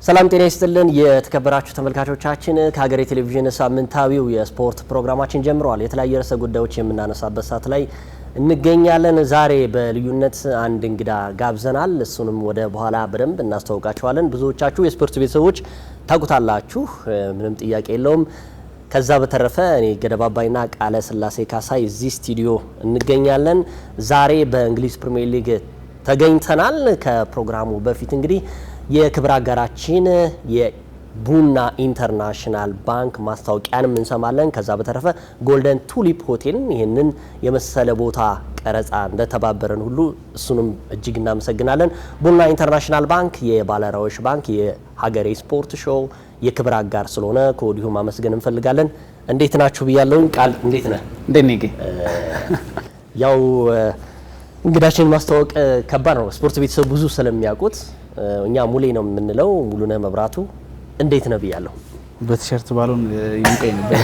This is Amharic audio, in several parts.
ሰላም ጤና ይስጥልን የተከበራችሁ ተመልካቾቻችን ከሀገሬ ቴሌቪዥን ሳምንታዊው የስፖርት ፕሮግራማችን ጀምሯል። የተለያዩ ርዕሰ ጉዳዮች የምናነሳበት ሰዓት ላይ እንገኛለን። ዛሬ በልዩነት አንድ እንግዳ ጋብዘናል። እሱንም ወደ በኋላ በደንብ እናስተዋውቃችኋለን። ብዙዎቻችሁ የስፖርት ቤተሰቦች ታውቁታላችሁ፣ ምንም ጥያቄ የለውም። ከዛ በተረፈ እኔ ገደባባይና ቃለ ስላሴ ካሳይ እዚህ ስቱዲዮ እንገኛለን። ዛሬ በእንግሊዝ ፕሪሚየር ሊግ ተገኝተናል። ከፕሮግራሙ በፊት እንግዲህ የክብር አጋራችን የቡና ኢንተርናሽናል ባንክ ማስታወቂያንም እንሰማለን። ከዛ በተረፈ ጎልደን ቱሊፕ ሆቴል ይህንን የመሰለ ቦታ ቀረጻ እንደተባበረን ሁሉ እሱንም እጅግ እናመሰግናለን። ቡና ኢንተርናሽናል ባንክ የባለራዕዮች ባንክ የሀገሬ ስፖርት ሾው የክብር አጋር ስለሆነ ከወዲሁ ማመስገን እንፈልጋለን። እንዴት ናችሁ ብያለሁ። ቃል እንዴት ነህ? እንዴት ነህ? ያው እንግዳችን ማስተዋወቅ ከባድ ነው። ስፖርት ቤተሰብ ብዙ ስለሚያውቁት እኛ ሙሌ ነው የምንለው። ሙሉነህ መብራቱ እንዴት ነው ብያለሁ። በቲሸርት ባሎን ይንቀኝ ነበር።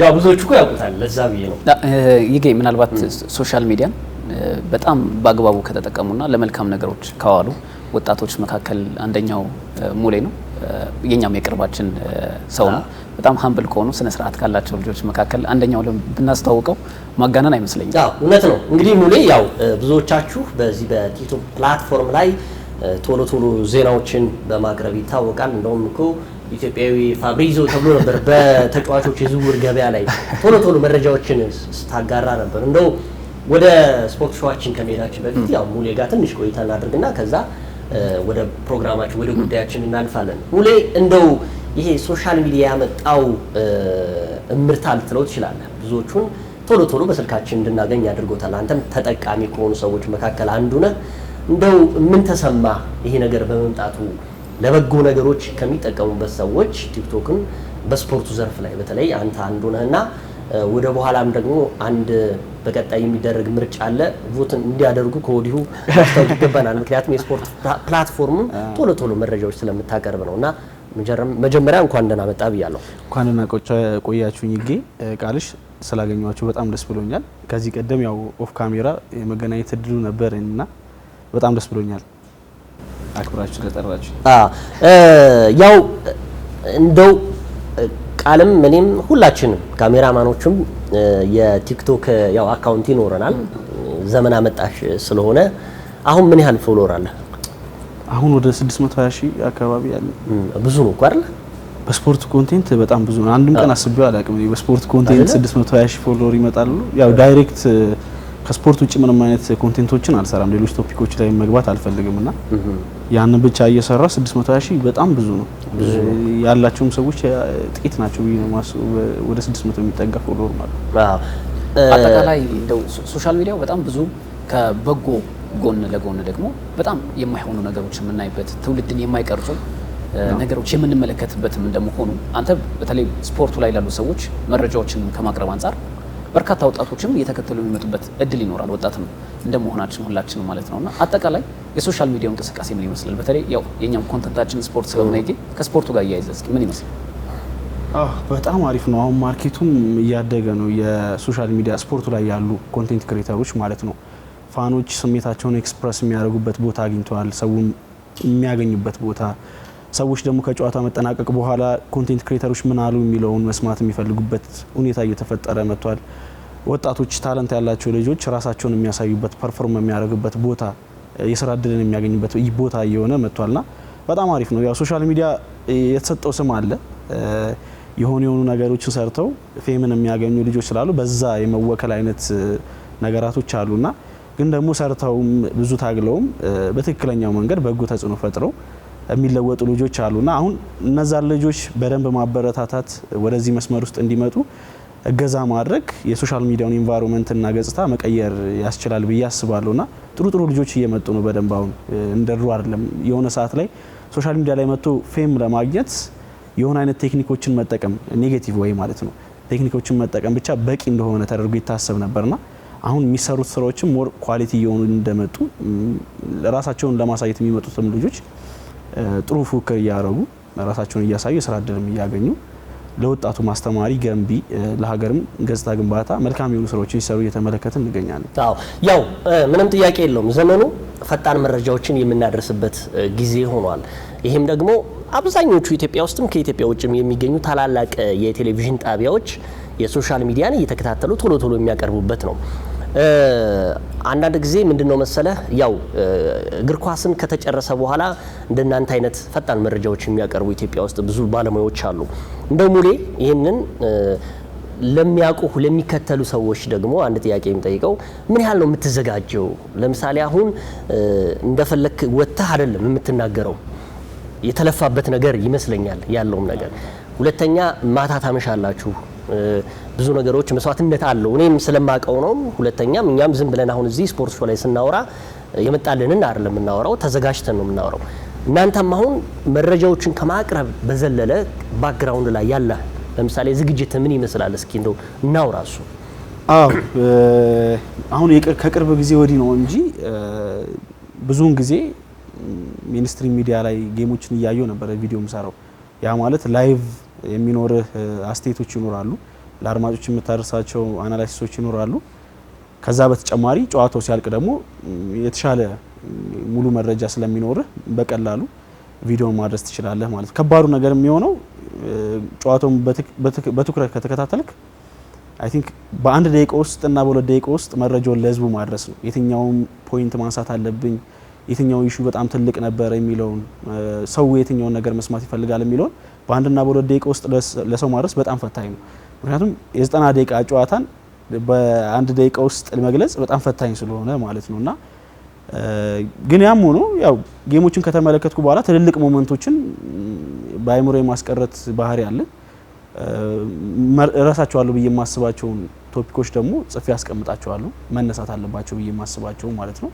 ያው ብዙዎቹ እኮ ያውቁታል፣ ለዛ ብዬ ነው። ይገኝ ምናልባት ሶሻል ሚዲያን በጣም በአግባቡ ከተጠቀሙና ለመልካም ነገሮች ካዋሉ ወጣቶች መካከል አንደኛው ሙሌ ነው። የኛም የቅርባችን ሰው ነው። በጣም ሀምብል ከሆኑ ስነ ስርዓት ካላቸው ልጆች መካከል አንደኛው ብናስተዋውቀው ማጋነን አይመስለኝም። አዎ እውነት ነው። እንግዲህ ሙሌ ያው ብዙዎቻችሁ በዚህ በቲክቶክ ፕላትፎርም ላይ ቶሎ ቶሎ ዜናዎችን በማቅረብ ይታወቃል። እንደውም እኮ ኢትዮጵያዊ ፋብሪዞ ተብሎ ነበር በተጫዋቾች የዝውውር ገበያ ላይ ቶሎ ቶሎ መረጃዎችን ስታጋራ ነበር። እንደው ወደ ስፖርት ሾዋችን ከመሄዳችን በፊት ያው ሙሌ ጋር ትንሽ ቆይታ እናድርግና ከዛ ወደ ፕሮግራማችን ወደ ጉዳያችን እናልፋለን። ሙሌ እንደው ይሄ ሶሻል ሚዲያ ያመጣው እምርታ ልትለው ትችላለህ። ብዙዎቹን ቶሎ ቶሎ በስልካችን እንድናገኝ አድርጎታል። አንተም ተጠቃሚ ከሆኑ ሰዎች መካከል አንዱ ነህ። እንደው ምን ተሰማ ይሄ ነገር በመምጣቱ? ለበጎ ነገሮች ከሚጠቀሙበት ሰዎች ቲክቶክን በስፖርቱ ዘርፍ ላይ በተለይ አንተ አንዱ ነህና ወደ በኋላም ደግሞ አንድ በቀጣይ የሚደረግ ምርጫ አለ። ቮትን እንዲያደርጉ ከወዲሁ ማስታወቅ ይገባናል። ምክንያቱም የስፖርት ፕላትፎርም ቶሎ ቶሎ መረጃዎች ስለምታቀርብ ነውና መጀመሪያ እንኳን ደህና መጣ ብያለሁ። እንኳን ደህና ቆያችሁኝ። ይጌ ቃልሽ ስላገኘኋችሁ በጣም ደስ ብሎኛል። ከዚህ ቀደም ያው ኦፍ ካሜራ የመገናኘት እድሉ ነበርና በጣም ደስ ብሎኛል አክብራችሁ ስለጠራችሁ። ያው እንደው ቃልም እኔም ሁላችንም ካሜራማኖችም የቲክቶክ ያው አካውንት ይኖረናል። ዘመን አመጣሽ ስለሆነ አሁን ምን ያህል ፎሎወር አለ? አሁን ወደ 620 ሺህ አካባቢ ያለ። ብዙ ነው አይደል? በስፖርት ኮንቴንት በጣም ብዙ ነው። አንድም ቀን አስቤው አላውቅም። በስፖርት ኮንቴንት 620 ሺህ ፎሎወር ይመጣሉ። ያው ዳይሬክት ከስፖርት ውጭ ምንም አይነት ኮንቴንቶችን አልሰራም። ሌሎች ቶፒኮች ላይ መግባት አልፈልግምና ያንን ብቻ እየሰራ 620 ሺህ በጣም ብዙ ነው። ያላቸውም ሰዎች ጥቂት ናቸው ብዬ ነው የማስበው። ወደ 600 የሚጠጋ ፎሎወር ማለት ነው። አጠቃላይ እንደው ሶሻል ሚዲያው በጣም ብዙ ከበጎ ጎን ለጎን ደግሞ በጣም የማይሆኑ ነገሮች የምናይበት ትውልድን የማይቀርጹ ነገሮች የምንመለከትበትም እንደመሆኑ አንተ በተለይ ስፖርቱ ላይ ላሉ ሰዎች መረጃዎችን ከማቅረብ አንጻር በርካታ ወጣቶችም እየተከተሉ የሚመጡበት እድል ይኖራል። ወጣትም እንደመሆናችን ሁላችንም ማለት ነውና አጠቃላይ የሶሻል ሚዲያው እንቅስቃሴ ምን ይመስላል? በተለይ ያው የኛም ኮንተንታችን ስፖርት ስለሆነ ከስፖርቱ ጋር እያይዘ እስኪ ምን ይመስላል? በጣም አሪፍ ነው። አሁን ማርኬቱም እያደገ ነው። የሶሻል ሚዲያ ስፖርቱ ላይ ያሉ ኮንቴንት ክሬተሮች ማለት ነው ፋኖች ስሜታቸውን ኤክስፕረስ የሚያደርጉበት ቦታ አግኝተዋል። ሰውም የሚያገኙበት ቦታ፣ ሰዎች ደግሞ ከጨዋታ መጠናቀቅ በኋላ ኮንቴንት ክሬተሮች ምን አሉ የሚለውን መስማት የሚፈልጉበት ሁኔታ እየተፈጠረ መጥቷል። ወጣቶች ታለንት ያላቸው ልጆች ራሳቸውን የሚያሳዩበት ፐርፎርም የሚያደርጉበት ቦታ፣ የስራ እድልን የሚያገኙበት ቦታ እየሆነ መጥቷልና በጣም አሪፍ ነው። ያው ሶሻል ሚዲያ የተሰጠው ስም አለ። የሆኑ ነገሮችን ሰርተው ፌምን የሚያገኙ ልጆች ስላሉ በዛ የመወከል አይነት ነገራቶች አሉና ግን ደግሞ ሰርተውም ብዙ ታግለውም በትክክለኛው መንገድ በጎ ተጽዕኖ ፈጥረው የሚለወጡ ልጆች አሉና አሁን እነዛን ልጆች በደንብ ማበረታታት፣ ወደዚህ መስመር ውስጥ እንዲመጡ እገዛ ማድረግ የሶሻል ሚዲያውን ኢንቫይሮንመንት እና ገጽታ መቀየር ያስችላል ብዬ አስባለሁና ጥሩ ልጆች እየመጡ ነው በደንብ። አሁን እንደሩ አይደለም። የሆነ ሰዓት ላይ ሶሻል ሚዲያ ላይ መጥቶ ፌም ለማግኘት የሆነ አይነት ቴክኒኮችን መጠቀም ኔጌቲቭ ወይ ማለት ነው ቴክኒኮችን መጠቀም ብቻ በቂ እንደሆነ ተደርጎ ይታሰብ ነበርና አሁን የሚሰሩት ስራዎችም ሞር ኳሊቲ እየሆኑ እንደመጡ ራሳቸውን ለማሳየት የሚመጡትም ልጆች ጥሩ ፉክክር እያደረጉ ራሳቸውን እያሳዩ የስራ እድልም እያገኙ ለወጣቱ ማስተማሪ ገንቢ ለሀገርም ገጽታ ግንባታ መልካም የሆኑ ስራዎችን ሲሰሩ እየተመለከትን እንገኛለን። ያው ምንም ጥያቄ የለውም። ዘመኑ ፈጣን መረጃዎችን የምናደርስበት ጊዜ ሆኗል። ይህም ደግሞ አብዛኞቹ ኢትዮጵያ ውስጥም ከኢትዮጵያ ውጭም የሚገኙ ታላላቅ የቴሌቪዥን ጣቢያዎች የሶሻል ሚዲያን እየተከታተሉ ቶሎ ቶሎ የሚያቀርቡበት ነው። አንዳንድ ጊዜ ምንድነው መሰለህ ያው እግር ኳስን ከተጨረሰ በኋላ እንደናንተ አይነት ፈጣን መረጃዎች የሚያቀርቡ ኢትዮጵያ ውስጥ ብዙ ባለሙያዎች አሉ። እንደው ሙሌ ይህንን ለሚያውቁ ለሚከተሉ ሰዎች ደግሞ አንድ ጥያቄ የሚጠይቀው ምን ያህል ነው የምትዘጋጀው? ለምሳሌ አሁን እንደፈለክ ወጥተህ አይደለም የምትናገረው፣ የተለፋበት ነገር ይመስለኛል ያለውም ነገር። ሁለተኛ ማታ ታመሻላችሁ፣ ብዙ ነገሮች መስዋዕትነት አለው። እኔም ስለማቀው ነው። ሁለተኛም እኛም ዝም ብለን አሁን እዚህ ስፖርት ሾው ላይ ስናወራ የመጣልንን አይደለም የምናወራው፣ ተዘጋጅተን ነው የምናወራው። እናንተም አሁን መረጃዎችን ከማቅረብ በዘለለ ባክግራውንድ ላይ ያለ ለምሳሌ ዝግጅት ምን ይመስላል? እስኪ እንደው እናውራ እሱ። አሁን ከቅርብ ጊዜ ወዲህ ነው እንጂ ብዙውን ጊዜ ሚኒስትሪ ሚዲያ ላይ ጌሞችን እያየው ነበር ቪዲዮ ምሰራው። ያ ማለት ላይቭ የሚኖርህ አስቴቶች ይኖራሉ፣ ለአድማጮች የምታደርሳቸው አናላይሲሶች ይኖራሉ። ከዛ በተጨማሪ ጨዋታው ሲያልቅ ደግሞ የተሻለ ሙሉ መረጃ ስለሚኖርህ በቀላሉ ቪዲዮን ማድረስ ትችላለህ ማለት ነው። ከባዱ ነገር የሚሆነው ጨዋታውን በትኩረት ከተከታተልክ አይ ቲንክ በአንድ ደቂቃ ውስጥ እና በሁለት ደቂቃ ውስጥ መረጃውን ለህዝቡ ማድረስ ነው። የትኛውን ፖይንት ማንሳት አለብኝ፣ የትኛው ኢሹ በጣም ትልቅ ነበር የሚለውን፣ ሰው የትኛውን ነገር መስማት ይፈልጋል የሚለውን በአንድና በሁለት ደቂቃ ውስጥ ለሰው ማድረስ በጣም ፈታኝ ነው። ምክንያቱም የ90 ደቂቃ ጨዋታን በአንድ ደቂቃ ውስጥ ለመግለጽ በጣም ፈታኝ ስለሆነ ማለት ነውና ግን ያም ሆኖ ያው ጌሞችን ከተመለከትኩ በኋላ ትልልቅ ሞመንቶችን በአይምሮ የማስቀረት ባህሪ አለ። እረሳቸዋለሁ ብዬ የማስባቸውን ቶፒኮች ደግሞ ጽፌ ያስቀምጣቸዋለሁ፣ መነሳት አለባቸው ብዬ የማስባቸው ማለት ነው።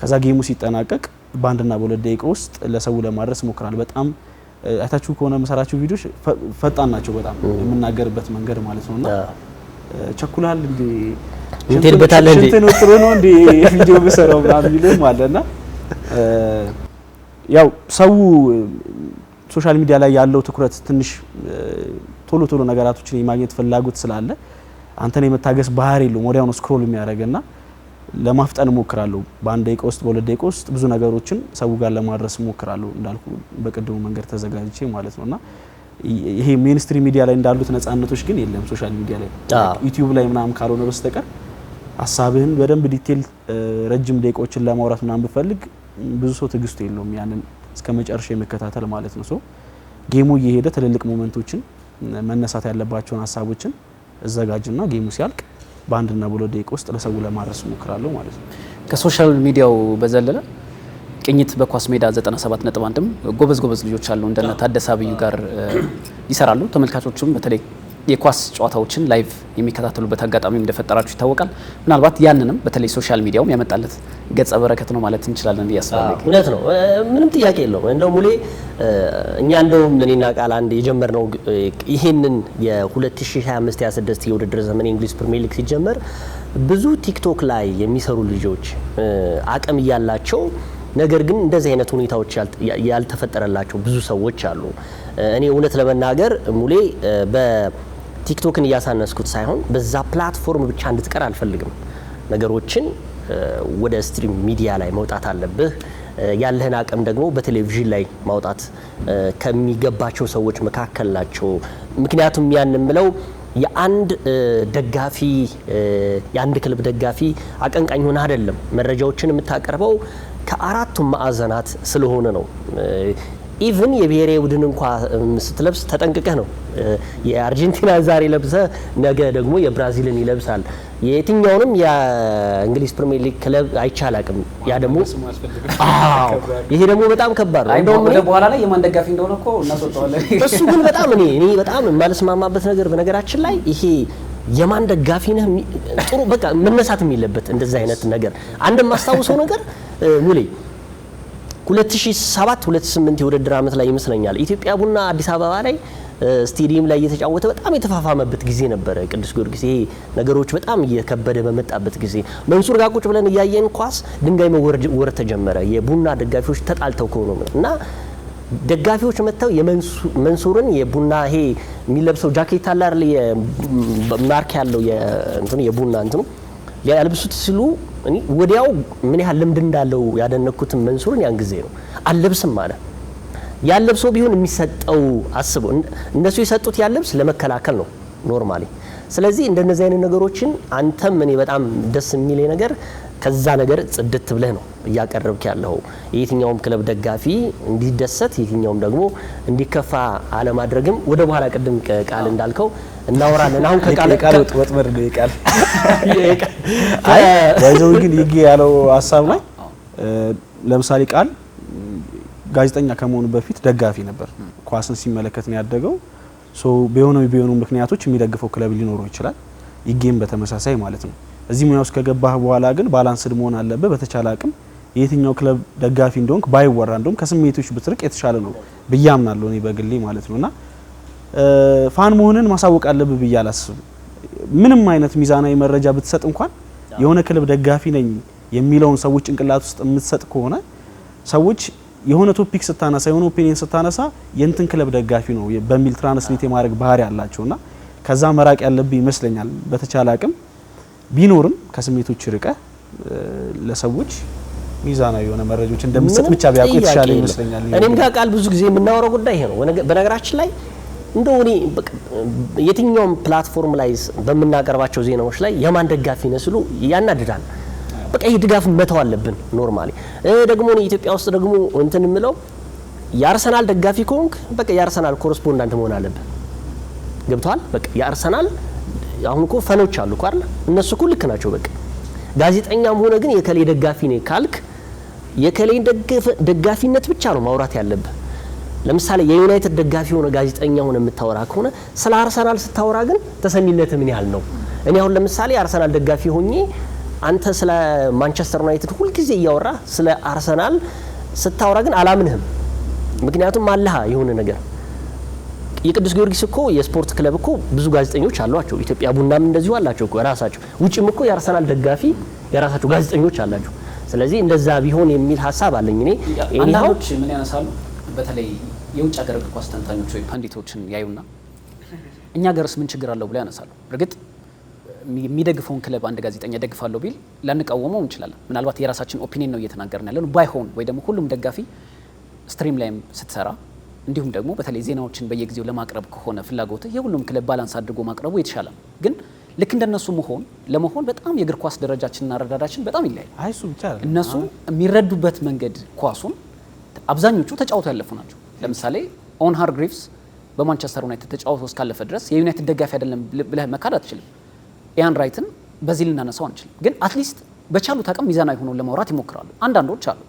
ከዛ ጌሙ ሲጠናቀቅ በአንድና በሁለት ደቂቃ ውስጥ ለሰው ለማድረስ እሞክራለሁ። በጣም አይታችሁ ከሆነ የምሰራቸው ቪዲዮዎች ፈጣን ናቸው በጣም የምናገርበት መንገድ ማለት ነውና ቸኩላል እንዴ እንተልበታለ እንዴ እንትን ወጥሮ ነው እንዴ ቪዲዮ በሰራው ምናምን ይልም አለና ያው ሰው ሶሻል ሚዲያ ላይ ያለው ትኩረት ትንሽ ቶሎ ቶሎ ነገራቶችን የማግኘት ፍላጎት ስላለ አንተን የመታገስ ባህሪ የለውም። ወዲያውኑ ስክሮል የሚያደርግና ለማፍጠን እሞክራለሁ። በአንድ ደቂቃ ውስጥ በሁለት ደቂቃ ውስጥ ብዙ ነገሮችን ሰው ጋር ለማድረስ እሞክራለሁ እንዳልኩ በቅድሙ መንገድ ተዘጋጅቼ ማለት ነውና ይሄ ሜንስትሪም ሚዲያ ላይ እንዳሉት ነፃነቶች ግን የለም ሶሻል ሚዲያ ላይ ዩቲዩብ ላይ ምናምን ካልሆነ በስተቀር ሀሳብህን በደንብ ዲቴል ረጅም ደቂቃዎችን ለማውራት ምናምን ብፈልግ ብዙ ሰው ትግስቱ የለውም ያንን እስከ መጨረሻ የመከታተል ማለት ነው። ሶ ጌሙ እየሄደ ትልልቅ ሞመንቶችን መነሳት ያለባቸውን ሀሳቦችን እዘጋጅና ጌሙ ሲያልቅ በአንድና በሁለት ደቂቃ ውስጥ ለሰው ለማድረስ እሞክራለሁ ማለት ነው። ከሶሻል ሚዲያው በዘለለ ቅኝት በኳስ ሜዳ 97.1ም ጎበዝ ልጆች አሉ እንደነ ታደሰ አብዩ ጋር ይሰራሉ። ተመልካቾቹም በተለይ የኳስ ጨዋታዎችን ላይቭ የሚከታተሉበት አጋጣሚ እንደፈጠራችሁ ይታወቃል። ምናልባት ያንንም በተለይ ሶሻል ሚዲያውም ያመጣለት ገጸ በረከት ነው ማለት እንችላለን ብዬ አስባለሁ። እውነት ነው፣ ምንም ጥያቄ የለውም። እንደው ሙሌ እኛ እንደውም እኔና ቃል አንድ የጀመርነው ይሄንን የ2025-26 የውድድር ዘመን የእንግሊዝ ፕሪሚየር ሊግ ሲጀመር ብዙ ቲክቶክ ላይ የሚሰሩ ልጆች አቅም እያላቸው ነገር ግን እንደዚህ አይነት ሁኔታዎች ያልተፈጠረላቸው ብዙ ሰዎች አሉ። እኔ እውነት ለመናገር ሙሌ በቲክቶክን እያሳነስኩት ሳይሆን በዛ ፕላትፎርም ብቻ እንድትቀር አልፈልግም። ነገሮችን ወደ ስትሪም ሚዲያ ላይ መውጣት አለብህ። ያለህን አቅም ደግሞ በቴሌቪዥን ላይ ማውጣት ከሚገባቸው ሰዎች መካከል ናቸው። ምክንያቱም ያን ምለው የአንድ ደጋፊ የአንድ ክለብ ደጋፊ አቀንቃኝ ሆነ አይደለም መረጃዎችን የምታቀርበው ከአራቱም ማዕዘናት ስለሆነ ነው። ኢቭን የብሔራዊ ቡድን እንኳን ስትለብስ ተጠንቅቀህ ነው። የአርጀንቲና ዛሬ ለብሰ ነገ ደግሞ የብራዚልን ይለብሳል። የትኛውንም የእንግሊዝ ፕሪሚየር ሊግ ክለብ አይቻላቅም። ያ ደግሞ ይሄ ደግሞ በጣም ከባድ ነው። እንደውም ወደ በኋላ ላይ የማን ደጋፊ እንደሆነ እኮ እናስወጣዋለን። እሱ ግን በጣም እኔ በጣም የማልስማማበት ነገር በነገራችን ላይ ይሄ የማን ደጋፊ ነህ ጥሩ በቃ መነሳት የሚለበት እንደዚህ አይነት ነገር አንድ ማስታውሰው ነገር ሙሌ 2007-2008 የውድድር ዓመት ላይ ይመስለኛል ኢትዮጵያ ቡና አዲስ አበባ ላይ ስቴዲየም ላይ እየተጫወተ በጣም የተፋፋመበት ጊዜ ነበረ። ቅዱስ ጊዮርጊስ ይሄ ነገሮች በጣም እየከበደ በመጣበት ጊዜ መንሱር ጋር ቁጭ ብለን እያየን ኳስ ድንጋይ መወርወር ተጀመረ። የቡና ደጋፊዎች ተጣልተው ከሆነ እና ደጋፊዎች መጥተው የመንሱርን የቡና ይሄ የሚለብሰው ጃኬት አለ አይደል ማርክ ያለው የቡና እንትኑ ሊያልብሱት ሲሉ እኔ ወዲያው ምን ያህል ልምድ እንዳለው ያደነኩትን መንሱርን ያን ጊዜ ነው አልለብስም ማለት ያለብሰው ቢሆን የሚሰጠው አስበው እነሱ የሰጡት ያለብስ ለመከላከል ነው ኖርማሊ። ስለዚህ እንደነዚህ አይነት ነገሮችን አንተም እኔ በጣም ደስ የሚለኝ ነገር ከዛ ነገር ጽድት ብለህ ነው እያቀረብክ ያለው የትኛውም ክለብ ደጋፊ እንዲደሰት የትኛውም ደግሞ እንዲከፋ አለማድረግም ወደ በኋላ ቅድም ቃል እንዳልከው እናወራለን። አሁን ከቃል ወጥመድ ነው ይቃል ወይዘው ግን ይጌ ያለው ሐሳብ ላይ ለምሳሌ ቃል ጋዜጠኛ ከመሆኑ በፊት ደጋፊ ነበር። ኳስን ሲመለከት ነው ያደገው። ቢሆኑ ምክንያቶች የሚደግፈው ክለብ ሊኖረው ይችላል። ይጌም በተመሳሳይ ማለት ነው። እዚህ ሙያ ውስጥ ከገባህ በኋላ ግን ባላንስድ መሆን አለበት። በተቻለ አቅም የትኛው ክለብ ደጋፊ እንደሆንክ ባይወራ እንደውም ከስሜቶች ብትርቅ የተሻለ ነው ብዬ አምናለሁ እኔ በግሌ ማለት ነውና ፋን መሆንን ማሳወቅ አለብህ ብዬ አላስብም። ምንም አይነት ሚዛናዊ መረጃ ብትሰጥ እንኳን የሆነ ክለብ ደጋፊ ነኝ የሚለውን ሰዎች ጭንቅላት ውስጥ የምትሰጥ ከሆነ ሰዎች የሆነ ቶፒክ ስታነሳ የሆነ ኦፒኒየን ስታነሳ የእንትን ክለብ ደጋፊ ነው በሚል ትራንስሌት የማድረግ ባህሪ አላቸውና ከዛ መራቅ ያለብህ ይመስለኛል። በተቻለ አቅም ቢኖርም ከስሜቶች ርቀ ለሰዎች ሚዛናዊ የሆነ መረጃዎች እንደምትሰጥ ብቻ ቢያውቁ የተሻለ ይመስለኛል። እኔም ጋር ቃል ብዙ ጊዜ የምናወራው ጉዳይ ይሄ ነው። በነገራችን ላይ እንደው እኔ የትኛውም ፕላትፎርም ላይ በምናቀርባቸው ዜናዎች ላይ የማን ደጋፊ ነው ሲሉ ያናድዳል። በቃ ይሄ ድጋፍ መተው አለብን ኖርማሊ። ደግሞ እኔ ኢትዮጵያ ውስጥ ደግሞ እንትን የምለው የአርሰናል ደጋፊ ከሆንክ በቃ የአርሰናል ኮረስፖንዳንት መሆን አለብን። ገብቷል? በቃ የአርሰናል አሁን እኮ ፈኖች አሉ እኮ አይደል? እነሱ እኮ ልክ ናቸው። በቃ ጋዜጠኛም ሆነ ግን የከሌ ደጋፊ ነኝ ካልክ የከሌን ደጋፊነት ብቻ ነው ማውራት ያለብህ። ለምሳሌ የዩናይትድ ደጋፊ ሆነ ጋዜጠኛ ሆነ የምታወራ ከሆነ ስለ አርሰናል ስታወራ ግን ተሰሚነት ምን ያህል ነው? እኔ አሁን ለምሳሌ አርሰናል ደጋፊ ሆኜ አንተ ስለ ማንቸስተር ዩናይትድ ሁሉ ጊዜ እያወራ ስለ አርሰናል ስታወራ ግን አላምንህም። ምክንያቱም አለህ የሆነ ነገር የቅዱስ ጊዮርጊስ እኮ የስፖርት ክለብ እኮ ብዙ ጋዜጠኞች አሏቸው። ኢትዮጵያ ቡናም እንደዚሁ አላቸው እኮ ራሳቸው። ውጭም እኮ የአርሰናል ደጋፊ የራሳቸው ጋዜጠኞች አላቸው። ስለዚህ እንደዛ ቢሆን የሚል ሀሳብ አለኝ እኔ። አንዳንዶች ምን ያነሳሉ? በተለይ የውጭ ሀገር እግር ኳስ ተንታኞች ወይ ፓንዲቶችን ያዩና እኛ ሀገርስ ምን ችግር አለው ብለው ያነሳሉ። እርግጥ የሚደግፈውን ክለብ አንድ ጋዜጠኛ ደግፋለሁ ቢል ላንቃወመው እንችላለን። ምናልባት የራሳችን ኦፒኒየን ነው እየተናገርን ያለነው። ባይሆን ወይ ደግሞ ሁሉም ደጋፊ ስትሪም ላይም ስትሰራ እንዲሁም ደግሞ በተለይ ዜናዎችን በየጊዜው ለማቅረብ ከሆነ ፍላጎት የሁሉም ክለብ ባላንስ አድርጎ ማቅረቡ የተሻለ ነው። ግን ልክ እንደነሱ ለመሆን በጣም የእግር ኳስ ደረጃችንና አረዳዳችን በጣም ይለያል። አይሱ ብቻ እነሱ የሚረዱበት መንገድ ኳሱን አብዛኞቹ ተጫውተው ያለፉ ናቸው። ለምሳሌ ኦን ሃርግሪቭስ በማንቸስተር ዩናይትድ ተጫውቶ እስካለፈ ድረስ የዩናይትድ ደጋፊ አይደለም ብለህ መካድ አትችልም። ኢያን ራይትን በዚህ ልናነሳው አንችልም። ግን አትሊስት በቻሉት አቅም ሚዛናዊ ሆነው ለማውራት ይሞክራሉ። አንዳንዶች አሉ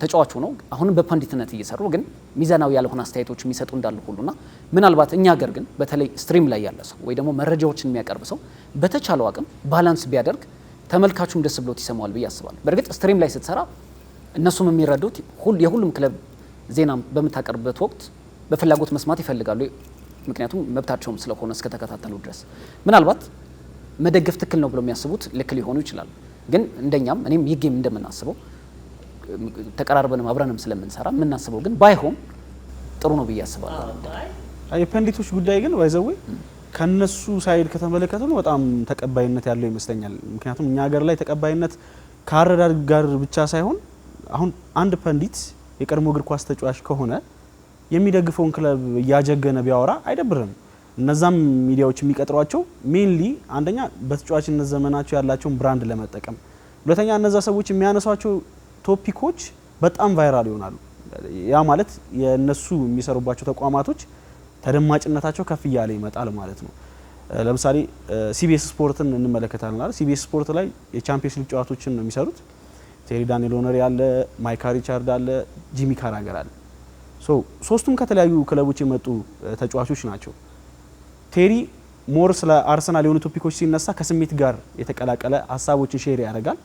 ተጫዋቹ ነው አሁንም በፓንዲትነት እየሰሩ ግን ሚዛናዊ ያልሆነ አስተያየቶች የሚሰጡ እንዳሉ ሁሉና ምናልባት እኛ ሀገር ግን በተለይ ስትሪም ላይ ያለ ሰው ወይ ደግሞ መረጃዎችን የሚያቀርብ ሰው በተቻለው አቅም ባላንስ ቢያደርግ ተመልካቹም ደስ ብሎት ይሰማዋል ብዬ አስባለሁ። በእርግጥ ስትሪም ላይ ስትሰራ እነሱም የሚረዱት የሁሉም ክለብ ዜና በምታቀርብበት ወቅት በፍላጎት መስማት ይፈልጋሉ። ምክንያቱም መብታቸውም ስለሆነ እስከተከታተሉ ድረስ ምናልባት መደገፍ ትክክል ነው ብለው የሚያስቡት ልክ ሊሆኑ ይችላሉ። ግን እንደኛም እኔም ይጌም እንደምናስበው ተቀራርበንም አብረንም ስለምንሰራ የምናስበው ግን ባይሆን ጥሩ ነው ብዬ አስባለሁ። የፐንዲቶች ጉዳይ ግን ባይዘው ከነሱ ሳይድ ከተመለከተው በጣም ተቀባይነት ያለው ይመስለኛል። ምክንያቱም እኛ ሀገር ላይ ተቀባይነት ከአረዳድ ጋር ብቻ ሳይሆን አሁን አንድ ፐንዲት የቀድሞ እግር ኳስ ተጫዋች ከሆነ የሚደግፈውን ክለብ እያጀገነ ቢያወራ አይደብርም። እነዛም ሚዲያዎች የሚቀጥሯቸው ሜንሊ አንደኛ በተጫዋችነት ዘመናቸው ያላቸውን ብራንድ ለመጠቀም፣ ሁለተኛ እነዛ ሰዎች የሚያነሷቸው ቶፒኮች በጣም ቫይራል ይሆናሉ። ያ ማለት የነሱ የሚሰሩባቸው ተቋማቶች ተደማጭነታቸው ከፍ እያለ ይመጣል ማለት ነው። ለምሳሌ ሲቢኤስ ስፖርትን እንመለከታለን አይደል? ሲቢኤስ ስፖርት ላይ የቻምፒየንስ ሊግ ጨዋታዎችን ነው የሚሰሩት። ቴሪ ዳንኤል ኦነሪ አለ፣ ማይካ ሪቻርድ አለ፣ ጂሚ ካራገር አለ። ሶስቱም ከተለያዩ ክለቦች የመጡ ተጫዋቾች ናቸው። ቴሪ ሞር ስለ አርሰናል የሆኑ ቶፒኮች ሲነሳ ከስሜት ጋር የተቀላቀለ ሀሳቦችን ሼር ያደርጋል።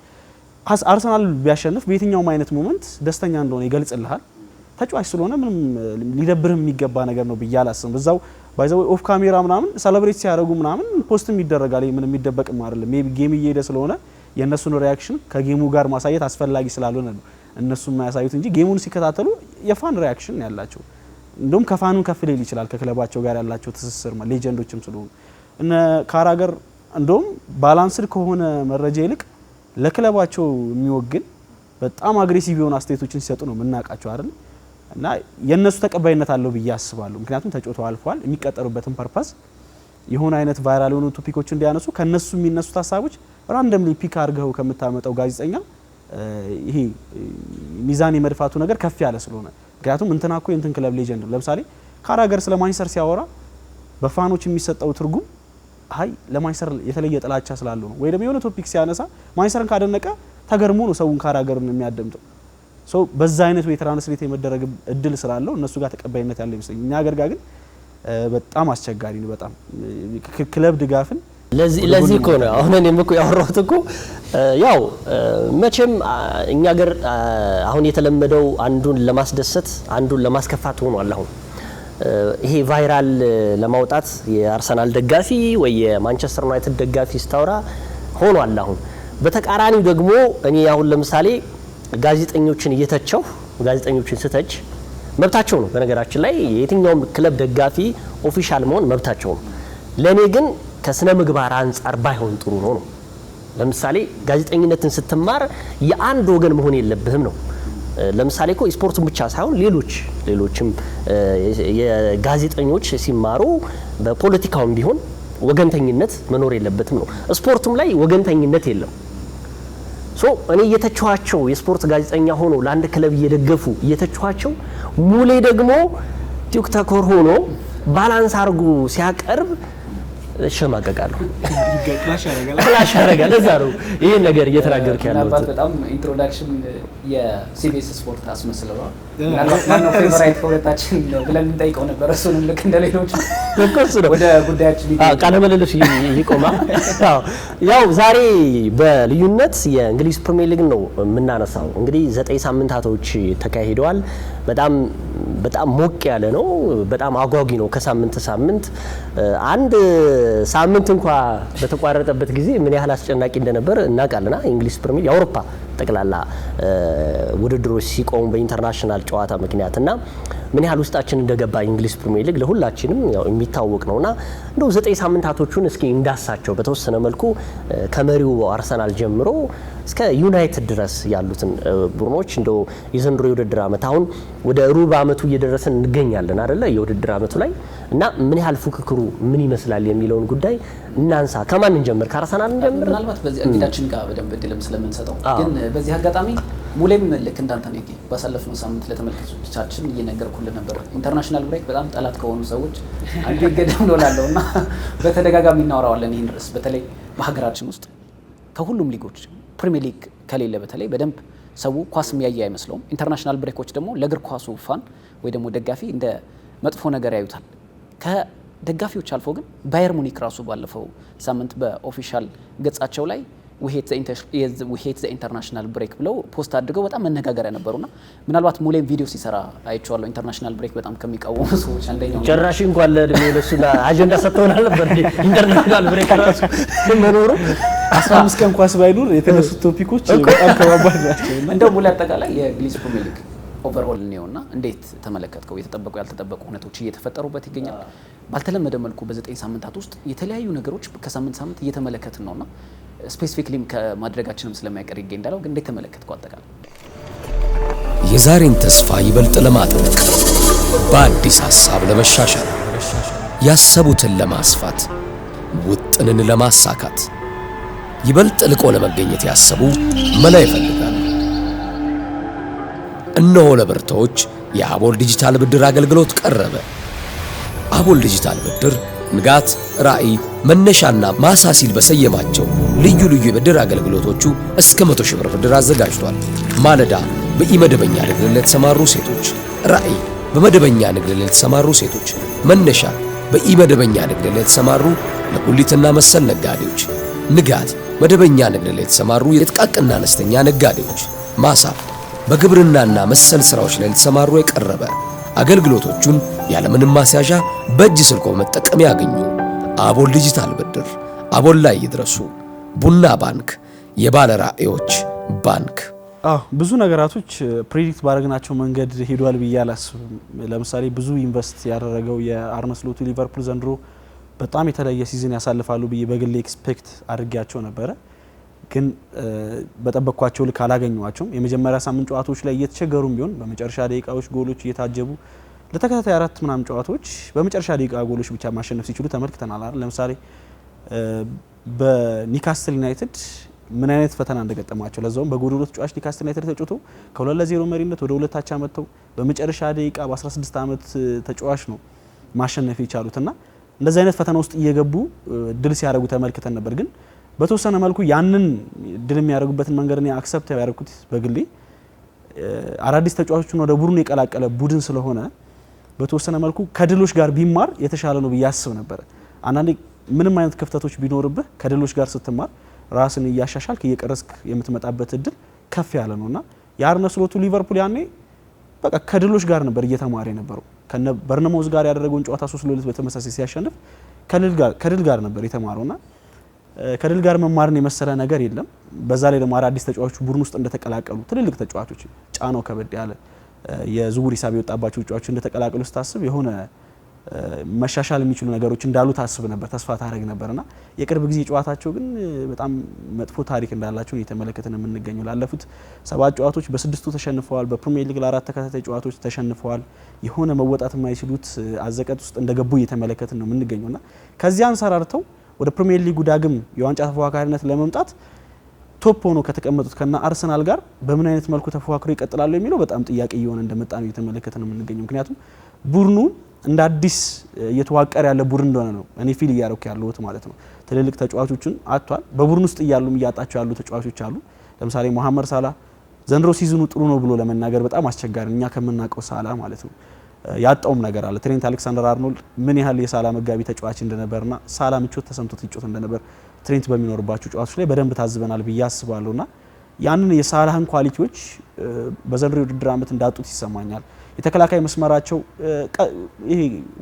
አርሰናል ቢያሸንፍ በየትኛውም አይነት ሞመንት ደስተኛ እንደሆነ ይገልጽልሃል። ተጫዋች ስለሆነ ምንም ሊደብርህ የሚገባ ነገር ነው ብዬ አላስብም። በዛው ባይዘው ኦፍ ካሜራ ምናምን ሰለብሬት ሲያደርጉ ምናምን ፖስትም ይደረጋል። ምንም የሚደበቅም አይደለም። ሜቢ ጌም እየሄደ ስለሆነ የእነሱን ሪያክሽን ከጌሙ ጋር ማሳየት አስፈላጊ ስላልሆነ ነው እነሱ የማያሳዩት እንጂ ጌሙን ሲከታተሉ የፋን ሪያክሽን ያላቸው እንደውም ከፋኑን ከፍ ሊል ይችላል። ከክለባቸው ጋር ያላቸው ትስስር ሌጀንዶችም ስለሆኑ እነ ካራገር እንደውም ባላንስድ ከሆነ መረጃ ይልቅ ለክለባቸው የሚወግን በጣም አግሬሲቭ የሆኑ አስተያየቶችን ሲሰጡ ነው የምናውቃቸው አይደል? እና የነሱ ተቀባይነት አለው ብዬ አስባለሁ። ምክንያቱም ተጫውተው አልፏል። የሚቀጠሩበትን ፐርፐስ የሆነ አይነት ቫይራል የሆኑ ቶፒኮችን እንዲያነሱ ከነሱ የሚነሱት ሀሳቦች ራንደምሊ ፒክ አድርገው ከምታመጣው ጋዜጠኛ ይሄ ሚዛን የመድፋቱ ነገር ከፍ ያለ ስለሆነ ምክንያቱም እንትና እኮ የእንትን ክለብ ሌጀንድ ነው። ለምሳሌ ካራገር ስለ ማንቸስተር ሲያወራ በፋኖች የሚሰጠው ትርጉም አይ ለማንቸስተር የተለየ ጥላቻ ስላለው ነው ወይ ደግሞ የሆነ ቶፒክ ሲያነሳ ማንቸስተርን ካደነቀ ተገርሞ ነው ሰውን ካራገርን የሚያደምጠው። ሶ በዛ አይነት ወይ ትራንስሌት የመደረግ እድል ስላለው እነሱ ጋር ተቀባይነት ያለው ይመስለኛል። እኛ ሀገር ጋር ግን በጣም አስቸጋሪ ነው። በጣም ክለብ ድጋፍን ለዚህ እኮ ነው አሁን እኔም እኮ ያወራሁት እኮ ያው መቼም እኛ ሀገር አሁን የተለመደው አንዱን ለማስደሰት አንዱን ለማስከፋት ሆኗል። አሁን ይሄ ቫይራል ለማውጣት የአርሰናል ደጋፊ ወይ የማንቸስተር ዩናይትድ ደጋፊ ስታወራ ሆኗል። አሁን በተቃራኒው ደግሞ እኔ አሁን ለምሳሌ ጋዜጠኞችን እየተቸው ጋዜጠኞችን ስተች መብታቸው ነው። በነገራችን ላይ የትኛውም ክለብ ደጋፊ ኦፊሻል መሆን መብታቸው ነው። ለኔ ግን ከስነ ምግባር አንፃር ባይሆን ጥሩ ነው። ለምሳሌ ጋዜጠኝነትን ስትማር የአንድ ወገን መሆን የለብህም ነው። ለምሳሌ እኮ ስፖርቱን ብቻ ሳይሆን ሌሎችም የጋዜጠኞች ሲማሩ በፖለቲካውም ቢሆን ወገንተኝነት መኖር የለበትም ነው። ስፖርቱም ላይ ወገንተኝነት የለም። ሶ እኔ እየተቸዋቸው የስፖርት ጋዜጠኛ ሆኖ ለአንድ ክለብ እየደገፉ እየተቸዋቸው ሙሌ ደግሞ ቲክቶከር ሆኖ ባላንስ አርጉ ሲያቀርብ ሸማቀቃለሁ ክላሽ ያደርጋል። እዛ ነው ይሄን ነገር እየተናገርክ ያለው። በጣም ኢንትሮዳክሽን የሲቢኤስ ስፖርት አስመስለዋል። ማነው ፌቨራይት ከሁለታችን ብለን እንጠይቀው ነበር። እሱንም ልክ እንደሌሎች ወደ ጉዳያችን ቃለ ምልልስ ይቆማል። ያው ዛሬ በልዩነት የእንግሊዝ ፕሪሚየር ሊግ ነው የምናነሳው። እንግዲህ 9 ሳምንታቶች ተካሂደዋል። በጣም ሞቅ ያለ ነው። በጣም አጓጊ ነው። ከሳምንት ሳምንት አንድ ሳምንት እንኳን በተቋረጠበት ጊዜ ምን ያህል አስጨናቂ እንደነበር እናውቃለና የእንግሊዝ ፕሪሚየር የአውሮፓ ጠቅላላ ውድድሮች ሲቆሙ በኢንተርናሽናል ጨዋታ ምክንያትና ምን ያህል ውስጣችን እንደገባ የእንግሊዝ ፕሪሚየር ሊግ ለሁላችንም ያው የሚታወቅ ነውና እንደው 9 ሳምንታቶቹን እስኪ እንዳሳቸው በተወሰነ መልኩ ከመሪው አርሰናል ጀምሮ እስከ ዩናይትድ ድረስ ያሉትን ቡድኖች እንደው የዘንድሮ የውድድር ዓመት አሁን ወደ ሩብ ዓመቱ እየደረሰን እንገኛለን አይደለ? የውድድር ዓመቱ ላይ እና ምን ያህል ፉክክሩ ምን ይመስላል የሚለውን ጉዳይ እናንሳ። ከማን እንጀምር? ከአርሰናል እንጀምር። ምናልባት በዚህ እንግዳችን ጋር በደንብ እድልም ስለምንሰጠው ግን በዚህ አጋጣሚ ሙሌም ልክ እንዳንተ ነው ባሳለፍነው ሳምንት ለተመልካቾቻችን እየነገርኩልን ነበር። ኢንተርናሽናል ብሬክ በጣም ጠላት ከሆኑ ሰዎች አንዱ ይገደም ነው ላለውና በተደጋጋሚ እናወራዋለን ይሄን ርዕስ። በተለይ በሀገራችን ውስጥ ከሁሉም ሊጎች ፕሪሚየር ሊግ ከሌለ በተለይ በደንብ ሰው ኳስ የሚያየ አይመስለውም። ኢንተርናሽናል ብሬኮች ደግሞ ለእግር ኳሱ ፋን ወይ ደግሞ ደጋፊ እንደ መጥፎ ነገር ያዩታል። ከደጋፊዎች አልፎ ግን ባየር ሙኒክ ራሱ ባለፈው ሳምንት በኦፊሻል ገጻቸው ላይ we hate the international break ብለው ፖስት አድርገው በጣም መነጋገሪያ ነበሩና ምናልባት ሙሌም ቪዲዮ ሲሰራ አይቼዋለሁ። ኢንተርናሽናል ብሬክ በጣም ከሚቃወሙ ሰዎች አንደኛው ጭራሽ እንኳን ለእድሜ ለሱና አጀንዳ ሰጥተውናል ነበር። ኢንተርናሽናል ብሬክ ራሱ መኖሩ 15 ቀን ኳስ ባይኖር የተነሱት ቶፒኮች በጣም ከባባድ ናቸው። እንደው ሙሌ አጠቃላይ የእንግሊዝ ፕሪሚየር ሊግ ኦቨርኦል ነውና እንዴት ተመለከትከው? የተጠበቁ ያልተጠበቁ ሁኔታዎች እየተፈጠሩበት ይገኛል። ባልተለመደ መልኩ በ9 ሳምንታት ውስጥ የተለያዩ ነገሮች ከሳምንት ሳምንት እየተመለከትን ነውና ስፔሲፊክሊም ከማድረጋችንም ስለማይቀር ይገኝ እንዳለው ግን እንዴት ተመለከትከው? አጠቃላይ የዛሬን ተስፋ ይበልጥ ለማጥበቅ በአዲስ ሐሳብ ለመሻሻል ያሰቡትን ለማስፋት ውጥንን ለማሳካት ይበልጥ ልቆ ለመገኘት ያሰቡ መላ ይፈልጋሉ። እነሆ ለብርቶች የአቦል ዲጂታል ብድር አገልግሎት ቀረበ። አቦል ዲጂታል ብድር ንጋት፣ ራዕይ፣ መነሻና ማሳ ሲል በሰየማቸው ልዩ ልዩ የብድር አገልግሎቶቹ እስከ 100 ሺህ ብር ብድር አዘጋጅቷል። ማለዳ በኢመደበኛ ንግድ ለተሰማሩ ሴቶች፣ ራዕይ በመደበኛ ንግድ ለተሰማሩ ሴቶች፣ መነሻ በኢመደበኛ ንግድ ለተሰማሩ ለጉሊትና መሰል ነጋዴዎች፣ ንጋት መደበኛ ንግድ ለተሰማሩ የጥቃቅንና አነስተኛ ነጋዴዎች፣ ማሳ በግብርናና መሰል ስራዎች ላይ ለተሰማሩ የቀረበ አገልግሎቶቹን ያለምንም ማስያዣ በእጅ ስልኮ መጠቀም ያገኙ። አቦል ዲጂታል ብድር፣ አቦል ላይ ይድረሱ። ቡና ባንክ፣ የባለ ራዕዮች ባንክ። ብዙ ነገራቶች ፕሬዲክት ባደረግናቸው መንገድ ሄዷል ብዬ አላስብም። ለምሳሌ ብዙ ኢንቨስት ያደረገው የአርነ ስሎቱ ሊቨርፑል ዘንድሮ በጣም የተለየ ሲዝን ያሳልፋሉ ብዬ በግሌ ኤክስፔክት አድርጌያቸው ነበረ። ግን በጠበቅኳቸው ልክ አላገኘዋቸውም። የመጀመሪያ ሳምንት ጨዋታዎች ላይ እየተቸገሩም ቢሆን በመጨረሻ ደቂቃዎች ጎሎች እየታጀቡ ለተከታታይ 4 ምናምን ጨዋታዎች በመጨረሻ ደቂቃ ጎሎች ብቻ ማሸነፍ ሲችሉ ተመልክተናል አይደል? ለምሳሌ በኒካስትል ዩናይትድ ምን አይነት ፈተና እንደገጠማቸው ለዛውም በጎዶሎ ተጫዋች ኒካስትል ዩናይትድ ተጫውቶ ከ2-0 መሪነት ወደ 2 አቻ መጥተው በመጨረሻ ደቂቃ በ16 ዓመት ተጫዋች ነው ማሸነፍ የቻሉትና እንደዚህ አይነት ፈተና ውስጥ እየገቡ ድል ሲያደርጉ ተመልክተን ነበር። ግን በተወሰነ መልኩ ያንን ድል የሚያደርጉበትን መንገድ ነው አክሰፕት ያደረኩት በግሌ። አዳዲስ ተጫዋቾችን ወደ ቡድኑ የቀላቀለ ቡድን ስለሆነ በተወሰነ መልኩ ከድሎች ጋር ቢማር የተሻለ ነው ብዬ አስብ ነበር። አንዳንዴ ምንም አይነት ክፍተቶች ቢኖርብህ ከድሎች ጋር ስትማር ራስን እያሻሻልክ እየቀረስክ የምትመጣበት እድል ከፍ ያለ ነውና የአርነ ስሎቱ ሊቨርፑል ያኔ በቃ ከድሎች ጋር ነበር እየተማረ የነበረው። ከነ በርነሞዝ ጋር ያደረገውን ጨዋታ 3-2 በተመሳሳይ ሲያሸንፍ ከድል ጋር ነበር የተማረውና ከድል ጋር መማርን የመሰለ ነገር የለም። በዛ ላይ ደግሞ አዳዲስ ተጫዋቾች ቡድን ውስጥ እንደተቀላቀሉ ትልልቅ ተጫዋቾች ጫናው ከበድ ያለ የዝውውር ሂሳብ የወጣባቸው ተጫዋቾች እንደተቀላቀሉ ስታስብ የሆነ መሻሻል የሚችሉ ነገሮች እንዳሉ ታስብ ነበር፣ ተስፋ ታደርግ ነበርና የቅርብ ጊዜ ጨዋታቸው ግን በጣም መጥፎ ታሪክ እንዳላቸው እየተመለከትን የምንገኘው። ላለፉት 7 ጨዋታዎች በ6ቱ ተሸንፈዋል። በፕሪሚየር ሊግ ለ4 ተከታታይ ጨዋታዎች ተሸንፈዋል። የሆነ መወጣት የማይችሉት አዘቀት ውስጥ እንደገቡ እየተመለከትን ነው የምንገኘውና ከዚያ አንሰራርተው ወደ ፕሪሚየር ሊጉ ዳግም የዋንጫ ተፎካካሪነት ለመምጣት ቶፕ ሆኖ ከተቀመጡት ከና አርሰናል ጋር በምን አይነት መልኩ ተፎካክሮ ይቀጥላሉ የሚለው በጣም ጥያቄ እየሆነ እንደመጣ ነው እየተመለከትን ነው የምንገኘው። ምክንያቱም ቡድኑ እንደ አዲስ እየተዋቀረ ያለ ቡድን እንደሆነ ነው እኔ ፊል እያደረኩ ያለሁት ማለት ነው። ትልልቅ ተጫዋቾችን አጥቷል። በቡድን ውስጥ እያሉም እያጣቸው ያሉ ተጫዋቾች አሉ። ለምሳሌ መሐመድ ሳላ ዘንድሮ ሲዝኑ ጥሩ ነው ብሎ ለመናገር በጣም አስቸጋሪ እኛ ከምናውቀው ሳላ ማለት ነው። ያጣውም ነገር አለ። ትሬንት አሌክሳንደር አርኖልድ ምን ያህል የሳላ መጋቢ ተጫዋች እንደነበርና ሳላ ምቾት ተሰምቶት ይጫወት እንደነበር ትሬንት በሚኖርባቸው ጨዋታዎች ላይ በደንብ ታዝበናል ብዬ አስባለሁና ያንን የሳላህን ኳሊቲዎች በዘንድሮ ውድድር ዓመት እንዳጡት ይሰማኛል። የተከላካይ መስመራቸው ይሄ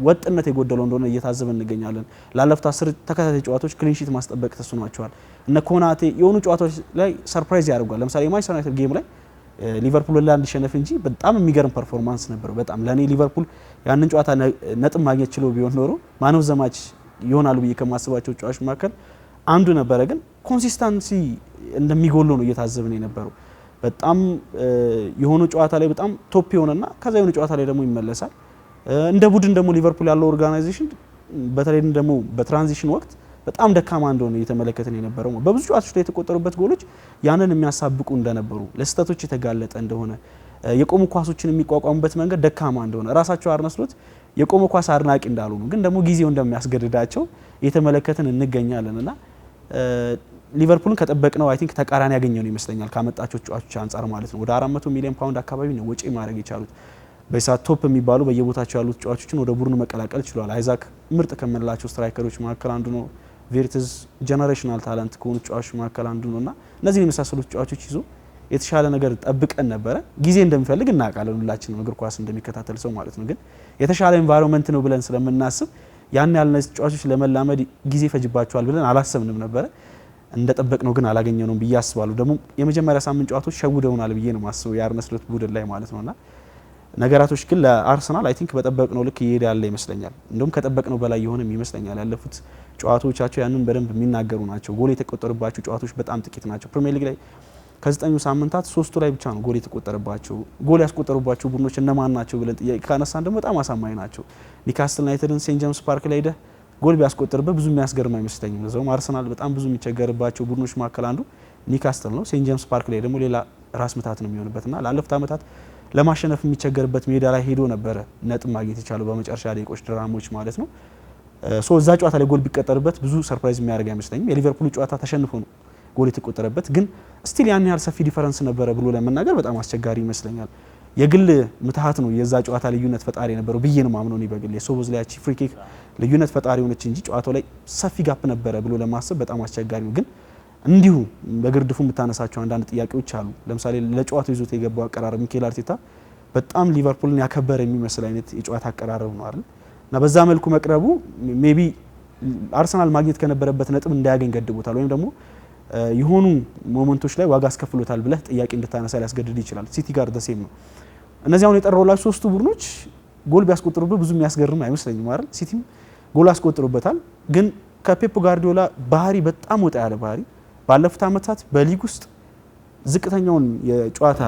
ወጥነት የጎደለው እንደሆነ እየታዘበ እንገኛለን። ላለፉት 10 ተከታታይ ጨዋታዎች ክሊንሺት ማስጠበቅ ተስኗቸዋል። እነ ኮናቴ የሆኑ ጨዋታዎች ላይ ሰርፕራይዝ ያደርጓል። ለምሳሌ የማንቸስተር ዩናይትድ ጌም ላይ ሊቨርፑል ለአንድ ሸነፍ እንጂ በጣም የሚገርም ፐርፎርማንስ ነበር። በጣም ለኔ ሊቨርፑል ያንን ጨዋታ ነጥብ ማግኘት ችሎ ቢሆን ኖሮ ማን ኦፍ ዘ ማች ይሆናሉ ብዬ ከማስባቸው ጨዋቾች መካከል አንዱ ነበረ። ግን ኮንሲስተንሲ እንደሚጎለው ነው እየታዘብን የነበረው። በጣም የሆነ ጨዋታ ላይ በጣም ቶፕ የሆነና ከዛ የሆነ ጨዋታ ላይ ደግሞ ይመለሳል። እንደ ቡድን ደግሞ ሊቨርፑል ያለው ኦርጋናይዜሽን በተለይ ደግሞ በትራንዚሽን ወቅት በጣም ደካማ እንደሆነ እየተመለከትን የነበረው በብዙ ጨዋታዎች ላይ የተቆጠሩበት ጎሎች ያንን የሚያሳብቁ እንደነበሩ፣ ለስህተቶች የተጋለጠ እንደሆነ፣ የቆሙ ኳሶችን የሚቋቋሙበት መንገድ ደካማ እንደሆነ ራሳቸው አርነ ስሎት የቆመ ኳስ አድናቂ እንዳልሆኑ ግን ደግሞ ጊዜው እንደሚያስገድዳቸው እየተመለከትን እንገኛለንና ሊቨርፑልን ከጠበቅነው አይ ቲንክ ተቃራኒ ያገኘው ነው ይመስለኛል ካመጣቸው ተጫዋቾች አንጻር ማለት ነው። ወደ 400 ሚሊዮን ፓውንድ አካባቢ ነው ወጪ ማድረግ የቻሉት። በሳት ቶፕ የሚባሉ በየቦታቸው ያሉት ተጫዋቾችን ወደ ቡድኑ መቀላቀል ችሏል። አይዛክ ምርጥ ከምንላቸው ስትራይከሮች መካከል አንዱ ነው። ቬርትዝ ጀነሬሽናል ታለንት ከሆኑ ተጫዋቾች መካከል አንዱ ነውና እነዚህን የመሳሰሉት ተጫዋቾች ይዞ የተሻለ ነገር ጠብቀን ነበረ። ጊዜ እንደሚፈልግ እናውቃለን ሁላችንም እግር ኳስ እንደሚከታተል ሰው ማለት ነው። ግን የተሻለ ኤንቫይሮንመንት ነው ብለን ስለምናስብ ያን ያህል እነዚህ ተጫዋቾች ለመላመድ ጊዜ ፈጅባቸዋል ብለን አላሰብንም ነበረ። እንደጠበቅነው ግን አላገኘነውም ብዬ አስባለሁ። ደግሞ የመጀመሪያ ሳምንት ጨዋታዎች ሸውደውናል ብዬ ነው ማስበው የአርነ ስሎት ቡድን ላይ ማለት ነውና ነገራቶች ግን ለአርሰናል አይ ቲንክ በጠበቅነው ልክ እየሄደ ያለ ይመስለኛል። እንደውም ከጠበቅነው በላይ የሆነም ይመስለኛል። ያለፉት ጨዋታዎቻቸው ያንን በደንብ የሚናገሩ ናቸው። ጎል የተቆጠረባቸው ጨዋታዎች በጣም ጥቂት ናቸው። ፕሪሚየር ሊግ ላይ ከ9 ሳምንታት 3ቱ ላይ ብቻ ነው ጎል የተቆጠረባቸው። ጎል ያስቆጠሩባቸው ቡድኖች እነማን ናቸው ብለን ጥያቄ ካነሳን ደግሞ በጣም አሳማኝ ናቸው። ኒውካስትል ዩናይትድን ሴንት ጄምስ ፓርክ ላይ ሄደህ ጎል ቢያስቆጥርበት ብዙ የሚያስገርም አይመስለኝም። ለዛውም አርሰናል በጣም ብዙ የሚቸገርባቸው ቡድኖች መካከል አንዱ ኒውካስትል ነው። ሴንት ጄምስ ፓርክ ላይ ደግሞ ሌላ ራስ ምታት ነው የሚሆንበትና ላለፉት ዓመታት ለማሸነፍ የሚቸገርበት ሜዳ ላይ ሄዶ ነበረ ነጥብ ማግኘት የቻለው በመጨረሻ ደቂቆች ድራሞች ማለት ነው። እዛ ጨዋታ ላይ ጎል ቢቀጠርበት ብዙ ሰርፕራይዝ የሚያደርግ አይመስለኝም። የሊቨርፑል ጨዋታ ተሸንፎ ነው ጎል የተቆጠረበት፣ ግን ስቲል ያን ያህል ሰፊ ዲፈረንስ ነበረ ብሎ ለመናገር በጣም አስቸጋሪ ይመስለኛል። የግል ምትሃት ነው የዛ ጨዋታ ልዩነት ፈጣሪ የነበረው ብዬ ነው ማምነው ነው በግል የሶቦዝ ላይ ፍሪ ኪክ ልዩነት ፈጣሪ ሆነች እንጂ ጨዋታው ላይ ሰፊ ጋፕ ነበረ ብሎ ለማሰብ በጣም አስቸጋሪ ነው። ግን እንዲሁ በግርድፉ የምታነሳቸው አንዳንድ ጥያቄዎች አሉ። ለምሳሌ ለጨዋታው ይዞት የገባው አቀራረብ ሚኬል አርቴታ በጣም ሊቨርፑልን ያከበረ የሚመስል አይነት የጨዋታ አቀራረብ ነው አይደል? እና በዛ መልኩ መቅረቡ ሜቢ አርሰናል ማግኘት ከነበረበት ነጥብ እንዳያገኝ ገድቦታል፣ ወይም ደግሞ የሆኑ ሞመንቶች ላይ ዋጋ አስከፍሎታል ብለህ ጥያቄ እንድታነሳ ሊያስገድድ ይችላል። ሲቲ ጋር ደሴም ነው። እነዚህ አሁን የጠራውላችሁ ሶስቱ ቡድኖች ጎል ቢያስቆጥሩበት ብዙ የሚያስገርም አይመስለኝም አይደል? ሲቲም ጎል አስቆጥሮበታል። ግን ከፔፕ ጋርዲዮላ ባህሪ በጣም ወጣ ያለ ባህሪ ባለፉት ዓመታት በሊግ ውስጥ ዝቅተኛውን የጨዋታ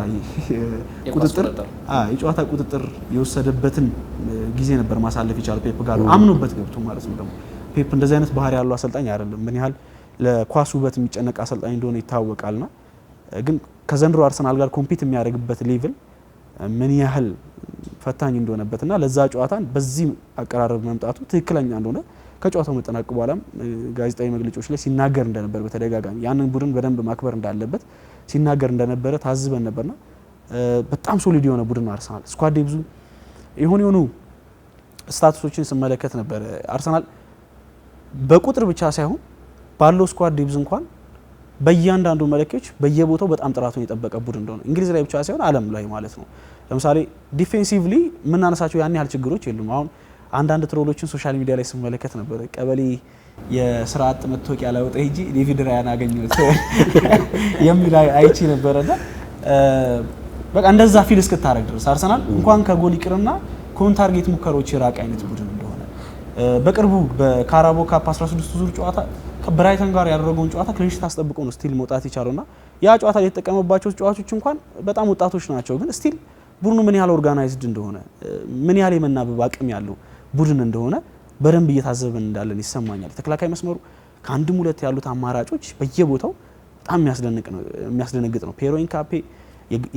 ቁጥጥር የወሰደበትን ጊዜ ነበር ማሳለፍ የቻለው ፔፕ ጋርዲዮላ አምኖበት ገብቶ ማለት ነው። ደግሞ ፔፕ እንደዚህ አይነት ባህሪ ያለው አሰልጣኝ አይደለም። ምን ያህል ለኳስ ውበት የሚጨነቅ አሰልጣኝ እንደሆነ ይታወቃልና ግን ከዘንድሮ አርሰናል ጋር ኮምፒት የሚያደርግበት ሌቭል ምን ያህል ፈታኝ እንደሆነበትና ለዛ ጨዋታን በዚህ አቀራረብ መምጣቱ ትክክለኛ እንደሆነ ከጨዋታው መጠናቀቅ በኋላም ጋዜጣዊ መግለጫዎች ላይ ሲናገር እንደነበር በተደጋጋሚ ያንን ቡድን በደንብ ማክበር እንዳለበት ሲናገር እንደነበረ ታዝበን ነበርና በጣም ሶሊድ የሆነ ቡድን አርሰናል ስኳድ ብዙ የሆኑ ስታቱሶችን ስመለከት ነበር። አርሰናል በቁጥር ብቻ ሳይሆን ባለው ስኳድ ዴብዝ እንኳን በእያንዳንዱ መለኪያዎች በየቦታው በጣም ጥራቱን የጠበቀ ቡድን እንደሆነ እንግሊዝ ላይ ብቻ ሳይሆን ዓለም ላይ ማለት ነው። ለምሳሌ ዲፌንሲቭሊ የምናነሳቸው ያን ያህል ችግሮች የሉም። አሁን አንዳንድ ትሮሎችን ሶሻል ሚዲያ ላይ ስመለከት ነበር። ቀበሌ የስራ አጥ መታወቂያ ላወጣ ሂጂ ዴቪድ ራያን አገኘሁት የሚል አይቺ ነበርና በቃ እንደዛ ፊል እስክታረግ ድረስ አርሰናል እንኳን ከጎል ይቅርና ኮን ታርጌት ሙከራዎች የራቀ አይነት ቡድን እንደሆነ በቅርቡ በካራቦ ካፕ 16 ዙር ጨዋታ ከብራይተን ጋር ያደረገውን ጨዋታ ክሊንሺት አስጠብቆ ነው ስቲል መውጣት የቻለውና ያ ጨዋታ ላይ የተጠቀመባቸው ተጫዋቾች እንኳን በጣም ወጣቶች ናቸው። ግን ስቲል ቡድኑ ምን ያህል ኦርጋናይዝድ እንደሆነ ምን ያህል የመናበብ አቅም ያለው ቡድን እንደሆነ በደንብ እየታዘብን እንዳለን ይሰማኛል። ተከላካይ መስመሩ ከአንድም ሁለት ያሉት አማራጮች በየቦታው በጣም የሚያስደነግጥ ነው። ፔሮ ኢንካፔ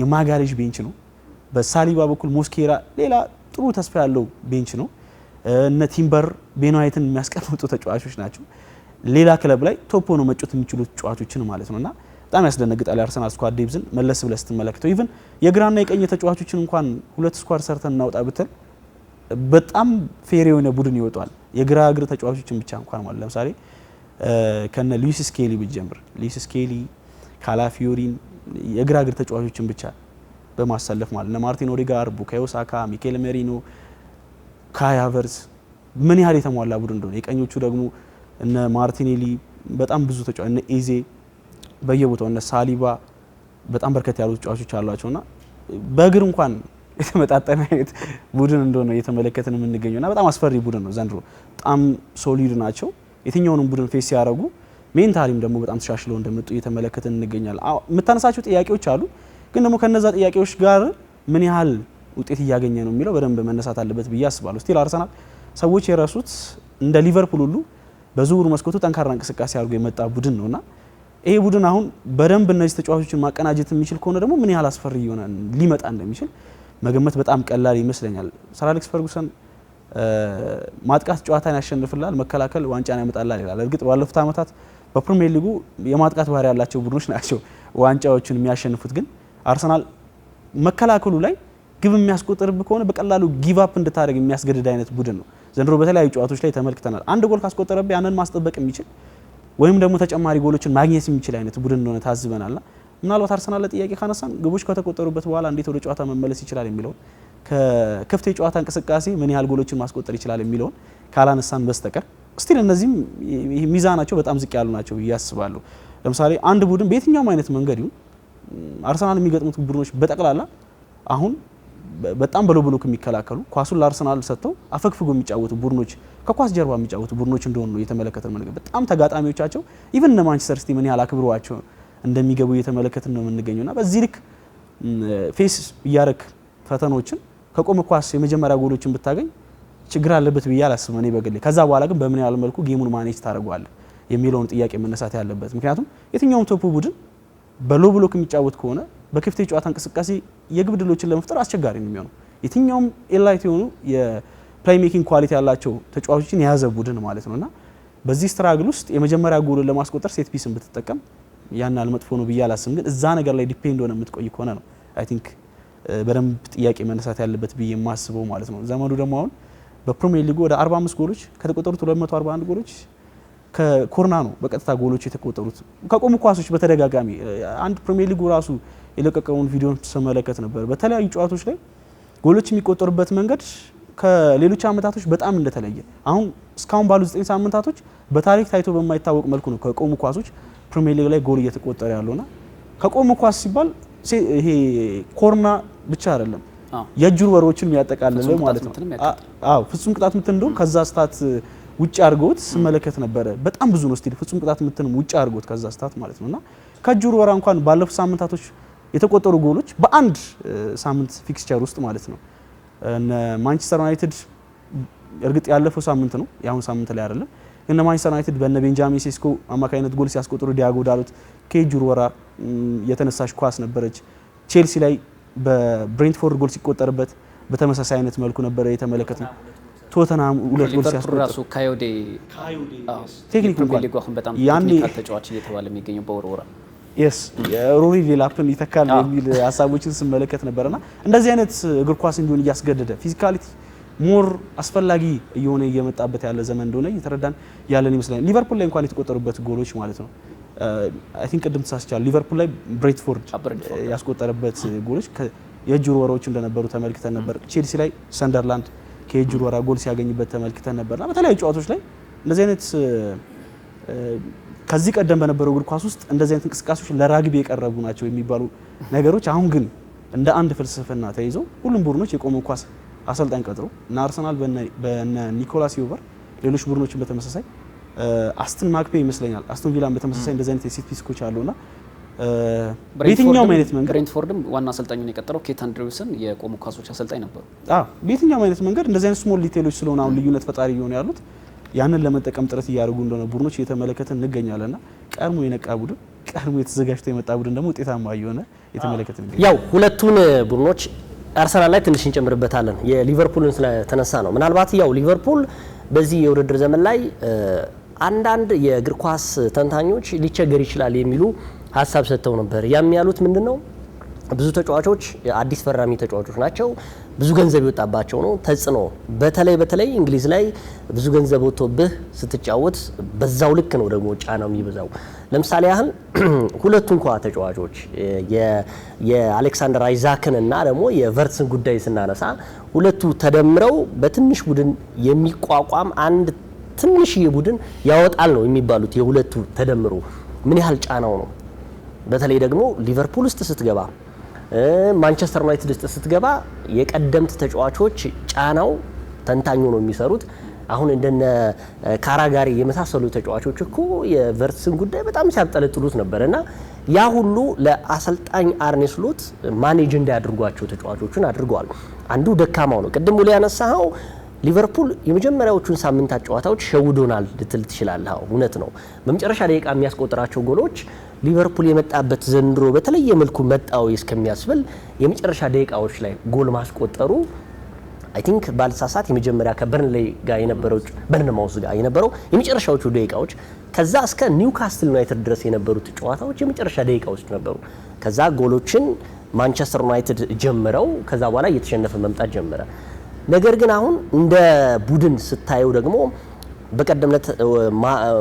የማጋሌዥ ቤንች ነው። በሳሊባ በኩል ሞስኬራ ሌላ ጥሩ ተስፋ ያለው ቤንች ነው። እነ ቲምበር ቤንዋይትን የሚያስቀምጡ ተጫዋቾች ናቸው። ሌላ ክለብ ላይ ቶፕ ሆኖ መጫወት የሚችሉ ተጫዋቾችን ማለት ነውና በጣም ያስደነግጣል። የአርሰናል ስኳድ ዴብዝን መለስ ብለህ ስትመለከተው ኢቭን የግራና የቀኝ ተጫዋቾችን እንኳን ሁለት ስኳድ ሰርተን እናውጣ ብትል በጣም ፌር የሆነ ቡድን ይወጣል። የግራ እግር ተጫዋቾችን ብቻ እንኳን ማለት ለምሳሌ ከነ ሉዊስ ስኬሊ ብትጀምር ሉዊስ ስኬሊ፣ ካላፊዮሪን የግራ እግር ተጫዋቾችን ብቻ በማሰለፍ ማለት እነ ማርቲን ኦዴጋር፣ ቡካዮ ሳካ፣ ሚኬል ሜሪኖ፣ ካይ ሃቨርትዝ ምን ያህል የተሟላ ቡድን እንደሆነ የቀኞቹ ደግሞ እነ ማርቲኔሊ በጣም ብዙ ተጫዋቾች እነ ኤዜ በየቦታው እነ ሳሊባ በጣም በርከት ያሉ ተጫዋቾች አሏቸውና በእግር እንኳን የተመጣጠነ አይነት ቡድን እንደሆነ እየተመለከትን የምንገኘውና በጣም አስፈሪ ቡድን ነው። ዘንድሮ በጣም ሶሊድ ናቸው። የትኛውንም ቡድን ፌስ ሲያደርጉ ሜንታሊም ደግሞ በጣም ተሻሽለው እንደመጡ እየተመለከትን እንገኛለን። የምታነሳቸው ጥያቄዎች አሉ፣ ግን ደግሞ ከነዛ ጥያቄዎች ጋር ምን ያህል ውጤት እያገኘ ነው የሚለው በደንብ መነሳት አለበት ብዬ አስባለሁ። ስቲል አርሰናል ሰዎች የረሱት እንደ ሊቨርፑል ሁሉ በዝውውር መስኮቱ ጠንካራ እንቅስቃሴ አድርጎ የመጣ ቡድን ነውና ይሄ ቡድን አሁን በደንብ እነዚህ ተጫዋቾችን ማቀናጀት የሚችል ከሆነ ደግሞ ምን ያህል አስፈሪ የሆነ ሊመጣ እንደሚችል መገመት በጣም ቀላል ይመስለኛል። ሰር አሌክስ ፈርጉሰን ማጥቃት ጨዋታን ያሸንፍላል፣ መከላከል ዋንጫን ያመጣላል ይላል። እርግጥ ባለፉት ዓመታት በፕሪሚየር ሊጉ የማጥቃት ባህሪ ያላቸው ቡድኖች ናቸው ዋንጫዎችን የሚያሸንፉት። ግን አርሰናል መከላከሉ ላይ ግብ የሚያስቆጥርብህ ከሆነ በቀላሉ ጊቭ አፕ እንድታደርግ የሚያስገድድ አይነት ቡድን ነው። ዘንድሮ በተለያዩ ጨዋታዎች ላይ ተመልክተናል። አንድ ጎል ካስቆጠረብህ ያንን ማስጠበቅ የሚችል ወይም ደግሞ ተጨማሪ ጎሎችን ማግኘት የሚችል አይነት ቡድን እንደሆነ ታዝበናልና ምናልባት አርሰናል ለጥያቄ ካነሳን ግቦች ከተቆጠሩበት በኋላ እንዴት ወደ ጨዋታ መመለስ ይችላል የሚለውን ከክፍት የጨዋታ እንቅስቃሴ ምን ያህል ጎሎችን ማስቆጠር ይችላል የሚለውን ካላነሳን በስተቀር ስቲል እነዚህም ሚዛናቸው በጣም ዝቅ ያሉ ናቸው ብዬ አስባለሁ። ለምሳሌ አንድ ቡድን በየትኛውም አይነት መንገድ ይሁን አርሰናል የሚገጥሙት ቡድኖች በጠቅላላ አሁን በጣም በሎ ብሎክ የሚከላከሉ ኳሱን ለአርሰናል ሰጥተው አፈግፍጎ የሚጫወቱ ቡድኖች ከኳስ ጀርባ የሚጫወቱ ቡድኖች እንደሆኑ ነው እየተመለከትን ነው። በጣም ተጋጣሚዎቻቸው ኢቭን እነ ማንቸስተር ሲቲ ምን ያህል አክብረዋቸው እንደሚገቡ እየተመለከትን ነው የምንገኘውና በዚህ ልክ ፌስ እያረክ ፈተናዎችን ከቆመ ኳስ የመጀመሪያ ጎሎችን ብታገኝ ችግር አለበት ብዬ አላስብም እኔ በግሌ። ከዛ በኋላ ግን በምን ያህል መልኩ ጌሙን ማኔጅ ታደርገዋለህ የሚለውን ጥያቄ መነሳት ያለበት። ምክንያቱም የትኛውም ቶፕ ቡድን በሎ ብሎክ የሚጫወት ከሆነ በክፍት የጨዋታ እንቅስቃሴ የግብ ድሎችን ለመፍጠር አስቸጋሪ ነው የሚሆነው። የትኛውም ኤላይት የሆኑ የፕሌይ ሜኪንግ ኳሊቲ ያላቸው ተጫዋቾችን የያዘ ቡድን ማለት ነውና በዚህ ስትራግል ውስጥ የመጀመሪያ ጎልን ለማስቆጠር ሴት ፒስን ብትጠቀም ያን አልመጥፎ ነው ብዬ አላስብም። ግን እዛ ነገር ላይ ዲፔንድ ሆነ የምትቆይ ከሆነ ነው አይ ቲንክ በደንብ ጥያቄ መነሳት ያለበት ብዬ የማስበው ማለት ነው። ዘመኑ ደግሞ አሁን በፕሪሚየር ሊጉ ወደ 45 ጎሎች ከተቆጠሩት 241 ጎሎች ከኮርና ነው በቀጥታ ጎሎች የተቆጠሩት። ከቆሙ ኳሶች በተደጋጋሚ አንድ ፕሪሚየር ሊጉ ራሱ የለቀቀውን ቪዲዮን ተመለከት ነበር። በተለያዩ ጨዋታዎች ላይ ጎሎች የሚቆጠሩበት መንገድ ከሌሎች አመታቶች በጣም እንደተለየ አሁን እስካሁን ባሉ 9 ሳምንታቶች በታሪክ ታይቶ በማይታወቅ መልኩ ነው ከቆሙ ኳሶች ፕሪሚየር ሊግ ላይ ጎል እየተቆጠረ ያለውና ከቆሙ ኳስ ሲባል ይሄ ኮርና ብቻ አይደለም የእጅ ወሮችን የሚያጠቃልለው ማለት ነው። አዎ ፍጹም ቅጣት ምት እንደውም ከዛ ስታት ውጭ አድርገውት ስመለከት ነበረ። በጣም ብዙ ነው ስቲል ፍጹም ቅጣት ምትንም ውጭ አድርገውት ከዛ ስታት ማለት ነውና ከእጅ ውርወራ እንኳን ባለፉት ሳምንታቶች የተቆጠሩ ጎሎች በአንድ ሳምንት ፊክስቸር ውስጥ ማለት ነው እነ ማንቸስተር ዩናይትድ እርግጥ ያለፈው ሳምንት ነው ያሁን ሳምንት ላይ አይደለም እነ ማንቸስተር ዩናይትድ በነ ቤንጃሚን ሴስኮ አማካይነት ጎል ሲያስቆጥሩ ዲያጎ ዳሎት ከእጅ ውርወራ የተነሳሽ ኳስ ነበረች። ቼልሲ ላይ በብሬንትፎርድ ጎል ሲቆጠርበት በተመሳሳይ አይነት መልኩ ነበር የተመለከተው። ቶተንሃም ሁለት ጎል ሲያስቆጥር ራሱ ካዮዴ ቴክኒክ እንኳን በጣም ያኔ ቴክኒካል ተጫዋች እየተባለ የሚገኘው በውርወራ yes ሮሪ ዴላፕን ይተካል የሚል ሀሳቦችን ስመለከት ነበርና እንደዚህ አይነት እግር ኳስ እንዲሆን እያስገደደ ፊዚካሊቲ ሞር አስፈላጊ እየሆነ እየመጣበት ያለ ዘመን እንደሆነ እየተረዳን ያለን ይመስላል። ሊቨርፑል ላይ እንኳን የተቆጠሩበት ጎሎች ማለት ነው አይ ቲንክ ቅድም ተሳስቻለሁ። ሊቨርፑል ላይ ብሬንትፎርድ ያስቆጠረበት ጎሎች የእጅ ውርወራዎች እንደነበሩ ተመልክተን ነበር። ቼልሲ ላይ ሰንደርላንድ ከእጅ ውርወራ ጎል ሲያገኝበት ተመልክተን ነበርና በተለያዩ ጨዋታዎች ላይ እንደዚህ አይነት ከዚህ ቀደም በነበረው እግር ኳስ ውስጥ እንደዚህ አይነት እንቅስቃሴዎች ለራግቢ የቀረቡ ናቸው የሚባሉ ነገሮች አሁን ግን እንደ አንድ ፍልስፍና ተይዘው ሁሉም ቡድኖች የቆመ ኳስ አሰልጣኝ ቀጥሮ እና አርሰናል በነ ኒኮላስ ዮቨር ሌሎች ቡድኖችን በተመሳሳይ አስቶን ማክፔ ይመስለኛል አስቶን ቪላን በተመሳሳይ እንደዚህ አይነት የሴት ፒስኮች አሉና በየትኛውም አይነት መንገድ ብሬንትፎርድም ዋና አሰልጣኙን የቀጠረው ኬት አንድሪውስን የቆሙ ኳሶች አሰልጣኝ ነበሩ። በየትኛውም አይነት መንገድ እንደዚህ አይነት ስሞል ዲቴሎች ስለሆነ አሁን ልዩነት ፈጣሪ እየሆኑ ያሉት ያንን ለመጠቀም ጥረት እያደረጉ እንደሆነ ቡድኖች እየተመለከትን እንገኛለንና ቀድሞ የነቃ ቡድን ቀድሞ የተዘጋጅቶ የመጣ ቡድን ደግሞ ውጤታማ እየሆነ የተመለከትን እንገኛለን። ያው ሁለቱን ቡድኖች አርሰናል ላይ ትንሽ እንጨምርበታለን። የሊቨርፑልን ስለተነሳ ነው። ምናልባት ያው ሊቨርፑል በዚህ የውድድር ዘመን ላይ አንዳንድ የእግር ኳስ ተንታኞች ሊቸገር ይችላል የሚሉ ሀሳብ ሰጥተው ነበር። ያም ያሉት ምንድነው ብዙ ተጫዋቾች አዲስ ፈራሚ ተጫዋቾች ናቸው። ብዙ ገንዘብ ይወጣባቸው ነው። ተጽዕኖ በተለይ እንግሊዝ ላይ ብዙ ገንዘብ ወጥቶብህ ስትጫወት በዛው ልክ ነው ደግሞ ጫናው የሚበዛው። ለምሳሌ ያህል ሁለቱ እንኳን ተጫዋቾች የአሌክሳንደር አይዛክን እና ደግሞ የቨርትስን ጉዳይ ስናነሳ ሁለቱ ተደምረው በትንሽ ቡድን የሚቋቋም አንድ ትንሽዬ ቡድን ያወጣል ነው የሚባሉት። የሁለቱ ተደምሮ ምን ያህል ጫናው ነው። በተለይ ደግሞ ሊቨርፑል ውስጥ ስትገባ ማንቸስተር ዩናይትድ ውስጥ ስትገባ የቀደምት ተጫዋቾች ጫናው ተንታኙ ነው የሚሰሩት። አሁን እንደነ ካራጋሪ የመሳሰሉ ተጫዋቾች እኮ የቨርትስን ጉዳይ በጣም ሲያብጠለጥሉት ነበርና ያ ሁሉ ለአሰልጣኝ አርኔ ስሎት ማኔጅ እንዲያደርጓቸው ተጫዋቾችን አድርገዋል። አንዱ ደካማው ነው። ቅድም ሙሉ ያነሳው ሊቨርፑል የመጀመሪያዎቹን ሳምንታት ጨዋታዎች ሸውዶናል ልትል ትችላለህ። እውነት ነው። በመጨረሻ ደቂቃ የሚያስቆጥራቸው ጎሎች ሊቨርፑል የመጣበት ዘንድሮ በተለየ መልኩ መጣው እስከሚያስብል የመጨረሻ ደቂቃዎች ላይ ጎል ማስቆጠሩ አይ ቲንክ ባልሳሳት የመጀመሪያ ከበርንሌይ ጋር የነበረው በርንማውዝ ጋር የነበረው የመጨረሻዎቹ ደቂቃዎች ከዛ እስከ ኒውካስትል ዩናይትድ ድረስ የነበሩት ጨዋታዎች የመጨረሻ ደቂቃዎች ነበሩ። ከዛ ጎሎችን ማንቸስተር ዩናይትድ ጀምረው ከዛ በኋላ እየተሸነፈ መምጣት ጀመረ። ነገር ግን አሁን እንደ ቡድን ስታየው ደግሞ በቀደምነት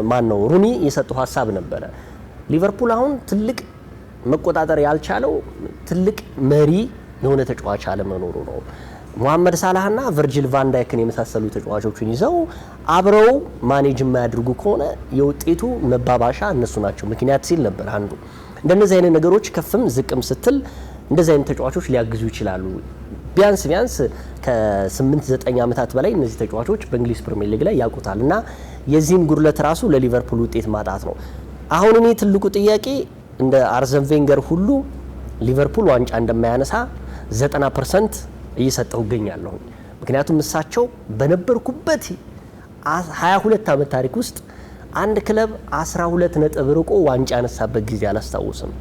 ማን ነው ሩኒ የሰጠው ሀሳብ ነበረ። ሊቨርፑል አሁን ትልቅ መቆጣጠር ያልቻለው ትልቅ መሪ የሆነ ተጫዋች አለመኖሩ ነው። ሙሐመድ ሳላህና ቨርጂል ቫን ዳይክን የመሳሰሉ ተጫዋቾችን ይዘው አብረው ማኔጅ የማያደርጉ ከሆነ የውጤቱ መባባሻ እነሱ ናቸው ምክንያት ሲል ነበር አንዱ። እንደነዚህ አይነት ነገሮች ከፍም ዝቅም ስትል እንደዚህ አይነት ተጫዋቾች ሊያግዙ ይችላሉ። ቢያንስ ከ8-9 ዓመታት በላይ እነዚህ ተጫዋቾች በእንግሊዝ ፕሪሚየር ሊግ ላይ ያውቁታል እና የዚህም ጉድለት ራሱ ለሊቨርፑል ውጤት ማጣት ነው። አሁን እኔ ትልቁ ጥያቄ እንደ አርሰን ቬንገር ሁሉ ሊቨርፑል ዋንጫ እንደማያነሳ 90% እየሰጠው ይገኛለሁ። ምክንያቱም እሳቸው በነበርኩበት 22 ዓመት ታሪክ ውስጥ አንድ ክለብ 12 ነጥብ ርቆ ዋንጫ ያነሳበት ጊዜ አላስታውስም።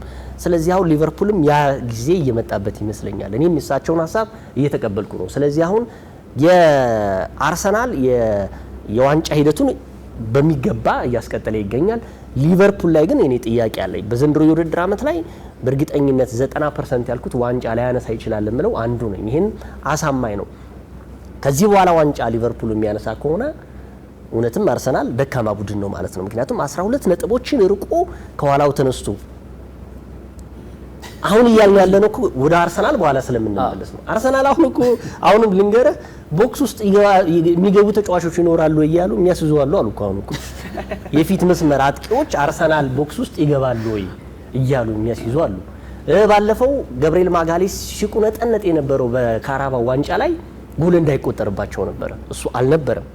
ስለዚህ አሁን ሊቨርፑልም ያ ጊዜ እየመጣበት ይመስለኛል። እኔም የእሳቸውን ሀሳብ እየተቀበልኩ ነው። ስለዚህ አሁን የአርሰናል የዋንጫ ሂደቱን በሚገባ እያስቀጠለ ይገኛል። ሊቨርፑል ላይ ግን እኔ ጥያቄ አለኝ። በዘንድሮ የውድድር ዓመት ላይ በእርግጠኝነት 90% ያልኩት ዋንጫ ላያነሳ ይችላል የምለው አንዱ ነኝ። ይሄን አሳማኝ ነው። ከዚህ በኋላ ዋንጫ ሊቨርፑል የሚያነሳ ከሆነ እውነትም አርሰናል ደካማ ቡድን ነው ማለት ነው። ምክንያቱም 12 ነጥቦችን ርቆ ከኋላው ተነስቶ አሁን እያልን ያለነው እኮ ወደ አርሰናል በኋላ ስለምንመለስ ነው። አርሰናል አሁንም ልንገርህ ቦክስ ውስጥ የሚገቡ ተጫዋቾች ይኖራሉ እያሉ የሚያስዙ አሉ እኮ አሁን እኮ የፊት መስመር አጥቂዎች አርሰናል ቦክስ ውስጥ ይገባሉ ወይ እያሉ የሚያስይዙ አሉ። ባለፈው ገብርኤል ማጋሌስ ሲቁነጠነጥ የነበረው በካራባው ዋንጫ ላይ ጎል እንዳይቆጠርባቸው ነበር። እሱ አልነበረም።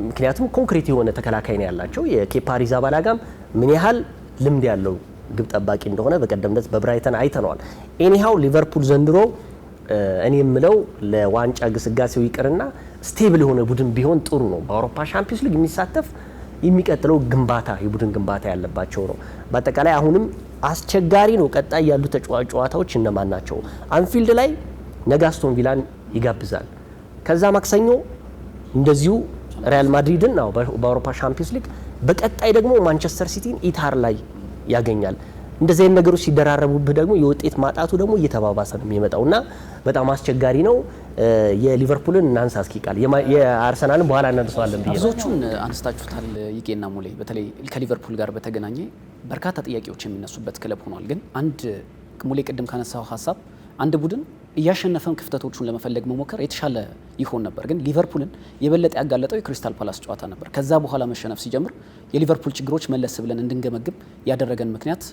ምክንያቱም ኮንክሪት የሆነ ተከላካይ ነው ያላቸው። የኬፓ አሪዛባላጋም ምን ያህል ልምድ ያለው ግብ ጠባቂ እንደሆነ በቀደምነት በብራይተን አይተነዋል። ኤኒሃው ሊቨርፑል ዘንድሮ እኔ የምለው ለዋንጫ ግስጋሴው ይቅርና ስቴብል የሆነ ቡድን ቢሆን ጥሩ ነው። በአውሮፓ ሻምፒዮንስ ሊግ የሚሳተፍ የሚቀጥለው ግንባታ የቡድን ግንባታ ያለባቸው ነው። በአጠቃላይ አሁንም አስቸጋሪ ነው። ቀጣይ ያሉ ጨዋታዎች እነማን ናቸው? አንፊልድ ላይ ነገ አስቶን ቪላን ይጋብዛል። ከዛ ማክሰኞ እንደዚሁ ሪያል ማድሪድን ነው በአውሮፓ ሻምፒዮንስ ሊግ፣ በቀጣይ ደግሞ ማንቸስተር ሲቲን ኢታር ላይ ያገኛል። እንደዚህ አይነት ነገሮች ሲደራረቡብህ ደግሞ የውጤት ማጣቱ ደግሞ እየተባባሰ ነው የሚመጣውና በጣም አስቸጋሪ ነው። የሊቨርፑልን እናንሳ እስኪ ቃል የአርሰናልን በኋላ እናነሳዋለን ብዬ ብዙዎቹን አንስታችሁታል ይቄና ሙሌ። በተለይ ከሊቨርፑል ጋር በተገናኘ በርካታ ጥያቄዎች የሚነሱበት ክለብ ሆኗል። ግን አንድ ሙሌ ቅድም ካነሳው ሀሳብ አንድ ቡድን እያሸነፈን ክፍተቶቹን ለመፈለግ መሞከር የተሻለ ይሆን ነበር። ግን ሊቨርፑልን የበለጠ ያጋለጠው የክሪስታል ፓላስ ጨዋታ ነበር። ከዛ በኋላ መሸነፍ ሲጀምር የሊቨርፑል ችግሮች መለስ ብለን እንድንገመግም ያደረገን ምክንያት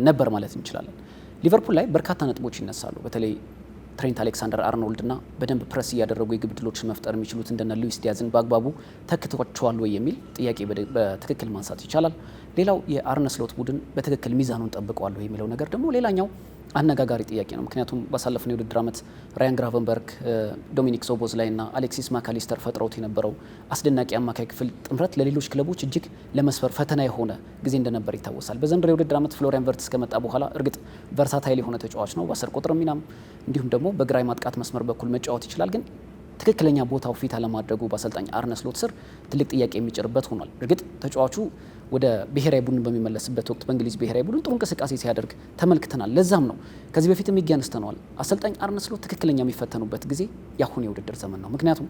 ነበር ማለት እንችላለን። ሊቨርፑል ላይ በርካታ ነጥቦች ይነሳሉ። በተለይ ትሬንት አሌክሳንደር አርኖልድ እና በደንብ ፕረስ እያደረጉ የግብ ዕድሎችን መፍጠር የሚችሉት እንደነ ሉዊስ ዲያዝን በአግባቡ ተክቷቸዋል ወይ የሚል ጥያቄ በትክክል ማንሳት ይቻላል። ሌላው የአርነ ስሎት ቡድን በትክክል ሚዛኑን ጠብቀዋል ወይ የሚለው ነገር ደግሞ ሌላኛው አነጋጋሪ ጥያቄ ነው። ምክንያቱም ባሳለፍነው የውድድር ዓመት ራያን ግራቨንበርግ፣ ዶሚኒክ ሶቦዝላይ እና አሌክሲስ ማካሊስተር ፈጥረውት የነበረው አስደናቂ አማካይ ክፍል ጥምረት ለሌሎች ክለቦች እጅግ ለመስፈር ፈተና የሆነ ጊዜ እንደነበር ይታወሳል። በዘንድሮው የውድድር ዓመት ፍሎሪያን ቨርትስ ከመጣ በኋላ እርግጥ ቨርሳታይል የሆነ ተጫዋች ነው። በ10 ቁጥር ሚናም እንዲሁም ደግሞ በግራ ማጥቃት መስመር በኩል መጫወት ይችላል። ግን ትክክለኛ ቦታው ፊት አለማድረጉ በአሰልጣኝ አርነ ስሎት ስር ትልቅ ጥያቄ የሚጭርበት ሆኗል። እርግጥ ተጫዋቹ ወደ ብሔራዊ ቡድን በሚመለስበት ወቅት በእንግሊዝ ብሔራዊ ቡድን ጥሩ እንቅስቃሴ ሲያደርግ ተመልክተናል። ለዛም ነው ከዚህ በፊት የሚያነስተነዋል አሰልጣኝ አርነ ስሎት ትክክለኛ የሚፈተኑበት ጊዜ ያሁን የውድድር ዘመን ነው። ምክንያቱም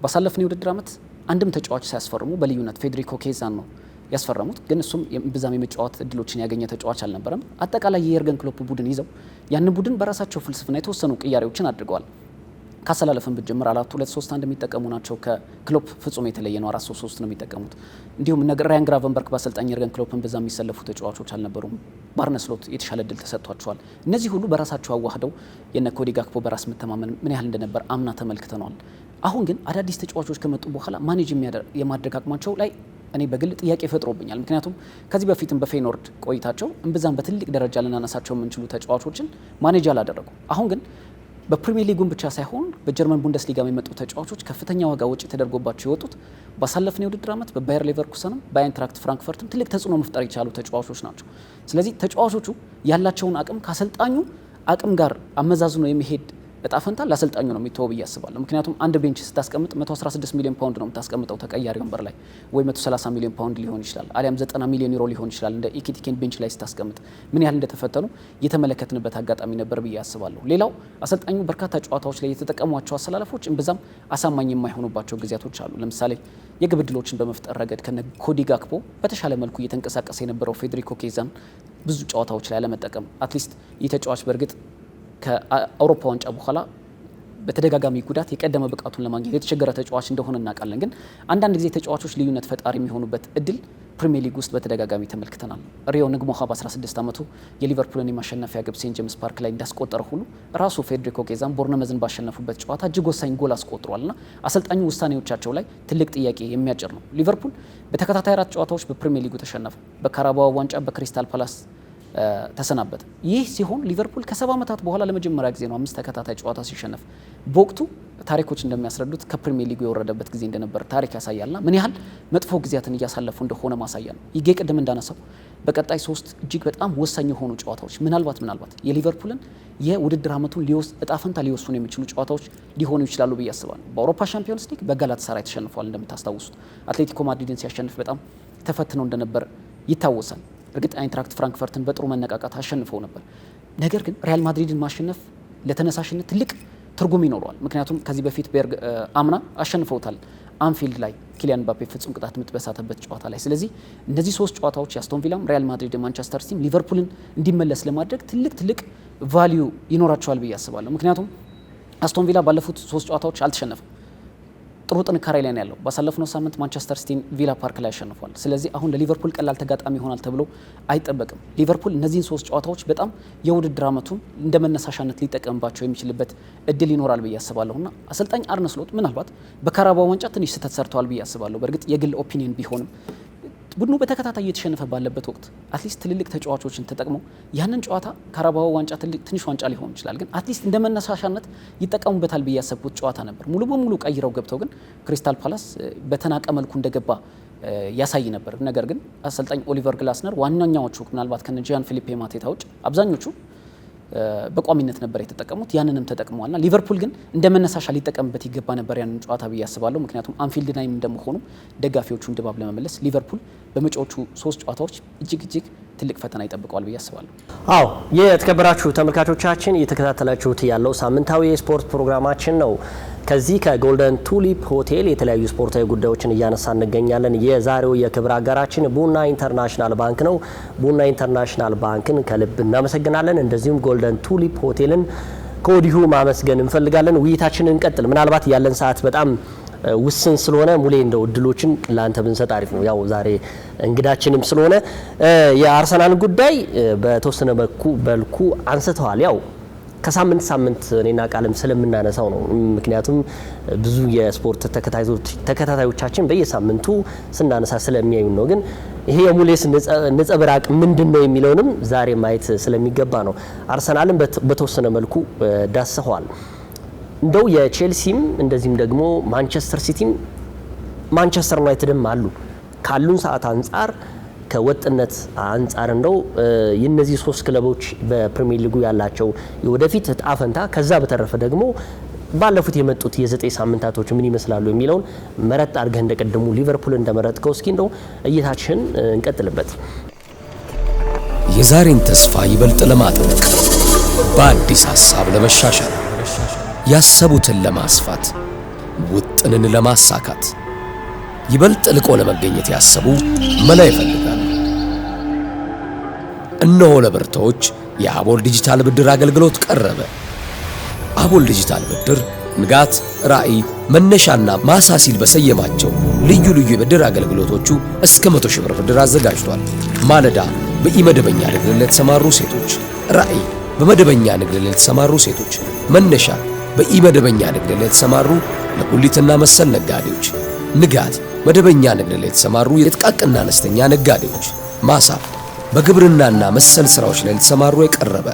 ባሳለፍነው የውድድር ዓመት አንድም ተጫዋች ሳያስፈርሙ በልዩነት ፌዴሪኮ ኬዛን ነው ያስፈረሙት። ግን እሱም ብዛም የመጫወት እድሎችን ያገኘ ተጫዋች አልነበረም። አጠቃላይ የየርገን ክሎፕ ቡድን ይዘው ያንን ቡድን በራሳቸው ፍልስፍና የተወሰኑ ቅያሬዎችን አድርገዋል። ካሰላለፈን ብትጀምር 4-2-3-1 የሚጠቀሙ ናቸው። ከክሎፕ ፍጹም የተለየ ነው። 4-3-3 ነው የሚጠቀሙት። እንዲሁም ራያን ግራቨንበርግ በአሰልጣኝ የርገን ክሎፕን በዛ የሚሰለፉ ተጫዋቾች አልነበሩም። በአርነ ስሎት የተሻለ እድል ተሰጥቷቸዋል። እነዚህ ሁሉ በራሳቸው አዋህደው የነ ኮዲ ጋክፖ በራስ መተማመን ምን ያህል እንደነበር አምና ተመልክተነዋል። አሁን ግን አዳዲስ ተጫዋቾች ከመጡ በኋላ ማኔጅ የማድረግ አቅማቸው ላይ እኔ በግል ጥያቄ ፈጥሮብኛል። ምክንያቱም ከዚህ በፊትም በፌኖርድ ቆይታቸው እምብዛም በትልቅ ደረጃ ልናነሳቸው የምንችሉ ተጫዋቾችን ማኔጅ አላደረጉ። አሁን ግን በፕሪሚየር ሊጉን ብቻ ሳይሆን በጀርመን ቡንደስሊጋ የሚመጡ ተጫዋቾች ከፍተኛ ዋጋ ወጪ ተደርጎባቸው የወጡት ባሳለፍነው የውድድር ዓመት በባየር ሌቨርኩሰንም በአይንትራክት ፍራንክፈርትም ትልቅ ተጽዕኖ መፍጠር የቻሉ ተጫዋቾች ናቸው። ስለዚህ ተጫዋቾቹ ያላቸውን አቅም ከአሰልጣኙ አቅም ጋር አመዛዝኖ የሚሄድ እጣ ፈንታ ለአሰልጣኙ ነው የሚተወው ብዬ አስባለሁ። ምክንያቱም አንድ ቤንች ስታስቀምጥ 116 ሚሊዮን ፓውንድ ነው የምታስቀምጠው ተቀያሪ ወንበር ላይ፣ ወይ 130 ሚሊዮን ፓውንድ ሊሆን ይችላል፣ አሊያም 90 ሚሊዮን ዩሮ ሊሆን ይችላል። እንደ ኢኪቲኬን ቤንች ላይ ስታስቀምጥ ምን ያህል እንደተፈተኑ የተመለከትንበት አጋጣሚ ነበር ብዬ አስባለሁ። ሌላው አሰልጣኙ በርካታ ጨዋታዎች ላይ የተጠቀሟቸው አሰላለፎች እምብዛም አሳማኝ የማይሆኑባቸው ጊዜያቶች አሉ። ለምሳሌ የግብ ዕድሎችን በመፍጠር ረገድ ከነ ኮዲ ጋክፖ በተሻለ መልኩ እየተንቀሳቀሰ የነበረው ፌዴሪኮ ኬዛን ብዙ ጨዋታዎች ላይ አለመጠቀም፣ አትሊስት ይህ ተጫዋች በእርግጥ ከአውሮፓ ዋንጫ በኋላ በተደጋጋሚ ጉዳት የቀደመ ብቃቱን ለማግኘት የተቸገረ ተጫዋች እንደሆነ እናውቃለን። ግን አንዳንድ ጊዜ ተጫዋቾች ልዩነት ፈጣሪ የሚሆኑበት እድል ፕሪሚየር ሊግ ውስጥ በተደጋጋሚ ተመልክተናል። ሪዮ ንግሞሃ በ16 ዓመቱ የሊቨርፑልን የማሸነፊያ ግብ ሴንት ጄምስ ፓርክ ላይ እንዳስቆጠረ ሁሉ ራሱ ፌዴሪኮ ኬዛን ቦርነመዝን ባሸነፉበት ጨዋታ እጅግ ወሳኝ ጎል አስቆጥሯልና አሰልጣኙ ውሳኔዎቻቸው ላይ ትልቅ ጥያቄ የሚያጭር ነው። ሊቨርፑል በተከታታይ 4 ጨዋታዎች በፕሪሚየር ሊጉ ተሸነፈ። በካራባኦ ዋንጫ በክሪስታል ፓላስ ተሰናበተ። ይህ ሲሆን ሊቨርፑል ከ70 ዓመታት በኋላ ለመጀመሪያ ጊዜ ነው 5 ተከታታይ ጨዋታ ሲሸነፍ። በወቅቱ ታሪኮች እንደሚያስረዱት ከፕሪሚየር ሊጉ የወረደበት ጊዜ እንደነበር ታሪክ ያሳያልና ምን ያህል መጥፎ ጊዜያትን እያሳለፉ እንደሆነ ማሳያ ነው። ይጌ ቅድም እንዳነሳው በቀጣይ 3 እጅግ በጣም ወሳኝ የሆኑ ጨዋታዎች ምናልባት የሊቨርፑልን የውድድር ዓመቱን እጣ ፈንታ ሊወስኑ የሚችሉ ጨዋታዎች ሊሆኑ ይችላሉ ብዬ አስባለሁ። በአውሮፓ ሻምፒዮንስ ሊግ በጋላታሳራይ ተሸንፏል። እንደምታስታውሱት አትሌቲኮ ማድሪድን ሲያሸንፍ በጣም ተፈትነው እንደነበር ይታወሳል። እርግጥ አይንትራክት ፍራንክፈርትን በጥሩ መነቃቃት አሸንፈው ነበር። ነገር ግን ሪያል ማድሪድን ማሸነፍ ለተነሳሽነት ትልቅ ትርጉም ይኖረዋል። ምክንያቱም ከዚህ በፊት አምና አሸንፈውታል አንፊልድ ላይ ኪሊያን ምባፔ ፍጹም ቅጣት ምት በሳተበት ጨዋታ ላይ። ስለዚህ እነዚህ 3 ጨዋታዎች የአስቶን ቪላም፣ ሪያል ማድሪድ፣ ማንቸስተር ሲቲ ሊቨርፑልን እንዲመለስ ለማድረግ ትልቅ ቫልዩ ይኖራቸዋል ብዬ አስባለሁ። ምክንያቱም አስቶን ቪላ ባለፉት 3 ጨዋታዎች አልተሸነፈም። ጥሩ ጥንካሬ ላይ ነው ያለው። ባሳለፍነው ሳምንት ማንቸስተር ሲቲን ቪላ ፓርክ ላይ አሸንፏል። ስለዚህ አሁን ለሊቨርፑል ቀላል ተጋጣሚ ይሆናል ተብሎ አይጠበቅም። ሊቨርፑል እነዚህን 3 ጨዋታዎች በጣም የውድድር ዓመቱን እንደ መነሳሻነት ሊጠቀምባቸው የሚችልበት እድል ይኖራል ብዬ አስባለሁና አሰልጣኝ አርነ ስሎት ምናልባት በካራባኦ ዋንጫ ትንሽ ስህተት ሰርተዋል ብዬ አስባለሁ። በእርግጥ የግል ኦፒኒየን ቢሆንም ቡድኑ በተከታታይ እየተሸነፈ ባለበት ወቅት አትሊስት ትልልቅ ተጫዋቾችን ተጠቅመው ያንን ጨዋታ ካራባኦ ዋንጫ ትንሽ ዋንጫ ሊሆን ይችላል፣ ግን አትሊስት እንደ መነሳሻነት ይጠቀሙበታል ብዬ ያሰብኩት ጨዋታ ነበር። ሙሉ በሙሉ ቀይረው ገብተው ግን ክሪስታል ፓላስ በተናቀ መልኩ እንደገባ ያሳይ ነበር። ነገር ግን አሰልጣኝ ኦሊቨር ግላስነር ዋናኛዎቹ ምናልባት ከነ ጂያን ፊሊፔ ማቴታ ውጭ አብዛኞቹ በቋሚነት ነበር የተጠቀሙት። ያንንም ተጠቅመዋልና ሊቨርፑል ግን እንደ መነሳሻ ሊጠቀምበት ይገባ ነበር ያንን ጨዋታ ብዬ አስባለሁ። ምክንያቱም አንፊልድ ናይም እንደመሆኑ ደጋፊዎቹን ድባብ ለመመለስ ሊቨርፑል በመጪዎቹ 3 ጨዋታዎች እጅግ ትልቅ ፈተና ይጠብቀዋል ብዬ አስባለሁ። አዎ የተከበራችሁ ተመልካቾቻችን እየተከታተላችሁት ያለው ሳምንታዊ የስፖርት ፕሮግራማችን ነው። ከዚህ ከጎልደን ቱሊፕ ሆቴል የተለያዩ ስፖርታዊ ጉዳዮችን እያነሳ እንገኛለን። የዛሬው የክብር አጋራችን ቡና ኢንተርናሽናል ባንክ ነው። ቡና ኢንተርናሽናል ባንክን ከልብ እናመሰግናለን። እንደዚሁም ጎልደን ቱሊፕ ሆቴልን ከወዲሁ ማመስገን እንፈልጋለን። ውይይታችንን እንቀጥል። ምናልባት ያለን ሰዓት በጣም ውስን ስለሆነ ሙሌ እንደው እድሎችን ለአንተ ብንሰጥ አሪፍ ነው። ያው ዛሬ እንግዳችንም ስለሆነ የአርሰናል ጉዳይ በተወሰነ መልኩ አንስተዋል። ያው ከሳምንት ሳምንት እኔና ቃልም ስለምናነሳው ነው። ምክንያቱም ብዙ የስፖርት ተከታታዮቻችን በየሳምንቱ ስናነሳ ስለሚያዩ ነው። ግን ይሄ የሙሌስ ነጸብራቅ ምንድነው የሚለውንም ዛሬ ማየት ስለሚገባ ነው። አርሰናልን በተወሰነ መልኩ ዳስሰዋል። እንደው የቼልሲም እንደዚህም ደግሞ ማንቸስተር ሲቲም ማንቸስተር ዩናይትድም አሉ። ካሉን ሰዓት አንጻር ከወጥነት አንጻር እንደው የነዚህ 3 ክለቦች በፕሪሚየር ሊጉ ያላቸው የወደፊት እጣ ፈንታ ከዛ በተረፈ ደግሞ ባለፉት የመጡት የ9 ሳምንታቶች ምን ይመስላሉ የሚለውን መረጥ አድርገህ እንደቀደሙ ሊቨርፑል እንደመረጥከው እስኪ እንደው እይታችን እንቀጥልበት። የዛሬን ተስፋ ይበልጥ ለማጥበቅ በአዲስ ሐሳብ ለመሻሻል ያሰቡትን ለማስፋት ውጥንን ለማሳካት ይበልጥ ልቆ ለመገኘት ያሰቡ መላ ይፈልጋሉ። እነሆ ለብርቶች የአቦል ዲጂታል ብድር አገልግሎት ቀረበ። አቦል ዲጂታል ብድር ንጋት፣ ራዕይ፣ መነሻና ማሳሲል በሰየማቸው ልዩ ልዩ የብድር አገልግሎቶቹ እስከ 100 ሺህ ብር ብድር አዘጋጅቷል። ማለዳ በኢመደበኛ ንግድ ለተሰማሩ ሴቶች፣ ራዕይ በመደበኛ ንግድ ለተሰማሩ ሴቶች፣ መነሻ በኢመደበኛ ንግድ ለተሰማሩ ለጉሊትና መሰል ነጋዴዎች፣ ንጋት መደበኛ ንግድ ላይ የተሰማሩ የጥቃቅንና አነስተኛ ነጋዴዎች፣ ማሳ በግብርናና መሰል ስራዎች ላይ የተሰማሩ የቀረበ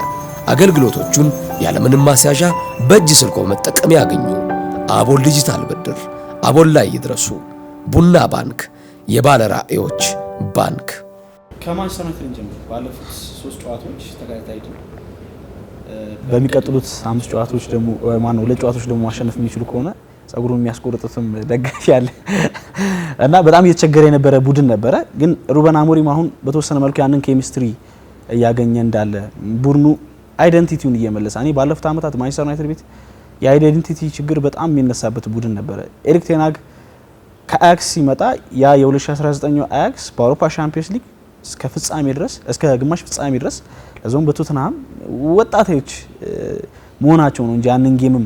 አገልግሎቶቹን ያለምንም ማስያዣ በእጅ ስልኮ መጠቀም ያገኙ። አቦል ዲጂታል ብድር፣ አቦል ላይ ይድረሱ። ቡና ባንክ፣ የባለ ራዕዮች ባንክ። ከማንቸስተር ዩናይትድ ጀምሮ ባለፉት 3 ጨዋታዎች ተከታታይ ድል በሚቀጥሉት 5 ጨዋታዎች ደግሞ 2 ጨዋታዎች ደግሞ ማሸነፍ የሚችሉ ከሆነ ጸጉሩን የሚያስቆርጥትም ደጋፊ ያለ እና በጣም እየተቸገረ የነበረ ቡድን ነበረ። ግን ሩበን አሞሪም አሁን በተወሰነ መልኩ ያንን ኬሚስትሪ እያገኘ እንዳለ ቡድኑ አይደንቲቲውን እየመለሰ እኔ ባለፉት ዓመታት ማንቸስተር ዩናይትድ ቤት የአይደንቲቲ ችግር በጣም የሚነሳበት ቡድን ነበረ። ኤሪክ ቴን ሃግ ከአያክስ ሲመጣ ያ የ2019 አያክስ በአውሮፓ ቻምፒየንስ ሊግ እስከ ፍጻሜ ድረስ እስከ ግማሽ ፍጻሜ ድረስ ለዞም በቶተንሃም ወጣቶች መሆናቸው ነው እንጂ ያንን ጌምም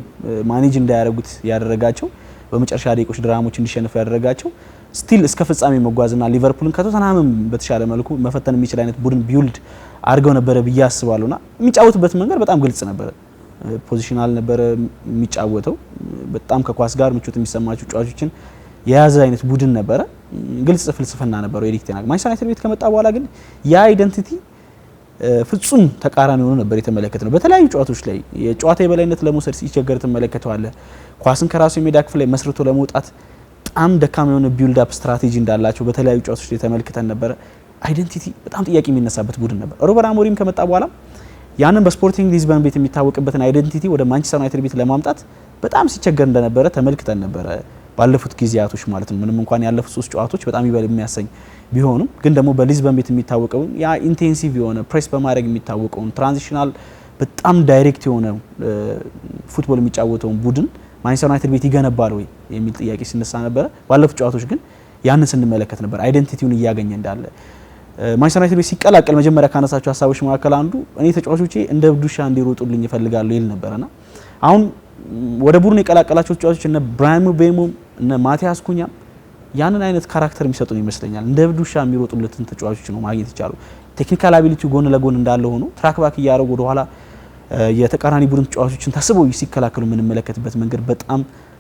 ማኔጅ እንዳያደርጉት ያደረጋቸው በመጨረሻ ደቂቆች ድራሞች እንዲሸነፉ ያደረጋቸው ስቲል እስከ ፍጻሜ መጓዝና ሊቨርፑልን ከቶተንሃምም በተሻለ መልኩ መፈተን የሚችል አይነት ቡድን ቢውልድ አድርገው ነበረ ብዬ አስባለሁና የሚጫወቱበት መንገድ በጣም ግልጽ ነበረ። ፖዚሽናል ነበረ የሚጫወተው። በጣም ከኳስ ጋር ምቾት የሚሰማቸው ጨዋቾችን የያዘ አይነት ቡድን ነበረ። ግልጽ ፍልስፍና ነበረው ኤሪክ ቴን ሃግ። ማንቸስተር ዩናይትድ ቤት ከመጣ በኋላ ግን ያ አይደንቲቲ ፍጹም ተቃራኒ ሆኖ ነበር የተመለከተው። በተለያዩ ጨዋታዎች ላይ የጨዋታ የበላይነት ለመውሰድ ሲቸገር ተመለከተዋለህ። ኳስን ከራሱ የሜዳ ክፍል ላይ መስርቶ ለመውጣት በጣም ደካማ የሆነ ቢልድ አፕ ስትራቴጂ እንዳላቸው በተለያዩ ጨዋታዎች ላይ ተመልክተን ነበረ። አይደንቲቲ በጣም ጥያቄ የሚነሳበት ቡድን ነበር። ሩበን አሞሪም ከመጣ በኋላ ያንን በስፖርቲንግ ሊዝበን ቤት የሚታወቅበትን አይደንቲቲ ወደ ማንቸስተር ዩናይትድ ቤት ለማምጣት በጣም ሲቸገር እንደነበረ ተመልክተን ነበረ ባለፉት ጊዜያቶች ማለት ነው። ምንም እንኳን ያለፉት 3 ጨዋታዎች በጣም ይበል የሚያሰኝ ቢሆኑም ግን ደግሞ በሊዝበን ቤት የሚታወቀውን ያ ኢንቴንሲቭ የሆነ ፕሬስ በማድረግ የሚታወቀውን ትራንዚሽናል በጣም ዳይሬክት የሆነ ፉትቦል የሚጫወተውን ቡድን ማንቸስተር ዩናይትድ ቤት ይገነባል ወይ የሚል ጥያቄ ሲነሳ ነበረ። ባለፉት ጨዋታዎች ግን ያንን ስንመለከት ነበር አይደንቲቲውን እያገኘ እንዳለ። ማንቸስተር ዩናይትድ ቤት ሲቀላቀል መጀመሪያ ካነሳቸው ሀሳቦች መካከል አንዱ እኔ ተጫዋቾቼ እንደ ዱሻ እንዲሮጡልኝ ይፈልጋሉ ይል ነበርና አሁን ወደ ቡድኑ የቀላቀላቸው ተጫዋቾች እነ ብራያን ምቤሞ እነ ማቲያስ ኩኛ ያንን አይነት ካራክተር የሚሰጡን ይመስለኛል። እንደ ብዱሻ የሚሮጡለትን ተጫዋቾች ነው ማግኘት ይቻላል። ቴክኒካል አቢሊቲ ጎን ለጎን እንዳለ ሆኖ ትራክ ባክ እያደረጉ ወደ ኋላ የተቃራኒ ቡድን ተጫዋቾችን ታስበው ሲከላከሉ የምንመለከትበት መንገድ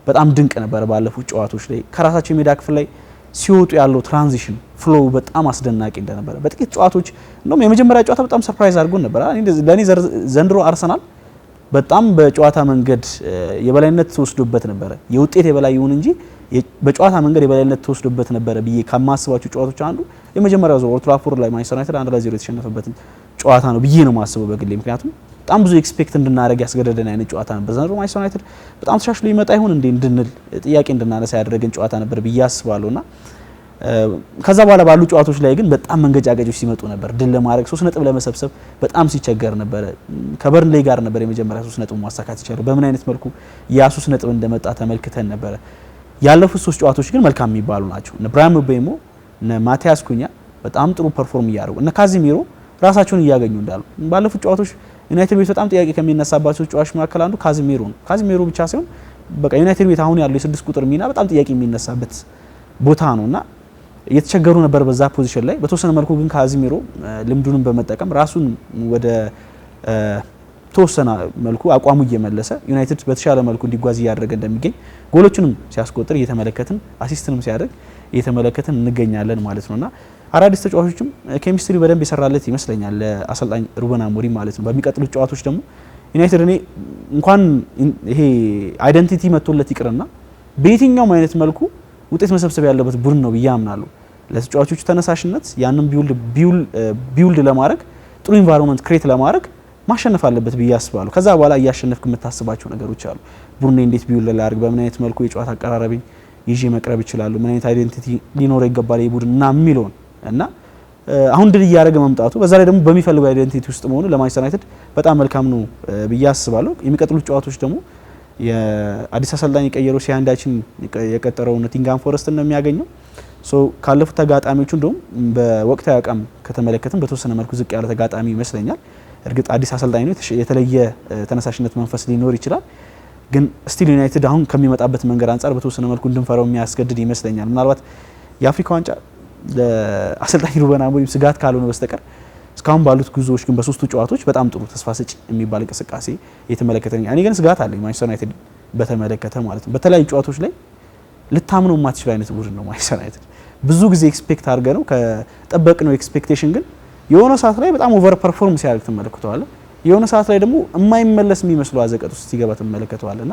በጣም ድንቅ ነበር። ባለፉት ጨዋታዎች ላይ ከራሳቸው የሜዳ ክፍል ላይ ሲወጡ ያለው ትራንዚሽን ፍሎው በጣም አስደናቂ እንደነበረ በጥቂት ጨዋታዎች እንደውም የመጀመሪያ ጨዋታ በጣም ሰርፕራይዝ አድርጎን ነበር። ለኔ ዘንድሮ አርሰናል በጣም በጨዋታ መንገድ የበላይነት ተወስዶበት ነበረ። የውጤት የበላይ ይሁን እንጂ በጨዋታ መንገድ የበላይነት ተወስዶበት ነበረ ብዬ ከማስባቸው ጨዋታዎች አንዱ የመጀመሪያው ዙር ኦልድ ትራፎርድ ላይ ማንቸስተር ዩናይትድ 1-0 የተሸነፈበትን ጨዋታ ነው ብዬ ነው ማስበው በግሌ። ምክንያቱም በጣም ብዙ ኤክስፔክት እንድናደርግ ያስገደደን አይነት ጨዋታ ነበር። ዘንድሮ ማንቸስተር ዩናይትድ በጣም ተሻሽሎ ይመጣ ይሆን እንዴ እንድንል ጥያቄ እንድናነሳ ያደረገን ጨዋታ ነበር ብዬ አስባለሁና ከዛ በኋላ ባሉ ጨዋታዎች ላይ ግን በጣም መንገጫገጮች ሲመጡ ነበር። ድል ለማድረግ 3 ነጥብ ለመሰብሰብ በጣም ሲቸገር ነበር። ከበርንሌይ ጋር ነበር የመጀመሪያ 3 ነጥብ ማሳካት ይችላል። በምን አይነት መልኩ ያ 3 ነጥብ እንደመጣ ተመልክተን ነበር። ያለፉት 3 ጨዋታዎች ግን መልካም የሚባሉ ናቸው። እነ ብራሂም ቤሞ እነ ማቲያስ ኩኛ በጣም ጥሩ ፐርፎርም እያደረጉ እነ ካዚሚሮ ራሳቸውን እያገኙ እንዳሉ ባለፉት ጨዋታዎች ዩናይትድ ቤት በጣም ጥያቄ ከሚነሳባቸው ጨዋቾች መካከል አንዱ ካዚሚሮ ነው። ካዚሚሮ ብቻ ሳይሆን በቃ ዩናይትድ ቤት አሁን ያለው የ6 ቁጥር ሚና በጣም ጥያቄ የሚነሳበት ቦታ ነውና እየተቸገሩ ነበር በዛ ፖዚሽን ላይ። በተወሰነ መልኩ ግን ካዚሚሮ ልምዱንም በመጠቀም ራሱን ወደ ተወሰነ መልኩ አቋሙ እየመለሰ ዩናይትድ በተሻለ መልኩ እንዲጓዝ እያደረገ እንደሚገኝ ጎሎቹንም ሲያስቆጥር እየተመለከትን አሲስትንም ሲያደርግ እየተመለከትን እንገኛለን ማለት ነውና አዳዲስ ተጫዋቾችም ኬሚስትሪ በደንብ የሰራለት ይመስለኛል ለአሰልጣኝ ሩበን አሞሪም ማለት ነው። በሚቀጥሉት ጨዋታዎች ደግሞ ዩናይትድ እኔ እንኳን ይሄ አይደንቲቲ መጥቶለት ይቅርና በየትኛውም አይነት መልኩ ውጤት መሰብሰብ ያለበት ቡድን ነው ብዬ አምናለሁ። ለተጫዋቾቹ ተነሳሽነት ያንን ቢውልድ ለማድረግ ጥሩ ኢንቫይሮንመንት ክሬት ለማድረግ ማሸነፍ አለበት ብዬ አስባለሁ። ከዛ በኋላ እያሸነፍክ የምታስባቸው ነገሮች አሉ። ቡድኔ እንዴት ቢውልድ ላድርግ፣ በምን አይነት መልኩ የጨዋታ አቀራረብኝ ይዤ መቅረብ ይችላል፣ ምን አይነት አይደንቲቲ ሊኖረው ይገባል የቡድን እና የሚለውን እና አሁን ድል እያደረገ መምጣቱ በዛ ላይ ደግሞ በሚፈልገው አይደንቲቲ ውስጥ መሆኑ ለማንቸስተር ዩናይትድ በጣም መልካም ነው ብዬ አስባለሁ። የሚቀጥሉት ጨዋታዎች ደግሞ የአዲስ አሰልጣኝ የቀየረው ሲያንዳችን የቀጠረው ኖቲንግሃም ፎረስትን ነው የሚያገኘው። ካለፉት ተጋጣሚዎቹ እንደውም በወቅታዊ አቋም ከተመለከትን በተወሰነ መልኩ ዝቅ ያለ ተጋጣሚ ይመስለኛል። እርግጥ አዲስ አሰልጣኝ ነው፣ የተለየ ተነሳሽነት መንፈስ ሊኖር ይችላል። ግን ስቲል ዩናይትድ አሁን ከሚመጣበት መንገድ አንጻር በተወሰነ መልኩ እንድንፈራው የሚያስገድድ ይመስለኛል። ምናልባት የአፍሪካ ዋንጫ ለአሰልጣኝ ሩበን አሞሪም ስጋት ካልሆነ በስተቀር እስካሁን ባሉት ጉዞዎች ግን በሶስቱ ጨዋታዎች በጣም ጥሩ ተስፋ ሰጪ የሚባል እንቅስቃሴ እየተመለከተን እኔ ግን ስጋት አለኝ ማንቸስተር ዩናይትድ በተመለከተ ማለት ነው። በተለያዩ ጨዋታዎች ላይ ልታምነው የማትችል አይነት ቡድን ነው ማንቸስተር ዩናይትድ። ብዙ ጊዜ ኤክስፔክት አድርገ ነው ከጠበቅነው ኤክስፔክቴሽን ግን የሆነ ሰዓት ላይ በጣም ኦቨር ፐርፎርም ሲያደርግ ትመለከተዋለህ። የሆነ ሰዓት ላይ ደግሞ የማይመለስ የሚመስለው አዘቀት ውስጥ ሲገባ ትመለከተዋለና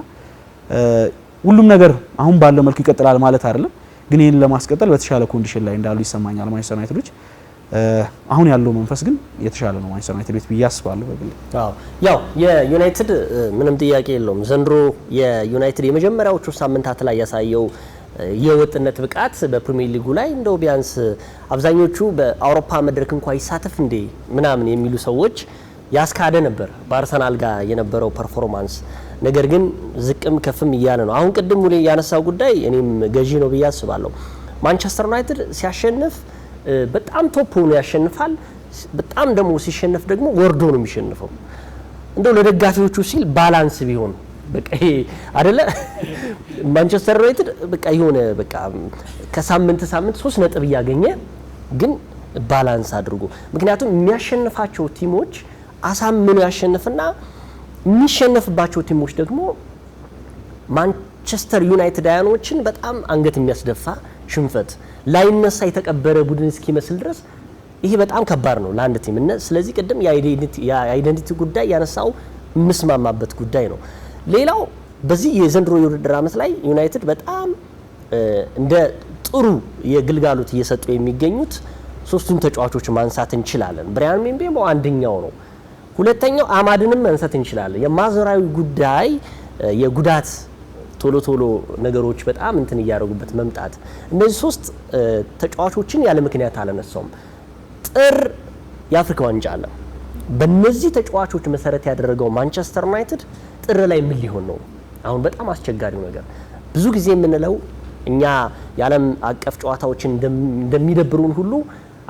ሁሉም ነገር አሁን ባለው መልኩ ይቀጥላል ማለት አይደለም። ግን ይህን ለማስቀጠል በተሻለ ኮንዲሽን ላይ እንዳሉ ይሰማኛል ማንቸስተር ዩናይትዶች። አሁን ያለው መንፈስ ግን የተሻለ ነው ማንቸስተር ዩናይትድ ቤት ብዬ አስባለሁ በግሌ። ያው የዩናይትድ ምንም ጥያቄ የለውም። ዘንድሮ የዩናይትድ የመጀመሪያዎቹ ሳምንታት ላይ ያሳየው የወጥነት ብቃት በፕሪሚየር ሊጉ ላይ እንደው ቢያንስ አብዛኞቹ በአውሮፓ መድረክ እንኳን ይሳተፍ እንዴ ምናምን የሚሉ ሰዎች ያስካደ ነበር በአርሰናል ጋር የነበረው ፐርፎርማንስ። ነገር ግን ዝቅም ከፍም እያለ ነው። አሁን ቅድም ሙሌ ያነሳው ጉዳይ እኔም ገዢ ነው ብዬ አስባለሁ። ማንቸስተር ዩናይትድ ሲያሸንፍ በጣም ቶፕ ሆኖ ያሸንፋል። በጣም ደግሞ ሲሸነፍ ደግሞ ወርዶ ነው የሚሸንፈው። እንደው ለደጋፊዎቹ ሲል ባላንስ ቢሆን በቃ ይሄ አይደለ ማንቸስተር ዩናይትድ በቃ የሆነ በቃ ከሳምንት 3 ነጥብ እያገኘ ግን ባላንስ አድርጎ ምክንያቱም የሚያሸንፋቸው ቲሞች አሳምኖ ያሸንፍና የሚሸነፍባቸው ቲሞች ደግሞ ማንቸስተር ዩናይትዳውያኖችን በጣም አንገት የሚያስደፋ ሽንፈት ላይነሳ የተቀበረ ቡድን እስኪመስል ድረስ ይሄ በጣም ከባድ ነው ለአንድ ቲም እና ስለዚህ ቅድም የአይደንቲቲ ጉዳይ ያነሳው የምስማማበት ጉዳይ ነው። ሌላው በዚህ የዘንድሮ የውድድር ዓመት ላይ ዩናይትድ በጣም እንደ ጥሩ የግልጋሎት እየሰጡ የሚገኙት ሶስቱን ተጫዋቾች ማንሳት እንችላለን። ብራያን ምቤሞ አንደኛው ነው። ሁለተኛው አማድንም ማንሳት እንችላለን። የማዞራዊ ጉዳይ የጉዳት ቶሎ ነገሮች በጣም እንትን እያደረጉበት መምጣት እነዚህ ሶስት ተጫዋቾችን ያለ ምክንያት አላነሳውም። ጥር የአፍሪካ ዋንጫ አለ። በእነዚህ ተጫዋቾች መሰረት ያደረገው ማንቸስተር ዩናይትድ ጥር ላይ ምን ሊሆን ነው? አሁን በጣም አስቸጋሪው ነገር ብዙ ጊዜ የምንለው እኛ የዓለም አቀፍ ጨዋታዎችን እንደሚደብሩን ሁሉ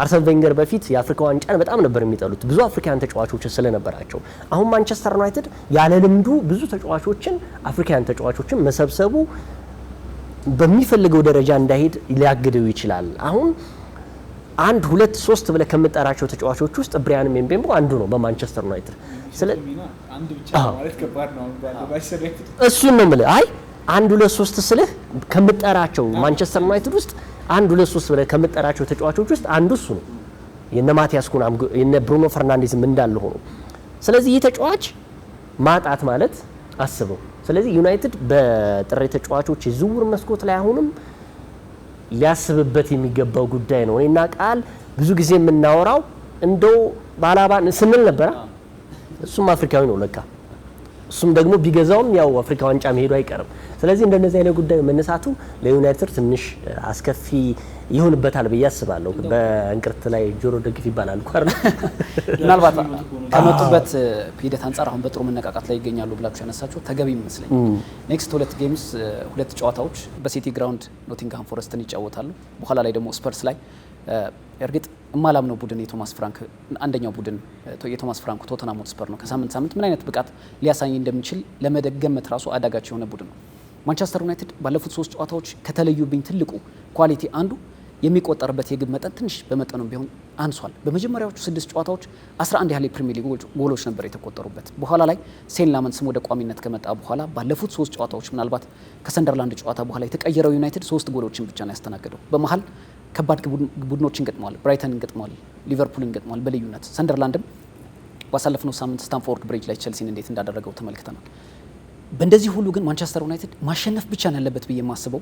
አርሰን ቬንገር በፊት የአፍሪካ ዋንጫን በጣም ነበር የሚጠሉት ብዙ አፍሪካን ተጫዋቾች ስለነበራቸው። አሁን ማንቸስተር ዩናይትድ ያለ ልምዱ ብዙ ተጫዋቾችን አፍሪካን ተጫዋቾችን መሰብሰቡ በሚፈልገው ደረጃ እንዳይሄድ ሊያግደው ይችላል። አሁን 1 2 3 ብለህ ከምጠራቸው ተጫዋቾች ውስጥ ብራያን ምቤሞ አንዱ ነው በማንቸስተር ዩናይትድ። አንድ ብቻ ማለት ከባድ ነው ባይሰር እሱን ነው የምልህ። አይ 1 2 3 ስልህ ከምጠራቸው ማንቸስተር ዩናይትድ ውስጥ 1 2 3 ብለህ ከምጠራቸው ተጫዋቾች ውስጥ አንዱ እሱ ነው። የነ ማቲያስ ኩናም የነ ብሩኖ ፈርናንዴዝም እንዳለ ሆኖ ስለዚህ ይህ ተጫዋች ማጣት ማለት አስበው። ስለዚህ ዩናይትድ በጥሬ ተጫዋቾች የዝውውር መስኮት ላይ አሁንም ሊያስብበት የሚገባው ጉዳይ ነው። እኔና ቃል ብዙ ጊዜ የምናወራው እንደው ባላባን ስንል ነበር። እሱም አፍሪካዊ ነው ለካ። እሱም ደግሞ ቢገዛውም ያው አፍሪካ ዋንጫ መሄዱ አይቀርም። ስለዚህ እንደነዚህ አይነት ጉዳይ መነሳቱ ለዩናይትድ ትንሽ አስከፊ ይሆንበታል ብዬ አስባለሁ። በእንቅርት ላይ ጆሮ ደግፍ ይባላል እንኳን ምናልባት ከመጡበት ሂደት አንጻር አሁን በጥሩ መነቃቃት ላይ ይገኛሉ ብላችሁ ያነሳችሁ ተገቢ ይመስለኝ። ኔክስት 2 ጌምስ 2 ጨዋታዎች በሲቲ ግራውንድ ኖቲንግሃም ፎረስትን ይጫወታሉ። በኋላ ላይ ደግሞ ስፐርስ ላይ እርግጥ እማላምነው ቡድን የቶማስ ፍራንክ አንደኛው ቡድን የቶማስ ፍራንክ ቶተንሃም ሆትስፐር ነው። ከሳምንት ሳምንት ምን አይነት ብቃት ሊያሳይ እንደሚችል ለመደገመት ራሱ አዳጋች የሆነ ቡድን ነው። ማንቸስተር ዩናይትድ ባለፉት 3 ጨዋታዎች ከተለዩብኝ ትልቁ ኳሊቲ አንዱ የሚቆጠርበት የግብ መጠን ትንሽ በመጠኑም ቢሆን አንሷል። በመጀመሪያዎቹ 6 ጨዋታዎች 11 ያህል የፕሪሚየር ሊግ ጎሎች ነበር የተቆጠሩበት። በኋላ ላይ ሴን ላመንስም ወደ ቋሚነት ከመጣ በኋላ ባለፉት 3 ጨዋታዎች ምናልባት ከሰንደርላንድ ጨዋታ በኋላ የተቀየረው ዩናይትድ 3 ጎሎችን ብቻ ነው ያስተናገደው። በመሃል ከባድ ቡድኖችን ገጥመዋል። ብራይተንን ገጥመዋል፣ ሊቨርፑልን ገጥመዋል በልዩነት። ሰንደርላንድም ባሳለፍነው ሳምንት ስታንፎርድ ብሪጅ ላይ ቸልሲን እንዴት እንዳደረገው ተመልክተናል። በእንደዚህ ሁሉ ግን ማንቸስተር ዩናይትድ ማሸነፍ ብቻ ነው ያለበት ብዬ የማስበው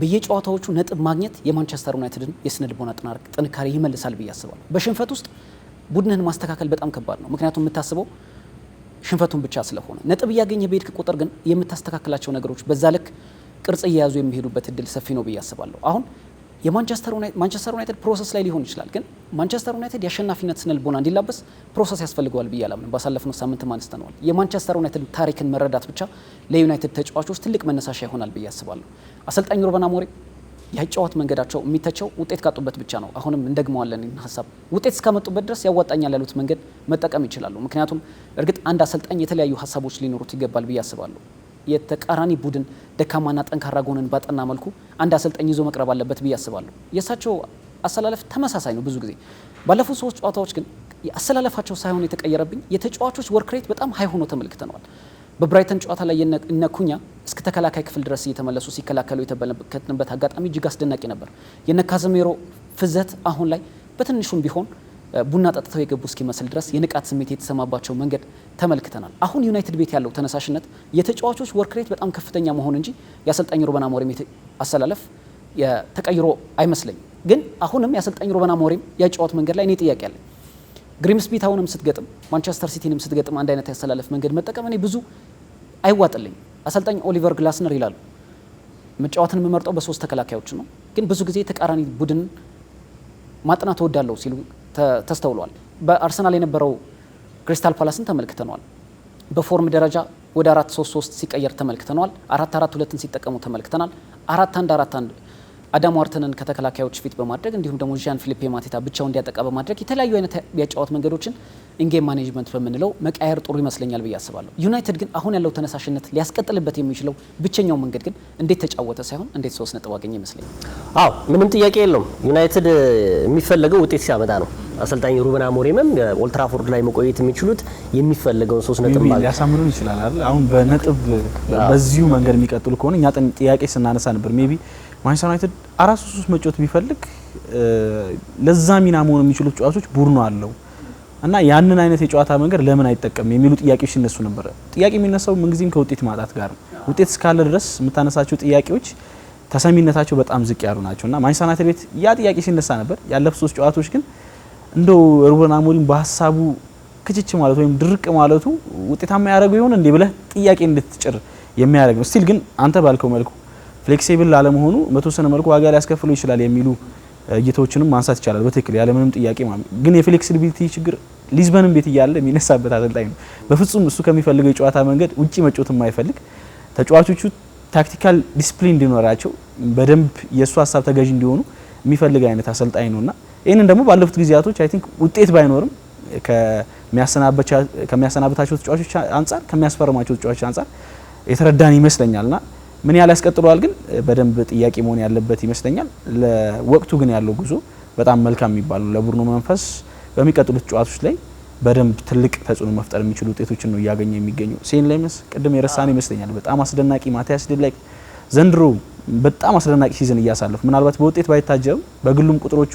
በየጨዋታዎቹ ነጥብ ማግኘት የማንቸስተር ዩናይትድን የስነ ልቦና ጥንካሬ ይመልሳል ብዬ አስባለሁ። በሽንፈት ውስጥ ቡድንህን ማስተካከል በጣም ከባድ ነው። ምክንያቱም የምታስበው ሽንፈቱን ብቻ ስለሆነ ነጥብ እያገኘ በሄድክ ቁጥር ግን የምታስተካክላቸው ነገሮች በዛ ልክ ቅርጽ እየያዙ የሚሄዱበት እድል ሰፊ ነው ብዬ አስባለሁ። አሁን ማንቸስተር ዩናይትድ ፕሮሰስ ላይ ሊሆን ይችላል፣ ግን ማንቸስተር ዩናይትድ የአሸናፊነት ስነ ልቦና እንዲላበስ ፕሮሰስ ያስፈልገዋል ብዬ አላምንም። ባሳለፍነው ሳምንት አንስተነዋል። የማንቸስተር ዩናይትድ ታሪክን መረዳት ብቻ ለዩናይትድ ተጫዋቾች ትልቅ መነሳሻ ይሆናል ብዬ አስባለሁ። አሰልጣኝ ሩበን አሞሪም ያጫወት መንገዳቸው የሚተቸው ውጤት ካጡበት ብቻ ነው። አሁንም እንደግመዋለን ሀሳብ ውጤት እስካመጡበት ድረስ ያዋጣኛል ያሉት መንገድ መጠቀም ይችላሉ። ምክንያቱም እርግጥ አንድ አሰልጣኝ የተለያዩ ሀሳቦች ሊኖሩት ይገባል ብዬ አስባለሁ። የተቃራኒ ቡድን ደካማና ጠንካራ ጎንን ባጠና መልኩ አንድ አሰልጣኝ ይዞ መቅረብ አለበት ብዬ አስባለሁ። የእሳቸው አሰላለፍ ተመሳሳይ ነው። ብዙ ጊዜ ባለፉት 3 ጨዋታዎች ግን አሰላለፋቸው ሳይሆን የተቀየረብኝ የተጫዋቾች ወርክ ሬት በጣም ሀይ ሆኖ ተመልክተነዋል። በብራይተን ጨዋታ ላይ የነ ኩኛ እስከ ተከላካይ ክፍል ድረስ እየተመለሱ ሲከላከሉ የተመለከትንበት አጋጣሚ እጅግ አስደናቂ ነበር። የነ ካዘሜሮ ፍዘት አሁን ላይ በትንሹም ቢሆን ቡና ጠጥተው የገቡ እስኪመስል ድረስ የንቃት ስሜት የተሰማባቸው መንገድ ተመልክተናል። አሁን ዩናይትድ ቤት ያለው ተነሳሽነት የተጫዋቾች ወርክ ሬት በጣም ከፍተኛ መሆን እንጂ የአሰልጣኝ ሩበን አሞሪም አሰላለፍ ተቀይሮ አይመስለኝም። ግን አሁንም የአሰልጣኝ ሩበን አሞሪም ያጫወት መንገድ ላይ እኔ ጥያቄ አለኝ። ግሪምስቢ ታውንም ስትገጥም ማንቸስተር ሲቲንም ስትገጥም አንድ አይነት ያሰላለፍ መንገድ መጠቀም እኔ ብዙ አይዋጥልኝ። አሰልጣኝ ኦሊቨር ግላስነር ይላሉ መጫወትን የምመርጠው በ3 ተከላካዮች ነው፣ ግን ብዙ ጊዜ ተቃራኒ ቡድን ማጥናት እወዳለሁ ሲሉ ተስተውሏል። በአርሰናል የነበረው ክሪስታል ፓላስን ተመልክተናል። በፎርም ደረጃ ወደ 4-3-3 ሲቀየር ተመልክተናል። 4-4-2ን ሲጠቀሙ ተመልክተናል። 4-1-4-1 አዳም ዋርተንን ከተከላካዮች ፊት በማድረግ እንዲሁም ደግሞ ዣን ፊሊፔ ማቴታ ብቻው እንዲያጠቃ በማድረግ የተለያዩ አይነት ያጫወት መንገዶችን ኢንጌም ማኔጅመንት በምንለው መቃየር ጥሩ ይመስለኛል ብዬ አስባለሁ። ዩናይትድ ግን አሁን ያለው ተነሳሽነት ሊያስቀጥልበት የሚችለው ብቸኛው መንገድ ግን እንዴት ተጫወተ ሳይሆን እንዴት 3 ነጥብ አገኘ ይመስለኛል። አዎ ምንም ጥያቄ የለውም። ዩናይትድ የሚፈልገው ውጤት ሲያመጣ ነው። አሰልጣኝ ሩበን አሞሪምም ኦልድ ትራፎርድ ላይ መቆየት የሚችሉት የሚፈልገውን 3 ነጥብ ማለት ሊያሳምኑን ይችላል አይደል? አሁን በነጥብ በዚሁ መንገድ የሚቀጥሉ ከሆነ እኛ ጥያቄ ስናነሳ ነበር ሜቢ ማንቸስተር ዩናይትድ 4-3 መጫወት ቢፈልግ ለዛ ሚና መሆን የሚችሉ ተጫዋቾች ቡድኑ አለው እና ያንን አይነት የጨዋታ መንገድ ለምን አይጠቀም የሚሉ ጥያቄዎች ሲነሱ ነበር። ጥያቄ የሚነሳው ምንጊዜም ከውጤት ማጣት ጋር ነው። ውጤት እስካለ ድረስ የምታነሳቸው ጥያቄዎች ተሰሚነታቸው በጣም ዝቅ ያሉ ናቸውና ማንቸስተር ዩናይትድ ቤት ያ ጥያቄ ሲነሳ ነበር። ያለፉት 3 ጨዋታዎች ግን እንደው ሩበን አሞሪም በሀሳቡ ክችች ማለት ወይም ድርቅ ማለቱ ውጤታማ ያደርገው ይሆን እንዴ ብለህ ጥያቄ እንድትጭር የሚያደርግ ነው። ስቲል ግን አንተ ባልከው መልኩ ፍሌክሲብል ላለመሆኑ በተወሰነ መልኩ ዋጋ ሊያስከፍሉ ይችላል የሚሉ እይታዎችንም ማንሳት ይቻላል። በትክክል ያለምንም ጥያቄ ማለት ግን የፍሌክሲቢሊቲ ችግር ሊዝበንም ቤት እያለ የሚነሳበት አሰልጣኝ ነው። በፍጹም እሱ ከሚፈልገው የጨዋታ መንገድ ውጪ መጫወት የማይፈልግ ተጫዋቾቹ ታክቲካል ዲሲፕሊን እንዲኖራቸው በደንብ የእሱ ሀሳብ ተገዥ እንዲሆኑ የሚፈልግ አይነት አሰልጣኝ ነውና ይህንን ደግሞ ባለፉት ጊዜያቶች አይ ቲንክ ውጤት ባይኖርም ከሚያሰናበታቸው ተጫዋቾች አንጻር ከሚያስፈርማቸው ተጫዋቾች አንጻር የተረዳን ይመስለኛልና ምን ያህል ያስቀጥለዋል ግን በደንብ ጥያቄ መሆን ያለበት ይመስለኛል። ለወቅቱ ግን ያለው ጉዞ በጣም መልካም የሚባል ነው። ለቡድኑ መንፈስ በሚቀጥሉት ጨዋታዎች ላይ በደንብ ትልቅ ተጽዕኖ መፍጠር የሚችሉ ውጤቶችን ነው እያገኘ የሚገኘው። ሴን ላይመስ ቅድም የረሳን ይመስለኛል በጣም አስደናቂ ማቲያስ ዲላይክ ዘንድሮ በጣም አስደናቂ ሲዝን እያሳለፉ ምናልባት በውጤት ባይታጀብ በግሉም ቁጥሮቹ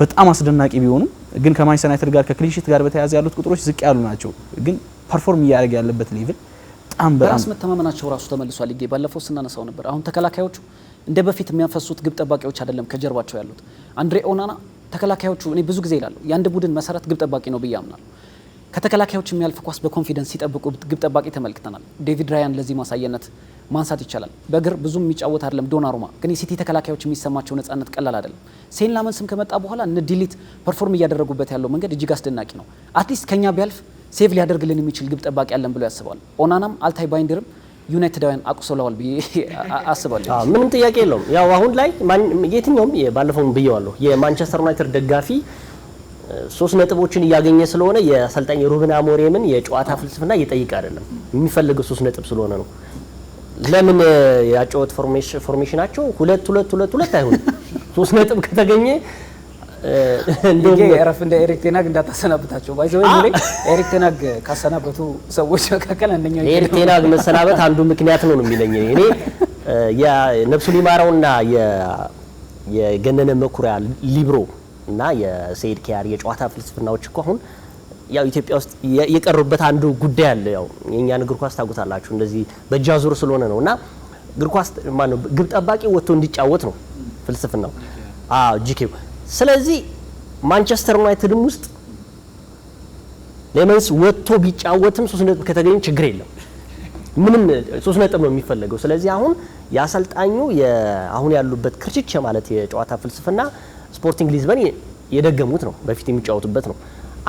በጣም አስደናቂ ቢሆኑም ግን ከማንቸስተር ዩናይትድ ጋር ከክሊንሺት ጋር በተያያዘ ያሉት ቁጥሮች ዝቅ ያሉ ናቸው። ግን ፐርፎርም እያደረገ ያለበት ሌቭል በጣም በራስ መተማመናቸው ራሱ ተመልሷል። ይገ ባለፈው ስናነሳው ነበር። አሁን ተከላካዮቹ እንደ በፊት የሚያፈሱት ግብ ጠባቂዎች አይደለም ከጀርባቸው ያሉት። አንድሬ ኦናና ተከላካዮቹ እኔ ብዙ ጊዜ ይላሉ የአንድ ቡድን መሰረት ግብ ጠባቂ ነው ብዬ አምናለሁ። ከተከላካዮች የሚያልፍ ኳስ በኮንፊደንስ ሲጠብቁ ግብ ጠባቂ ተመልክተናል። ዴቪድ ራያን ለዚህ ማሳየነት ማንሳት ይቻላል። በእግር ብዙም የሚጫወት አይደለም ዶናሩማ፣ ግን የሲቲ ተከላካዮች የሚሰማቸው ነጻነት ቀላል አይደለም። ሴን ላመንስም ከመጣ በኋላ እነ ዲሊት ፐርፎርም እያደረጉበት ያለው መንገድ እጅግ አስደናቂ ነው። አትሊስት ከኛ ቢያልፍ ሴቭ ሊያደርግልን የሚችል ግብ ጠባቂ ያለን ብሎ ያስባል። ኦናናም አልታይ ባይንደርም ዩናይትዳውያን አቁሰለዋል ብዬ አስባለሁ። ምንም ጥያቄ የለውም። ያው አሁን ላይ የትኛውም ባለፈውም ብየዋለሁ የማንቸስተር ዩናይትድ ደጋፊ 3 ነጥቦችን እያገኘ ስለሆነ የአሰልጣኝ ሩበን አሞሪምን የጨዋታ ፍልስፍና እየጠየቀ አይደለም። የሚፈልገው 3 ነጥብ ስለሆነ ነው። ለምን ያጨዋወት ፎርሜሽናቸው 2-2-2-2 አይሆንም? 3 ነጥብ ከተገኘ እንደውም ኤረፍ እንደ ኤሪክ ቴናግ እንዳታሰናብታቸው ባይዘው ላይ ኤሪክ ቴናግ ካሰናበቱ ሰዎች መካከል አንደኛው ኤሪክ ቴናግ መሰናበት አንዱ ምክንያት ነው የሚለኝ እኔ የነፍሱ ሊማራውና የገነነ መኩሪያ ሊብሮ እና የሰይድ ኪያር የጨዋታ ፍልስፍናዎች እኮ አሁን ያው ኢትዮጵያ ውስጥ የቀሩበት አንዱ ጉዳይ አለ። ያው የኛን እግር ኳስ ታውቁታላችሁ እንደዚህ በጃዙር ስለሆነ ነውና እግር ኳስ ማነው ግብ ጠባቂ ወጥቶ እንዲጫወት ነው ፍልስፍናው። ጂኬው ስለዚህ ማንቸስተር ዩናይትድም ውስጥ ሌመንስ ወጥቶ ቢጫወትም 3 ነጥብ ከተገኘ ችግር የለም። ምንም 3 ነጥብ ነው የሚፈልገው። ስለዚህ አሁን ያሰልጣኙ አሁን ያሉበት ክርችች ማለት የጨዋታ ፍልስፍና ስፖርቲንግ ሊዝበን የደገሙት ነው፣ በፊት የሚጫወቱበት ነው።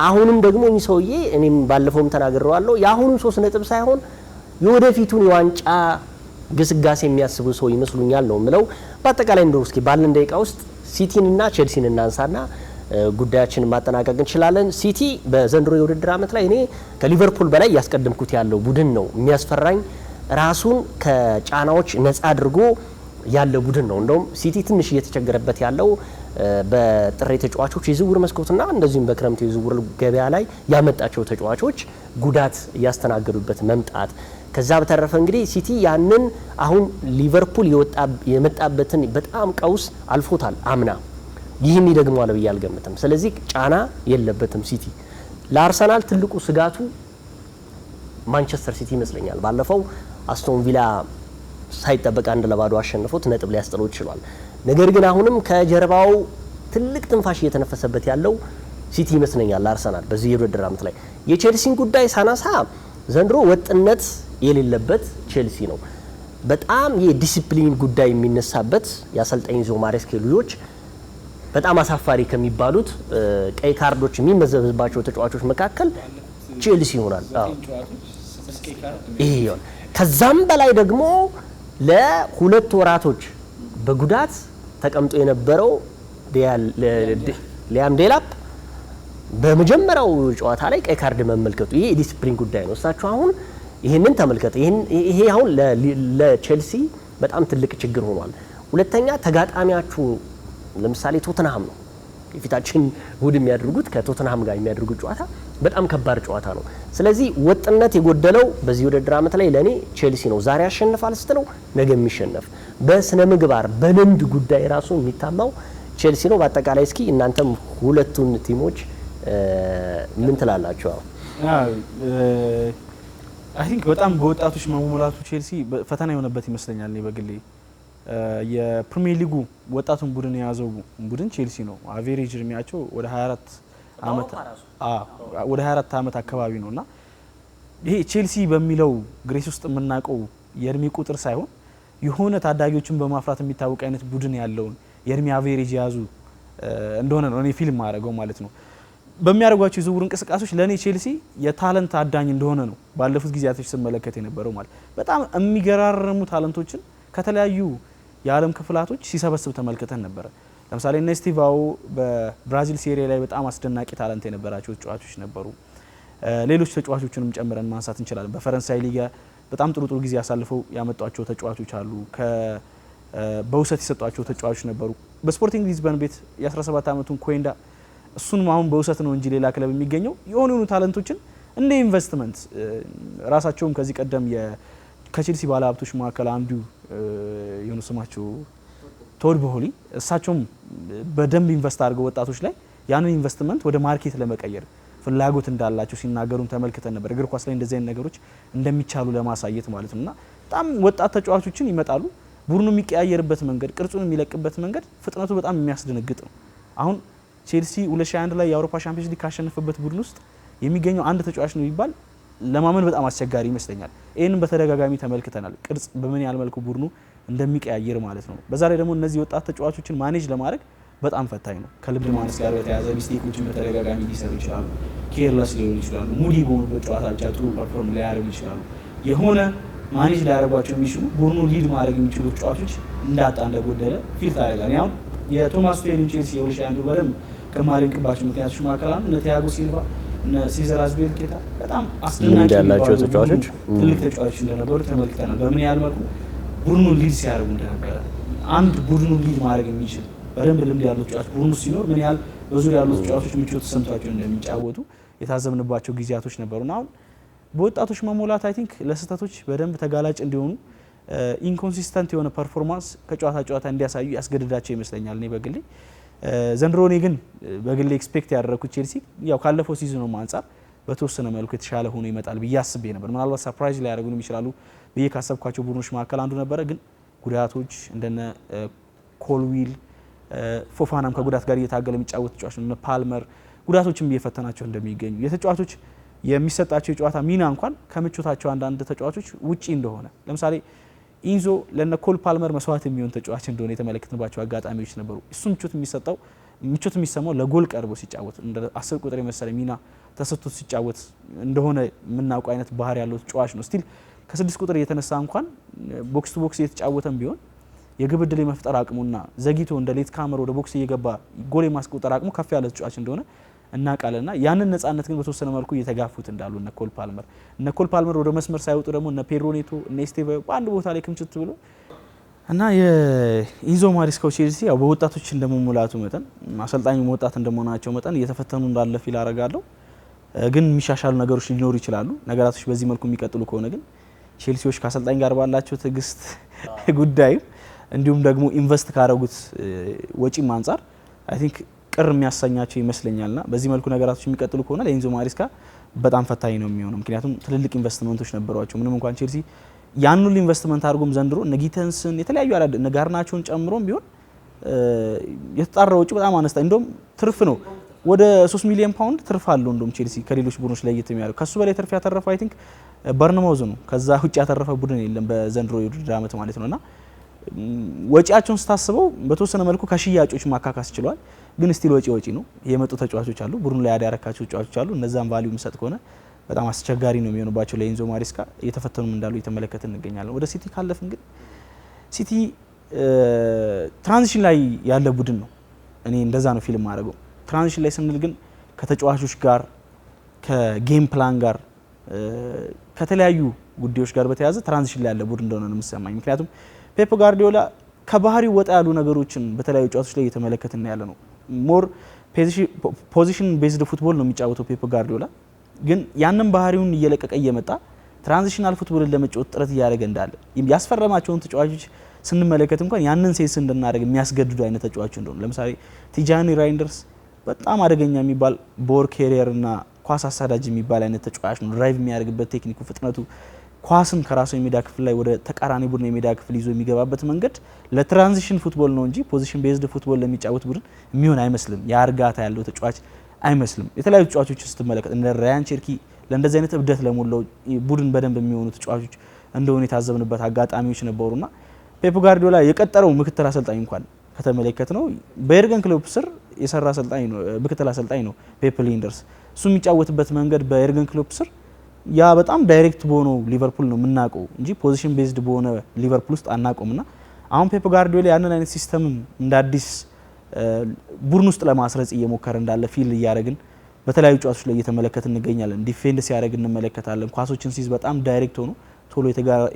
አሁንም ደግሞ እኚህ ሰውዬ እኔም ባለፈውም ተናግሬዋለሁ የአሁኑን 3 ነጥብ ሳይሆን የወደፊቱን የዋንጫ ግስጋሴ የሚያስቡ ሰው ይመስሉኛል ነው የምለው። በአጠቃላይ እንደው እስኪ ባለን ደቂቃ ውስጥ ሲቲን እና ቼልሲን እናንሳና ጉዳያችንን ማጠናቀቅ እንችላለን። ሲቲ በዘንድሮ የውድድር ዓመት ላይ እኔ ከሊቨርፑል በላይ ያስቀደምኩት ያለው ቡድን ነው የሚያስፈራኝ። ራሱን ከጫናዎች ነፃ አድርጎ ያለ ቡድን ነው። እንደውም ሲቲ ትንሽ እየተቸገረበት ያለው በጥሬ ተጫዋቾች የዝውውር መስኮትና እንደዚሁም በክረምት የዝውውር ገበያ ላይ ያመጣቸው ተጫዋቾች ጉዳት እያስተናገዱበት መምጣት። ከዛ በተረፈ እንግዲህ ሲቲ ያንን አሁን ሊቨርፑል የመጣበትን በጣም ቀውስ አልፎታል አምና። ይህን ይደግመዋል ብዬ አልገምትም። ስለዚህ ጫና የለበትም ሲቲ። ለአርሰናል ትልቁ ስጋቱ ማንቸስተር ሲቲ ይመስለኛል። ባለፈው አስቶን ቪላ ሳይጠበቅ 1-0 አሸንፎት ነጥብ ሊያስጥለው ይችላል። ነገር ግን አሁንም ከጀርባው ትልቅ ትንፋሽ እየተነፈሰበት ያለው ሲቲ ይመስለኛል ለአርሰናል በዚህ የውድድር ዓመት ላይ። የቼልሲን ጉዳይ ሳናሳ ዘንድሮ ወጥነት የሌለበት ቼልሲ ነው። በጣም የዲሲፕሊን ጉዳይ የሚነሳበት የአሰልጣኝ ኢንዞ ማሬስካ ልጆች በጣም አሳፋሪ ከሚባሉት ቀይ ካርዶች የሚመዘዝባቸው ተጫዋቾች መካከል ቼልሲ ይሆናል። ይሄ ከዛም በላይ ደግሞ ለ2 ወራቶች በጉዳት ተቀምጦ የነበረው ሊያም ዴላፕ በመጀመሪያው ጨዋታ ላይ ቀይ ካርድ መመልከቱ ይሄ የዲሲፕሊን ጉዳይ ነው። እሳቸው አሁን ይሄንን ተመልከቱ። ይሄ አሁን ለቼልሲ በጣም ትልቅ ችግር ሆኗል። ሁለተኛ ተጋጣሚያችሁ ለምሳሌ ቶተንሃም ነው። የፊታችን እሁድ የሚያደርጉት ከቶተንሃም ጋር የሚያደርጉት ጨዋታ በጣም ከባድ ጨዋታ ነው። ስለዚህ ወጥነት የጎደለው በዚህ ውድድር ዓመት ላይ ለኔ ቼልሲ ነው። ዛሬ ያሸንፋል ስትለው ነገ የሚሸነፍ በስነ ምግባር በልምድ ጉዳይ ራሱ የሚታማው ቼልሲ ነው። በአጠቃላይ እስኪ እናንተም ሁለቱን ቲሞች ምን ትላላችሁ? አይ ቲንክ በጣም በወጣቶች መሞላቱ ቼልሲ ፈተና የሆነበት ይመስለኛል። እኔ በግሌ የፕሪሚየር ሊጉ ወጣቱን ቡድን የያዘው ቡድን ቼልሲ ነው። አቬሬጅ እድሜያቸው ወደ 24 ዓመት አካባቢ ነውና ይሄ ቼልሲ በሚለው ግሬስ ውስጥ የምናውቀው የእድሜ ቁጥር ሳይሆን የሆነ ታዳጊዎችን በማፍራት የሚታወቅ አይነት ቡድን ያለውን የእድሜ አቬሬጅ የያዙ እንደሆነ ነው እኔ ፊልም ማድረገው ማለት ነው። በሚያደርጓቸው የዝውውር እንቅስቃሴዎች ለኔ ቼልሲ የታለንት አዳኝ እንደሆነ ነው ባለፉት ጊዜያቶች ስመለከት የነበረው ማለት በጣም የሚገራርሙ ታለንቶችን ከተለያዩ የዓለም ክፍላቶች ሲሰበስብ ተመልክተን ነበር። ለምሳሌ እነ ስቲቫው በብራዚል ሴሪያ ላይ በጣም አስደናቂ ታለንት የነበራቸው ተጫዋቾች ነበሩ። ሌሎች ተጫዋቾችንም ጨምረን ማንሳት እንችላለን። በፈረንሳይ ሊጋ በጣም ጥሩ ጊዜ ያሳልፈው ያመጧቸው ተጫዋቾች አሉ። በውሰት የሰጧቸው ተጫዋቾች ነበሩ። በስፖርቲንግ ሊዝበን ቤት የ17 ዓመቱን ኮንዳ እሱን አሁን በውሰት ነው እንጂ ሌላ ክለብ የሚገኘው የሆኑ ታለንቶችን እንደ ኢንቨስትመንት ራሳቸውም ከዚህ ቀደም ከቼልሲ ባለሀብቶች መካከል አንዱ የሆኑ ስማቸው ቶድ ቦሆሊ እሳቸውም በደንብ ኢንቨስት አድርገው ወጣቶች ላይ ያንን ኢንቨስትመንት ወደ ማርኬት ለመቀየር ፍላጎት እንዳላቸው ሲናገሩን ተመልክተን ነበር። እግር ኳስ ላይ እንደዚህ አይነት ነገሮች እንደሚቻሉ ለማሳየት ማለት ነውና በጣም ወጣት ተጫዋቾችን ይመጣሉ። ቡድኑ የሚቀያየርበት መንገድ፣ ቅርጹን የሚለቅበት መንገድ ፍጥነቱ በጣም የሚያስደነግጥ ነው። አሁን ቼልሲ 2021 ላይ የአውሮፓ ሻምፒዮንስ ሊግ ካሸነፈበት ቡድን ውስጥ የሚገኘው አንድ ተጫዋች ነው ይባል ለማመን በጣም አስቸጋሪ ይመስለኛል። ይህንን በተደጋጋሚ ተመልክተናል። ቅርጽ በምን ያህል መልኩ ቡድኑ እንደሚቀያየር ማለት ነው። በዛ ላይ ደግሞ እነዚህ ወጣት ተጫዋቾችን ማኔጅ ለማድረግ በጣም ፈታኝ ነው። ከልምድ ማነስ ጋር በተያያዘ ሚስቴኮችን በተደጋጋሚ ሊሰሩ ይችላሉ። ኬርለስ ሊሆኑ ይችላሉ። ሙዲ በሆኑበት ጨዋታ ብቻ ጥሩ ፐርፎርም ሊያደርጉ ይችላሉ። የሆነ ማኔጅ ሊያደርጓቸው የሚችሉ ቡድኑ ሊድ ማድረግ የሚችሉ ተጫዋቾች እንዳጣ እንደጎደለ ፊል ታደርጋለህ። ያው የቶማስ ቱሄልን ቼልሲ የ2021 በደንብ ከማድረግባቸው ምክንያቶች መካከል አንዱ እነ ቲያጎ ሲልቫ እነ ሴዘር አዝፒሊኩዌታ በጣም አስደናቂ ያላቸው ተጫዋቾች ትልቅ ተጫዋቾች እንደነበሩ ተመልክተናል። በምን ያህል መልኩ ቡድኑን ሊድ ሲያደርጉ እንደነበረ አንድ ቡድኑን ሊድ ማድረግ የሚችል በደንብ ልምድ ያለው ተጫዋች ቡድኑ ሲኖር ምን ያህል በዙሪያ ያሉ ተጫዋቾች ምቾት ተሰምቷቸው እንደሚጫወቱ የታዘብንባቸው ጊዜያቶች ነበሩና አሁን በወጣቶች መሞላት አይ ቲንክ ለስህተቶች በደንብ ተጋላጭ እንዲሆኑ ኢንኮንሲስተንት የሆነ ፐርፎርማንስ ከጨዋታ ጨዋታ እንዲያሳዩ ያስገድዳቸው ይመስለኛል። እኔ በግሌ ዘንድሮ እኔ ግን በግሌ ኤክስፔክት ያደረኩት ቼልሲ ያው ካለፈው ሲዝኑም አንጻር በተወሰነ መልኩ የተሻለ ሆኖ ይመጣል ብዬ አስቤ ነበር። ምናልባት ሰርፕራይዝ ላይ ያደርጉንም ይችላሉ ብዬ ካሰብኳቸው ቡድኖች መካከል አንዱ ነበረ። ግን ጉዳቶች እንደነ ኮልዊል ፎፋናም ከጉዳት ጋር እየታገለ የሚጫወት ተጫዋች ነው። ፓልመር ጉዳቶችም እየፈተናቸው እንደሚገኙ የተጫዋቾች የሚሰጣቸው የጨዋታ ሚና እንኳን ከምቾታቸው አንዳንድ ተጫዋቾች ውጪ እንደሆነ ለምሳሌ ኢንዞ ለነ ኮል ፓልመር መስዋዕት የሚሆን ተጫዋች እንደሆነ የተመለከትንባቸው አጋጣሚዎች ነበሩ። እሱ ምቾት የሚሰማው ለጎል ቀርቦ ሲጫወት እንደ 10 ቁጥር የመሰለ ሚና ተሰጥቶት ሲጫወት እንደሆነ የምናውቀው አይነት ባህሪ ያለው ተጫዋች ነው። ስቲል ከ6 ቁጥር እየተነሳ እንኳን ቦክስ ቱ ቦክስ እየተጫወተም ቢሆን የግብ ዕድል የመፍጠር አቅሙና ዘግይቶ እንደ ሌት ካመር ወደ ቦክስ እየገባ ጎል የማስቆጠር አቅሙ ከፍ ያለ ተጫዋች እንደሆነ እናውቃለንና ያንን ነጻነት ግን በተወሰነ መልኩ እየተጋፉት እንዳሉ እነ ኮል ፓልመር ወደ መስመር ሳይወጡ ደግሞ እነ ፔድሮ ኔቶ እነ ስቴቫ በአንድ ቦታ ላይ ክምችት ብሎ እና የኢንዞ ማሪስካው ቼልሲ ያው በወጣቶች እንደመሙላቱ መጠን አሰልጣኙ ወጣት እንደመሆናቸው መጠን እየተፈተኑ እንዳለ ፊል አረጋለሁ። ግን የሚሻሻሉ ነገሮች ሊኖሩ ይችላሉ። ነገራቶች በዚህ መልኩ የሚቀጥሉ ከሆነ ግን ቼልሲዎች ከአሰልጣኝ ጋር ባላቸው ትዕግስት ጉዳይ እንዲሁም ደግሞ ኢንቨስት ካረጉት ወጪም አንጻር አይ ቲንክ ቅር የሚያሰኛቸው ይመስለኛልና በዚህ መልኩ ነገራቶች የሚቀጥሉ ከሆነ ለኢንዞ ማሪስካ በጣም ፈታኝ ነው የሚሆነው። ምክንያቱም ትልልቅ ኢንቨስትመንቶች ነበሯቸው። ምንም እንኳን ቼልሲ ያን ሁሉ ኢንቨስትመንት አድርጎም ዘንድሮ ጊተንስን የተለያዩ አዳድ ጋርናቸውን ጨምሮም ቢሆን የተጣራ ወጪ በጣም አነስተኛ እንደውም ትርፍ ነው። ወደ 3 ሚሊዮን ፓውንድ ትርፍ አለው እንደውም ቼልሲ ከሌሎች ቡድኖች ለየት የሚያደርገው ከሱ በላይ ትርፍ ያተረፈው አይ ቲንክ በርንማውዝ ነው። ከዛ ውጭ ያተረፈ ቡድን የለም በዘንድሮ የውድድር ዓመት ማለት ነውና ወጪያቸውን ስታስበው በተወሰነ መልኩ ከሽያጮች ማካካስ ችሏል። ግን ስቲል ወጪ ነው። የመጡ ተጫዋቾች አሉ፣ ቡድኑ ላይ ያዳረካቸው ተጫዋቾች አሉ። እነዛን ቫልዩ መስጠት ከሆነ በጣም አስቸጋሪ ነው የሚሆንባቸው ለኢንዞ ማሪስካ። እየተፈተኑም እንዳሉ እየተመለከትን እንገኛለን። ወደ ሲቲ ካለፍን ግን ሲቲ ትራንዚሽን ላይ ያለ ቡድን ነው። እኔ እንደዛ ነው ፊልም ማድረገው። ትራንዚሽን ላይ ስንል ግን ከተጫዋቾች ጋር ከጌም ፕላን ጋር ከተለያዩ ጉዳዮች ጋር በተያያዘ ትራንዚሽን ላይ ያለ ቡድን እንደሆነ ነው የሚሰማኝ። ምክንያቱም ፔፕ ጋርዲዮላ ከባህሪው ወጣ ያሉ ነገሮችን በተለያዩ ጨዋታዎች ላይ እየተመለከትን ያለ ነው። ሞር ፖዚሽን ቤዝድ ፉትቦል ነው የሚጫወተው ፔፕ ጋርዲዮላ። ግን ያንን ባህሪውን እየለቀቀ እየመጣ ትራንዚሽናል ፉትቦልን ለመጫወት ጥረት እያደረገ እንዳለ ያስፈረማቸውን ተጫዋቾች ስንመለከት እንኳን ያንን ሴንስ እንድናደርግ የሚያስገድዱ አይነት ተጫዋቾች እንደሆኑ ለምሳሌ ቲጃኒ ራይንደርስ በጣም አደገኛ የሚባል ቦር ኬሪየር እና ኳስ አሳዳጅ የሚባል አይነት ተጫዋች ነው። ድራይቭ የሚያደርግበት ቴክኒኩ፣ ፍጥነቱ ኳስን ከራሱ የሜዳ ክፍል ላይ ወደ ተቃራኒ ቡድን የሜዳ ክፍል ይዞ የሚገባበት መንገድ ለትራንዚሽን ፉትቦል ነው እንጂ ፖዚሽን ቤዝድ ፉትቦል ለሚጫወት ቡድን የሚሆን አይመስልም። የእርጋታ ያለው ተጫዋች አይመስልም። የተለያዩ ተጫዋቾች ስትመለከት እንደ ራያን ቼርኪ ለእንደዚህ አይነት እብደት ለሞላው ቡድን በደንብ የሚሆኑ ተጫዋቾች እንደሆነ የታዘብንበት አጋጣሚዎች ነበሩና ፔፕ ጋርዲዮላ የቀጠረው ምክትል አሰልጣኝ እንኳን ከተመለከት ነው በኤርገን ክሎፕ ስር የሰራ አሰልጣኝ ነው፣ ምክትል አሰልጣኝ ነው ፔፕ ሊንደርስ። እሱ የሚጫወትበት መንገድ በኤርገን ክሎፕ ስር ያ በጣም ዳይሬክት በሆነው ሊቨርፑል ነው የምናውቀው እንጂ ፖዚሽን ቤዝድ በሆነ ሊቨርፑል ውስጥ አናውቀውምና አሁን ፔፕ ጋርዲዮላ ያንን አይነት ሲስተም እንደ አዲስ ቡድን ውስጥ ለማስረጽ እየሞከረ እንዳለ ፊል እያደረግን በተለያዩ ጨዋታዎች ላይ እየተመለከትን እንገኛለን። ዲፌንድ ሲያደርግ እንመለከታለን። ኳሶችን ሲይዝ በጣም ዳይሬክት ሆኖ ቶሎ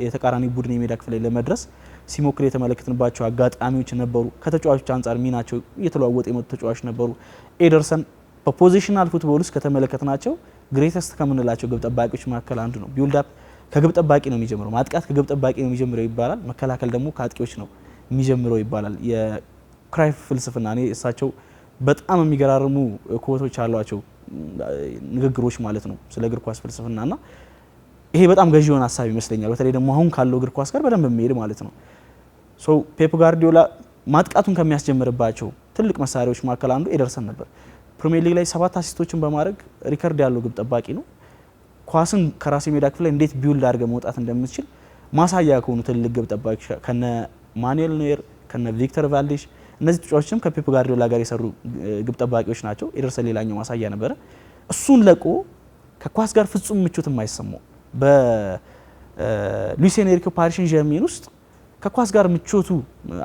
የተቃራኒ ቡድን የሜዳ ክፍል ላይ ለመድረስ ሲሞክር የተመለከትንባቸው አጋጣሚዎች ነበሩ። ከተጫዋቾች አንጻር ሚናቸው እየተለዋወጡ የመጡ ተጫዋቾች ነበሩ። ኤደርሰን በፖዚሽናል ፉትቦል ውስጥ ከተመለከትናቸው ግሬተስት ከምንላቸው ግብ ጠባቂዎች መካከል አንዱ ነው። ቢውልድ አፕ ከግብ ጠባቂ ነው የሚጀምረው፣ ማጥቃት ከግብ ጠባቂ ነው የሚጀምረው ይባላል። መከላከል ደግሞ ከአጥቂዎች ነው የሚጀምረው ይባላል። የክራይፍ ፍልስፍና እኔ እሳቸው በጣም የሚገራርሙ ኮቶች አሏቸው ንግግሮች ማለት ነው ስለ እግር ኳስ ፍልስፍናና ይሄ በጣም ገዢ የሆነ ሀሳብ ይመስለኛል። በተለይ ደግሞ አሁን ካለው እግር ኳስ ጋር በደንብ የሚሄድ ማለት ነው። ሶ ፔፕ ጋርዲዮላ ማጥቃቱን ከሚያስጀምርባቸው ትልቅ መሳሪያዎች መካከል አንዱ ኤደርሰን ነበር። ፕሪሚየር ሊግ ላይ 7 አሲስቶችን በማድረግ ሪከርድ ያለው ግብ ጠባቂ ነው። ኳስን ከራስ ሜዳ ክፍል ላይ እንዴት ቢውልድ አድርገ መውጣት እንደምትችል ማሳያ ከሆኑ ትልቅ ግብ ጠባቂ ከነ ማኑኤል ኖየር ከነ ቪክተር ቫልዴሽ እነዚህ ተጫዋቾችም ከፔፕ ጋርዲዮላ ጋር የሰሩ ግብ ጠባቂዎች ናቸው። ኤደርሰን ሌላኛው ማሳያ ነበረ። እሱን ለቆ ከኳስ ጋር ፍጹም ምቾት የማይሰማው በሉዊስ ኤንሪኬ ፓሪስ ሴን ዠርሜን ውስጥ ከኳስ ጋር ምቾቱ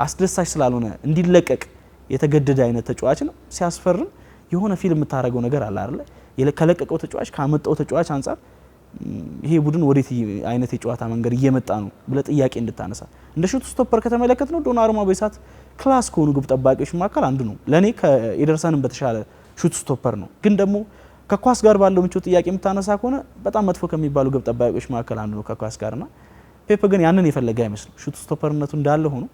አስደሳች ስላልሆነ እንዲለቀቅ የተገደደ አይነት ተጫዋች ነው። ሲያስፈርም የሆነ ፊልም የምታደርገው ነገር አለ አይደል? ከለቀቀው ተጫዋች ካመጣው ተጫዋች አንጻር ይሄ ቡድን ወዴት አይነት የጨዋታ መንገድ እየመጣ ነው ብለ ጥያቄ እንድታነሳ እንደ ሹት ስቶፐር ከተመለከት ነው ዶናሩማ በሳት ክላስ ከሆኑ ግብ ጠባቂዎች መካከል አንዱ ነው። ለኔ ከኤደርሰንም በተሻለ ሹት ስቶፐር ነው። ግን ደግሞ ከኳስ ጋር ባለው ምቾት ጥያቄ የምታነሳ ከሆነ በጣም መጥፎ ከሚባሉ ግብ ጠባቂዎች መካከል አንዱ ነው ከኳስ ጋርና ፔፕ ግን ያንን የፈለገ አይመስልም። ሹት ስቶፐርነቱ እንዳለ ሆኖ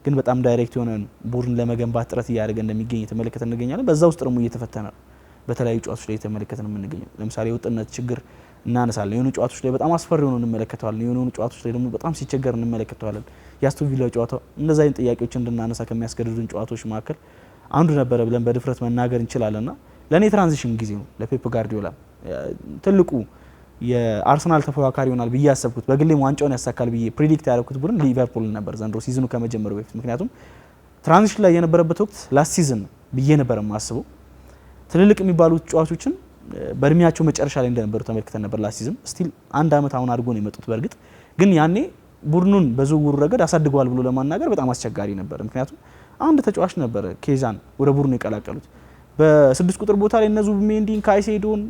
ግን በጣም ዳይሬክት የሆነ ቡድን ለመገንባት ጥረት እያደረገ እንደሚገኝ የተመለከተን እንገኛለን። በዛ ውስጥ ደግሞ እየተፈተነ ነው። በተለያዩ ጨዋታዎች ላይ የተመለከተን የምንገኘው ለምሳሌ የወጥነት ችግር እናነሳለን። የሆኑ ጨዋታዎች ላይ በጣም አስፈሪ ሆኖ እንመለከተዋለን። የሆኑ ጨዋታዎች ላይ ደግሞ በጣም ሲቸገር እንመለከተዋለን። የአስቶን ቪላ ጨዋታ እነዛ አይነት ጥያቄዎች እንድናነሳ ከሚያስገድዱን ጨዋታዎች መካከል አንዱ ነበረ ብለን በድፍረት መናገር እንችላለንና ለኔ ትራንዚሽን ጊዜ ነው ለፔፕ ጋርዲዮላ ትልቁ የአርሰናል ተፎካካሪ ይሆናል ብዬ ያሰብኩት በግሌም ዋንጫውን ያሳካል ብዬ ፕሪዲክት ያደረኩት ቡድን ሊቨርፑል ነበር ዘንድሮ ሲዝኑ ከመጀመሩ በፊት። ምክንያቱም ትራንዚሽን ላይ የነበረበት ወቅት ላስት ሲዝን ብዬ ነበር የማስበው። ትልልቅ የሚባሉ ተጫዋቾችን በእድሜያቸው መጨረሻ ላይ እንደነበሩ ተመልክተን ነበር ላስት ሲዝን። ስቲል አንድ አመት አሁን አድርጎ ነው የመጡት። በእርግጥ ግን ያኔ ቡድኑን በዝውውሩ ረገድ አሳድገዋል ብሎ ለማናገር በጣም አስቸጋሪ ነበር። ምክንያቱም አንድ ተጫዋች ነበረ ኬዛን ወደ ቡድኑ የቀላቀሉት። በ6 ቁጥር ቦታ ላይ እነሱ ሜንዲን ካይሴዶን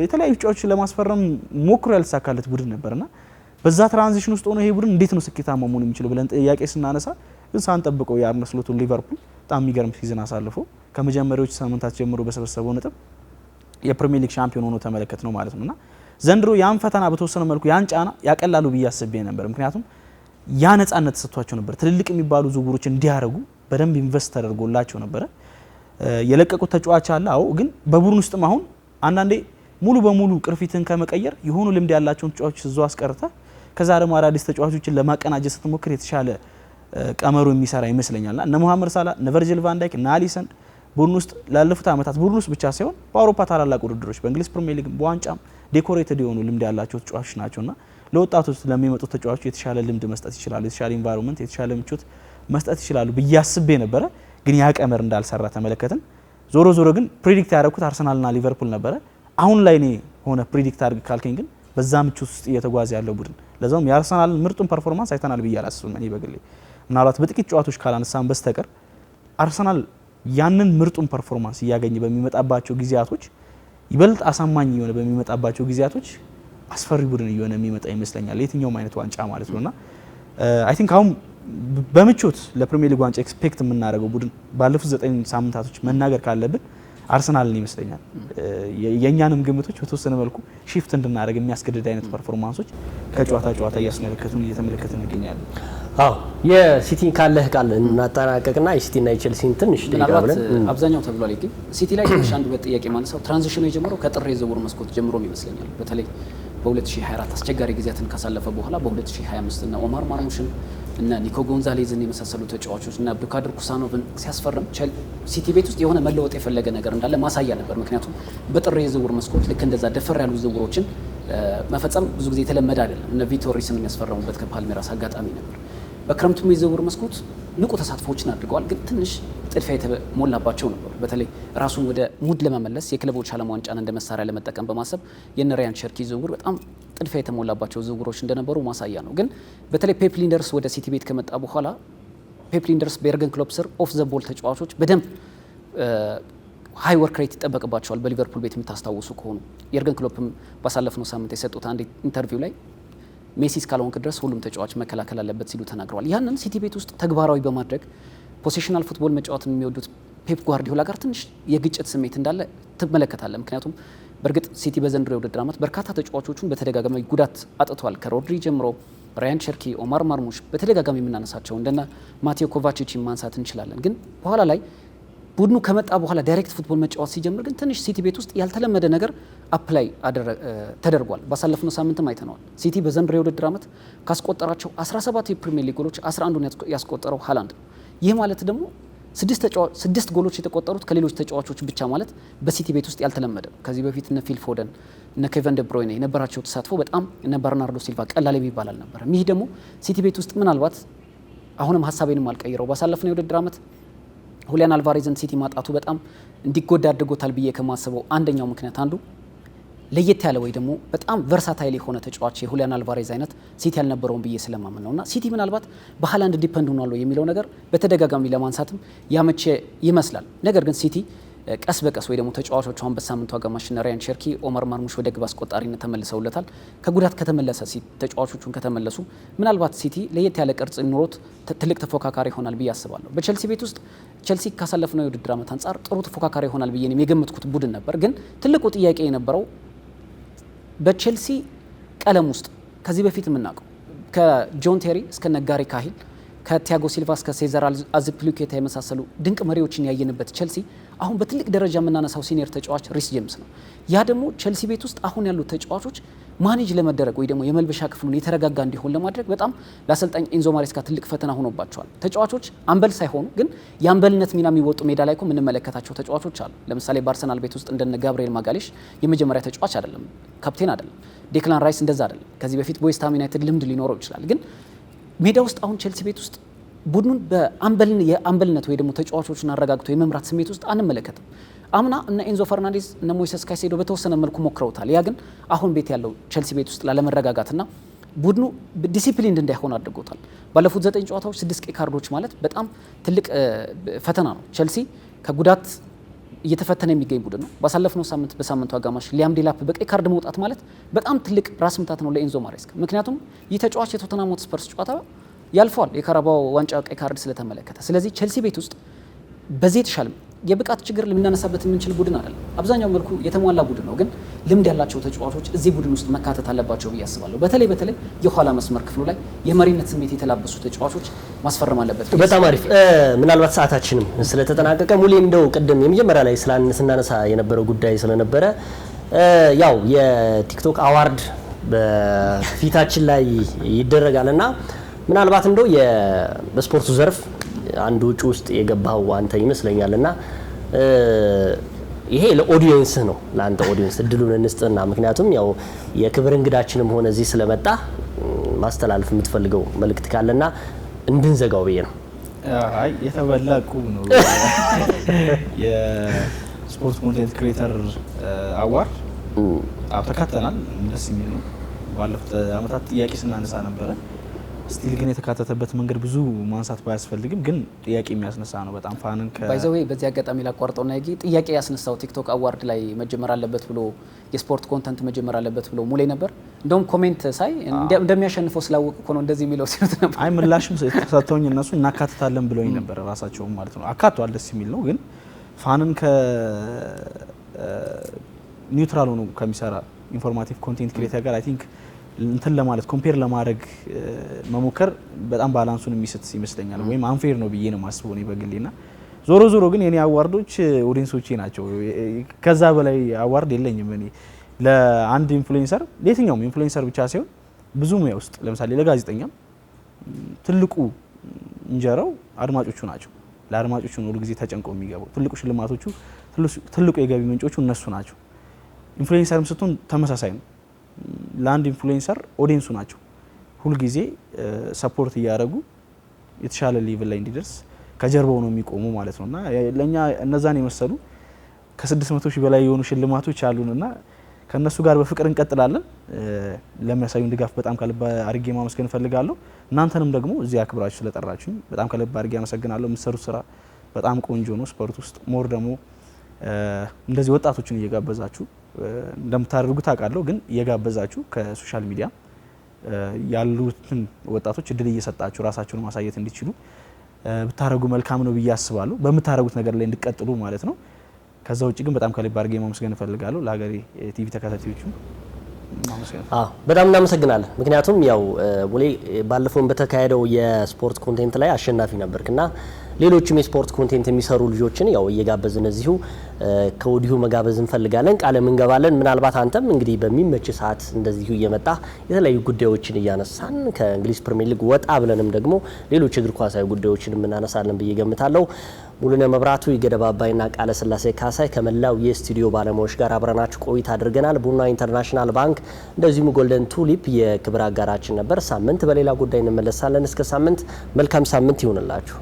የተለያዩ ተጫዋቾችን ለማስፈረም ሞክሮ ያልተሳካለት ቡድን ነበርና በዛ ትራንዚሽን ውስጥ ሆኖ ይሄ ቡድን እንዴት ነው ስኬታማ መሆን የሚችለው ብለን ጥያቄ ስናነሳ ግን ሳንጠብቀው የአርነ ስሎቱን ሊቨርፑል በጣም የሚገርም ሲዝን አሳልፎ ከመጀመሪያዎቹ ሳምንታት ጀምሮ በሰበሰበው ነጥብ የፕሪሚየር ሊግ ሻምፒዮን ሆኖ ተመለከት ነው ማለት ነውና ዘንድሮ ያን ፈተና በተወሰነ መልኩ ያን ጫና ያቀላሉ ብዬ አስቤ ነበር። ምክንያቱም ያ ነጻነት ተሰጥቷቸው ነበር። ትልልቅ የሚባሉ ዝውውሮች እንዲያደርጉ በደንብ ኢንቨስት ተደርጎላቸው ነበረ። የለቀቁት ተጫዋች አለ። አዎ ግን በቡድን ውስጥም አሁን አንዳንዴ ሙሉ በሙሉ ቅርፊትን ከመቀየር የሆኑ ልምድ ያላቸውን ተጫዋቾች እዛው አስቀርተ ከዛ ደግሞ አዳዲስ ተጫዋቾችን ለማቀናጀት ስትሞክር የተሻለ ቀመሩ የሚሰራ ይመስለኛልና እነ መሐመድ ሳላ እነ ቨርጂል ቫን ዳይክ እነ አሊሰን ቡድን ውስጥ ላለፉት ዓመታት ቡድን ውስጥ ብቻ ሳይሆን በአውሮፓ ታላላቅ ውድድሮች በእንግሊዝ ፕሪሚየር ሊግ በዋንጫም ዴኮሬትድ የሆኑ ልምድ ያላቸው ተጫዋቾች ናቸውና ለወጣቶች ለሚመጡት ተጫዋቾች የተሻለ ልምድ መስጠት ይችላሉ፣ የተሻለ ኢንቫይሮንመንት፣ የተሻለ ምቾት መስጠት ይችላሉ ብዬ አስቤ ነበረ። ግን ያ ቀመር እንዳልሰራ ተመለከትን። ዞሮ ዞሮ ግን ፕሪዲክት ያደረኩት አርሰናልና ሊቨርፑል ነበረ። አሁን ላይ እኔ ሆነ ፕሪዲክት አድርግ ካልከኝ ግን በዛ ምቾት ውስጥ እየተጓዘ ያለው ቡድን ለዛውም የአርሰናልን ምርጡን ፐርፎርማንስ አይተናል ብዬ አላስብም። እኔ በግሌ ምናልባት በጥቂት ጨዋታዎች ካላነሳን በስተቀር አርሰናል ያንን ምርጡን ፐርፎርማንስ እያገኘ በሚመጣባቸው ጊዜያቶች ይበልጥ አሳማኝ የሆነ በሚመጣባቸው ጊዜያቶች አስፈሪ ቡድን እየሆነ የሚመጣ ይመስለኛል የትኛውም አይነት ዋንጫ ማለት ነውና አይ ቲንክ አሁን በምቾት ለፕሪሚየር ሊግ ዋንጫ ኤክስፔክት የምናደርገው ቡድን ባለፉት 9 ሳምንታቶች መናገር ካለብን አርሰናልን ይመስለኛል። የኛንም ግምቶች በተወሰነ መልኩ ሺፍት እንድናደርግ የሚያስገድድ አይነት ፐርፎርማንሶች ከጨዋታ ጨዋታ እየተመለከትን እንገኛለን። አዎ የሲቲን ካለህ ቃል እናጠናቀቅና የሲቲና የቼልሲን ትንሽ ደቂቃ ብለን አብዛኛው ተብሏል። ግን ሲቲ ላይ ትንሽ አንድ ጥያቄ ማንሳው ትራንዚሽኑ የጀመረው ከጥር የዝውውር መስኮት ጀምሮም ይመስለኛል። በተለይ በ2024 አስቸጋሪ ጊዜያትን ካሳለፈ በኋላ በ2025 እና ኦማር ማርሙሽን እና ኒኮ ጎንዛሌዝን የመሳሰሉ ተጫዋቾች እና ቡካድር ኩሳኖቭን ሲያስፈርም ሲቲ ቤት ውስጥ የሆነ መለወጥ የፈለገ ነገር እንዳለ ማሳያ ነበር። ምክንያቱም በጥር የዝውውር መስኮት ልክ እንደዛ ደፈር ያሉ ዝውውሮችን መፈጸም ብዙ ጊዜ የተለመደ አይደለም። እነ ቪቶሪስን የሚያስፈርሙበት ከፓልሜራስ አጋጣሚ ነበር። በክረምቱም የዝውውር መስኮት ንቁ ተሳትፎችን አድርገዋል። ግን ትንሽ ጥድፊያ የተሞላባቸው ነበሩ። በተለይ ራሱን ወደ ሙድ ለመመለስ የክለቦች ዓለም ዋንጫን እንደ መሳሪያ ለመጠቀም በማሰብ የነ ራያን ቸርኪ ዝውውር በጣም ጥድፊያ የተሞላባቸው ዝውውሮች እንደነበሩ ማሳያ ነው። ግን በተለይ ፔፕ ሊንደርስ ወደ ሲቲ ቤት ከመጣ በኋላ ፔፕ ሊንደርስ በኤርገን ክሎፕ ስር ኦፍ ዘ ቦል ተጫዋቾች በደንብ ሃይ ወርክ ሬት ይጠበቅባቸዋል። በሊቨርፑል ቤት የምታስታውሱ ከሆኑ የኤርገን ክሎፕም ባሳለፍነው ሳምንት የሰጡት አንድ ኢንተርቪው ላይ ሜሲ እስካልሆንክ ድረስ ሁሉም ተጫዋች መከላከል አለበት ሲሉ ተናግረዋል። ያንን ሲቲ ቤት ውስጥ ተግባራዊ በማድረግ ፖሴሽናል ፉትቦል መጫወትን የሚወዱት ፔፕ ጓርዲዮላ ጋር ትንሽ የግጭት ስሜት እንዳለ ትመለከታለህ። ምክንያቱም በእርግጥ ሲቲ በዘንድሮ የውድድር ዓመት በርካታ ተጫዋቾቹን በተደጋጋሚ ጉዳት አጥቷል። ከሮድሪ ጀምሮ ራያን ቸርኪ፣ ኦማር ማርሙሽ በተደጋጋሚ የምናነሳቸው እንደነ ማቴዮ ኮቫቺችን ማንሳት እንችላለን። ግን በኋላ ላይ ቡድኑ ከመጣ በኋላ ዳይሬክት ፉትቦል መጫወት ሲጀምር ግን ትንሽ ሲቲ ቤት ውስጥ ያልተለመደ ነገር አፕላይ ተደርጓል። ባሳለፍነው ሳምንትም አይተነዋል። ሲቲ በዘንድሮ የውድድር ዓመት ካስቆጠራቸው 17 የፕሪሚየር ሊግ ጎሎች 11ን ያስቆጠረው ሃላንድ ነው። ይህ ማለት ደግሞ 6 ጎሎች የተቆጠሩት ከሌሎች ተጫዋቾች ብቻ ማለት በሲቲ ቤት ውስጥ ያልተለመደ ነው። ከዚህ በፊት እነ ፊል ፎደን እነ ኬቨን ደ ብሮይነ የነበራቸው ተሳትፎ በጣም እነ በርናርዶ ሲልቫ ቀላል የሚባል አልነበረም። ይህ ደግሞ ሲቲ ቤት ውስጥ ምናልባት አሁንም ሀሳቤንም አልቀይረው ባሳለፍነው የውድድር ዓመት ሁሊያን አልቫሬዝን ሲቲ ማጣቱ በጣም እንዲጎዳ አድርጎታል ብዬ ከማስበው አንደኛው ምክንያት አንዱ ለየት ያለ ወይ ደግሞ በጣም ቨርሳታይል የሆነ ተጫዋች የሁሊያን አልቫሬዝ አይነት ሲቲ ያልነበረውን ብዬ ስለማምን ነውና ሲቲ ምናልባት በሃላንድ ዲፔንድ ሆኗል የሚለው ነገር በተደጋጋሚ ለማንሳትም ያመቼ ይመስላል። ነገር ግን ሲቲ ቀስ በቀስ ወይ ደግሞ ተጫዋቾቹ አሁን በሳምንቱ አጋማሽ ራያን ቸርኪ፣ ኦማር ማርሙሽ ወደ ግብ አስቆጣሪነት ተመልሰውለታል። ከጉዳት ከተመለሰ ተጫዋቾቹን ከተመለሱ ምናልባት ሲቲ ለየት ያለ ቅርጽ ኖሮት ትልቅ ተፎካካሪ ይሆናል ብዬ አስባለሁ። በቸልሲ ቤት ውስጥ ቸልሲ ካሳለፍነው የውድድር ዓመት አንጻር ጥሩ ተፎካካሪ ይሆናል ብዬ የገመትኩት ቡድን ነበር። ግን ትልቁ ጥያቄ የነበረው በቸልሲ ቀለም ውስጥ ከዚህ በፊት የምናውቀው ከጆን ቴሪ እስከ ነጋሪ ካሂል ከቲያጎ ሲልቫ እስከ ሴዘር አዝፒሊኩዌታ የመሳሰሉ ድንቅ መሪዎችን ያየንበት ቸልሲ አሁን በትልቅ ደረጃ የምናነሳው ሲኒየር ተጫዋች ሪስ ጄምስ ነው። ያ ደግሞ ቸልሲ ቤት ውስጥ አሁን ያሉት ተጫዋቾች ማኔጅ ለመደረግ ወይ ደግሞ የመልበሻ ክፍሉን የተረጋጋ እንዲሆን ለማድረግ በጣም ለአሰልጣኝ ኢንዞ ማሬስካ ትልቅ ፈተና ሆኖባቸዋል። ተጫዋቾች አምበል ሳይሆኑ ግን የአምበልነት ሚና የሚወጡ ሜዳ ላይ እኮ የምንመለከታቸው ተጫዋቾች አሉ። ለምሳሌ በአርሰናል ቤት ውስጥ እንደነ ጋብሪኤል ማጋሌሽ የመጀመሪያ ተጫዋች አይደለም፣ ካፕቴን አይደለም። ዴክላን ራይስ እንደዛ አይደለም። ከዚህ በፊት በዌስትሃም ዩናይትድ ልምድ ሊኖረው ይችላል። ግን ሜዳ ውስጥ አሁን ቸልሲ ቤት ውስጥ ቡድኑን የአምበልነት ወይ ደግሞ ተጫዋቾችን አረጋግቶ የመምራት ስሜት ውስጥ አንመለከትም። አምና እነ ኤንዞ ፈርናንዴዝ እነ ሞይሰስ ካይሴዶ በተወሰነ መልኩ ሞክረውታል። ያ ግን አሁን ቤት ያለው ቸልሲ ቤት ውስጥ ላለመረጋጋትና ቡድኑ ዲሲፕሊን እንዳይሆን አድርጎታል። ባለፉት 9 ጨዋታዎች 6 ቀይ ካርዶች ማለት በጣም ትልቅ ፈተና ነው። ቸልሲ ከጉዳት እየተፈተነ የሚገኝ ቡድን ነው። ባሳለፍነው ሳምንት በሳምንቱ አጋማሽ ሊያም ዴላፕ በቀይ ካርድ መውጣት ማለት በጣም ትልቅ ራስ ምታት ነው ለኤንዞ ማሬስካ። ምክንያቱም ይህ ተጫዋች የቶተንሃም ሆትስፐርስ ጨዋታ ያልፈዋል የካራባው ዋንጫ ቀይ ካርድ ስለተመለከተ። ስለዚህ ቸልሲ ቤት ውስጥ በዚህ የተሻለ የብቃት ችግር ልናነሳበት የምንችል ቡድን አይደለም። አብዛኛው መልኩ የተሟላ ቡድን ነው፣ ግን ልምድ ያላቸው ተጫዋቾች እዚህ ቡድን ውስጥ መካተት አለባቸው ብዬ አስባለሁ። በተለይ የኋላ መስመር ክፍሉ ላይ የመሪነት ስሜት የተላበሱ ተጫዋቾች ማስፈረም አለበት። በጣም አሪፍ። ምናልባት ሰዓታችንም ስለተጠናቀቀ ሙሌ እንደው ቅድም የመጀመሪያ ላይ ስናነሳ የነበረው ጉዳይ ስለነበረ ያው የቲክቶክ አዋርድ በፊታችን ላይ ይደረጋልና ምናልባት እንደው በስፖርቱ ዘርፍ አንዱ ውጭ ውስጥ የገባው አንተ ይመስለኛልና ይሄ ለኦዲየንስ ነው፣ ለአንተ ኦዲየንስ እድሉን እንስጥና ምክንያቱም ያው የክብር እንግዳችንም ሆነ እዚህ ስለመጣ ማስተላለፍ የምትፈልገው መልእክት ካለና እንድንዘጋው ብዬ ነው። አይ የተበላ ቁም ነው። የስፖርት ኮንቴንት ክሬተር አዋርድ ተካተናል። ደስ የሚል ነው። ባለፉት አመታት ጥያቄ ስናነሳ ነበረ። ስቲል ግን የተካተተበት መንገድ ብዙ ማንሳት ባያስፈልግም ግን ጥያቄ የሚያስነሳ ነው። በጣም ፋንን ባይዘዌ በዚህ አጋጣሚ ላቋርጠውና ጥያቄ ያስነሳው ቲክቶክ አዋርድ ላይ መጀመር አለበት ብሎ የስፖርት ኮንተንት መጀመር አለበት ብሎ ሙሌ ነበር። እንደውም ኮሜንት ሳይ እንደሚያሸንፈው ስላወቅ እኮ ነው እንደዚህ የሚለው ሲሉት ነበር። አይ ምላሽም ሰጥተውኝ እነሱ እናካትታለን ብለውኝ ነበር ራሳቸውም ማለት ነው። አካቷል፣ ደስ የሚል ነው። ግን ፋንን ኒውትራል ሆኖ ከሚሰራ ኢንፎርማቲቭ ኮንቴንት ክሬተር ጋር አይ ቲንክ እንትን ለማለት ኮምፔር ለማድረግ መሞከር በጣም ባላንሱን የሚስት ይመስለኛል፣ ወይም አንፌር ነው ብዬ ነው ማስበው እኔ በግሌና። ዞሮ ግን የኔ አዋርዶች ኦዲየንሶቼ ናቸው። ከዛ በላይ አዋርድ የለኝም እኔ ለአንድ ኢንፍሉዌንሰር፣ ለየትኛውም ኢንፍሉዌንሰር ብቻ ሳይሆን ብዙ ሙያ ውስጥ ለምሳሌ ለጋዜጠኛም ትልቁ እንጀራው አድማጮቹ ናቸው። ለአድማጮቹ ነው ሁሉ ጊዜ ተጨንቀው የሚገባው። ትልቁ ሽልማቶቹ፣ ትልቁ የገቢ ምንጮቹ እነሱ ናቸው። ኢንፍሉዌንሰርም ስትሆን ተመሳሳይ ነው። ለአንድ ኢንፍሉዌንሰር ኦዲየንሱ ናቸው ሁሉ ጊዜ ሰፖርት እያደረጉ የተሻለ ሌቭል ላይ እንዲደርስ ከጀርባው ነው የሚቆሙ ማለት ነውና ለኛ እነዛን የመሰሉ ከ600 ሺህ በላይ የሆኑ ሽልማቶች አሉንና ከነሱ ጋር በፍቅር እንቀጥላለን። ለሚያሳዩን ድጋፍ በጣም ከልብ አድርጌ ማመስገን ፈልጋለሁ። እናንተንም ደግሞ እዚህ አክብራችሁ ስለጠራችሁኝ በጣም ከልብ አድርጌ አመሰግናለሁ። የምትሰሩት ስራ በጣም ቆንጆ ነው። ስፖርት ውስጥ ሞር ደግሞ እንደዚህ ወጣቶችን እየጋበዛችሁ እንደምታደርጉት አውቃለሁ፣ ግን እየጋበዛችሁ ከሶሻል ሚዲያ ያሉትን ወጣቶች እድል እየሰጣችሁ ራሳቸውን ማሳየት እንዲችሉ ብታረጉ መልካም ነው ብዬ አስባለሁ። በምታረጉት ነገር ላይ እንድትቀጥሉ ማለት ነው። ከዛ ውጭ ግን በጣም ከልብ አድርጌ ማመስገን እፈልጋለሁ ለሀገሬ ቲቪ ተከታታዮቹ በጣም እናመሰግናለን። ምክንያቱም ያው ሙሌ ባለፈውን በተካሄደው የስፖርት ኮንቴንት ላይ አሸናፊ ነበርክና ሌሎችም የስፖርት ኮንቴንት የሚሰሩ ልጆችን ያው እየጋበዝን እዚሁ ከወዲሁ መጋበዝ እንፈልጋለን፣ ቃልም እንገባለን። ምናልባት አንተም እንግዲህ በሚመች ሰዓት እንደዚሁ እየመጣ የተለያዩ ጉዳዮችን እያነሳን ከእንግሊዝ ፕሪሚየር ሊግ ወጣ ብለንም ደግሞ ሌሎች እግር ኳሳዊ ጉዳዮችን እናነሳለን ብዬ ገምታለሁ። ሙሉነህ መብራቱ፣ ይገደብ አባይና ቃለ ስላሴ ካሳይ ከመላው የስቱዲዮ ባለሙያዎች ጋር አብረናችሁ ቆይታ አድርገናል። ቡና ኢንተርናሽናል ባንክ እንደዚሁም ጎልደን ቱሊፕ የክብር አጋራችን ነበር። ሳምንት በሌላ ጉዳይ እንመለሳለን። እስከ ሳምንት መልካም ሳምንት ይሁንላችሁ።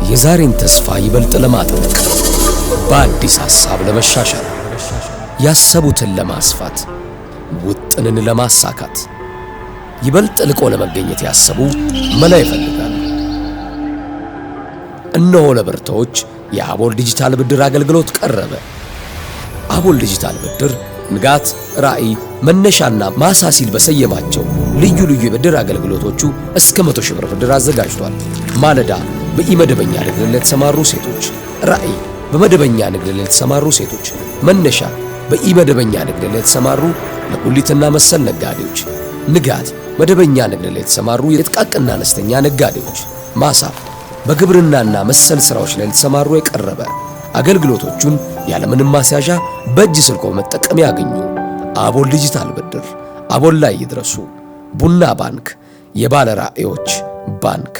የዛሬን ተስፋ ይበልጥ ለማጥበቅ በአዲስ ሐሳብ ለመሻሻል ያሰቡትን ለማስፋት ውጥንን ለማሳካት ይበልጥ ልቆ ለመገኘት ያሰቡ መላ ይፈልጋሉ። እነሆ ለብርቶች የአቦል ዲጂታል ብድር አገልግሎት ቀረበ። አቦል ዲጂታል ብድር ንጋት፣ ራዕይ፣ መነሻና ማሳ ሲል በሰየማቸው ልዩ ልዩ የብድር አገልግሎቶቹ እስከ 100 ሺህ ብር ብድር አዘጋጅቷል። ማለዳ በኢመደበኛ ንግድ ላይ የተሰማሩ ሴቶች፣ ራዕይ በመደበኛ ንግድ ላይ የተሰማሩ ሴቶች፣ መነሻ በኢመደበኛ ንግድ ላይ የተሰማሩ ለጉሊትና መሰል ነጋዴዎች፣ ንጋት መደበኛ ንግድ ላይ የተሰማሩ የጥቃቅንና አነስተኛ ነጋዴዎች፣ ማሳ በግብርናና መሰል ስራዎች ላይ የተሰማሩ የቀረበ አገልግሎቶቹን ያለምንም ማስያዣ በእጅ ስልኮ መጠቀም ያገኙ። አቦል ዲጂታል ብድር፣ አቦል ላይ ይድረሱ። ቡና ባንክ፣ የባለ ራዕዮች ባንክ።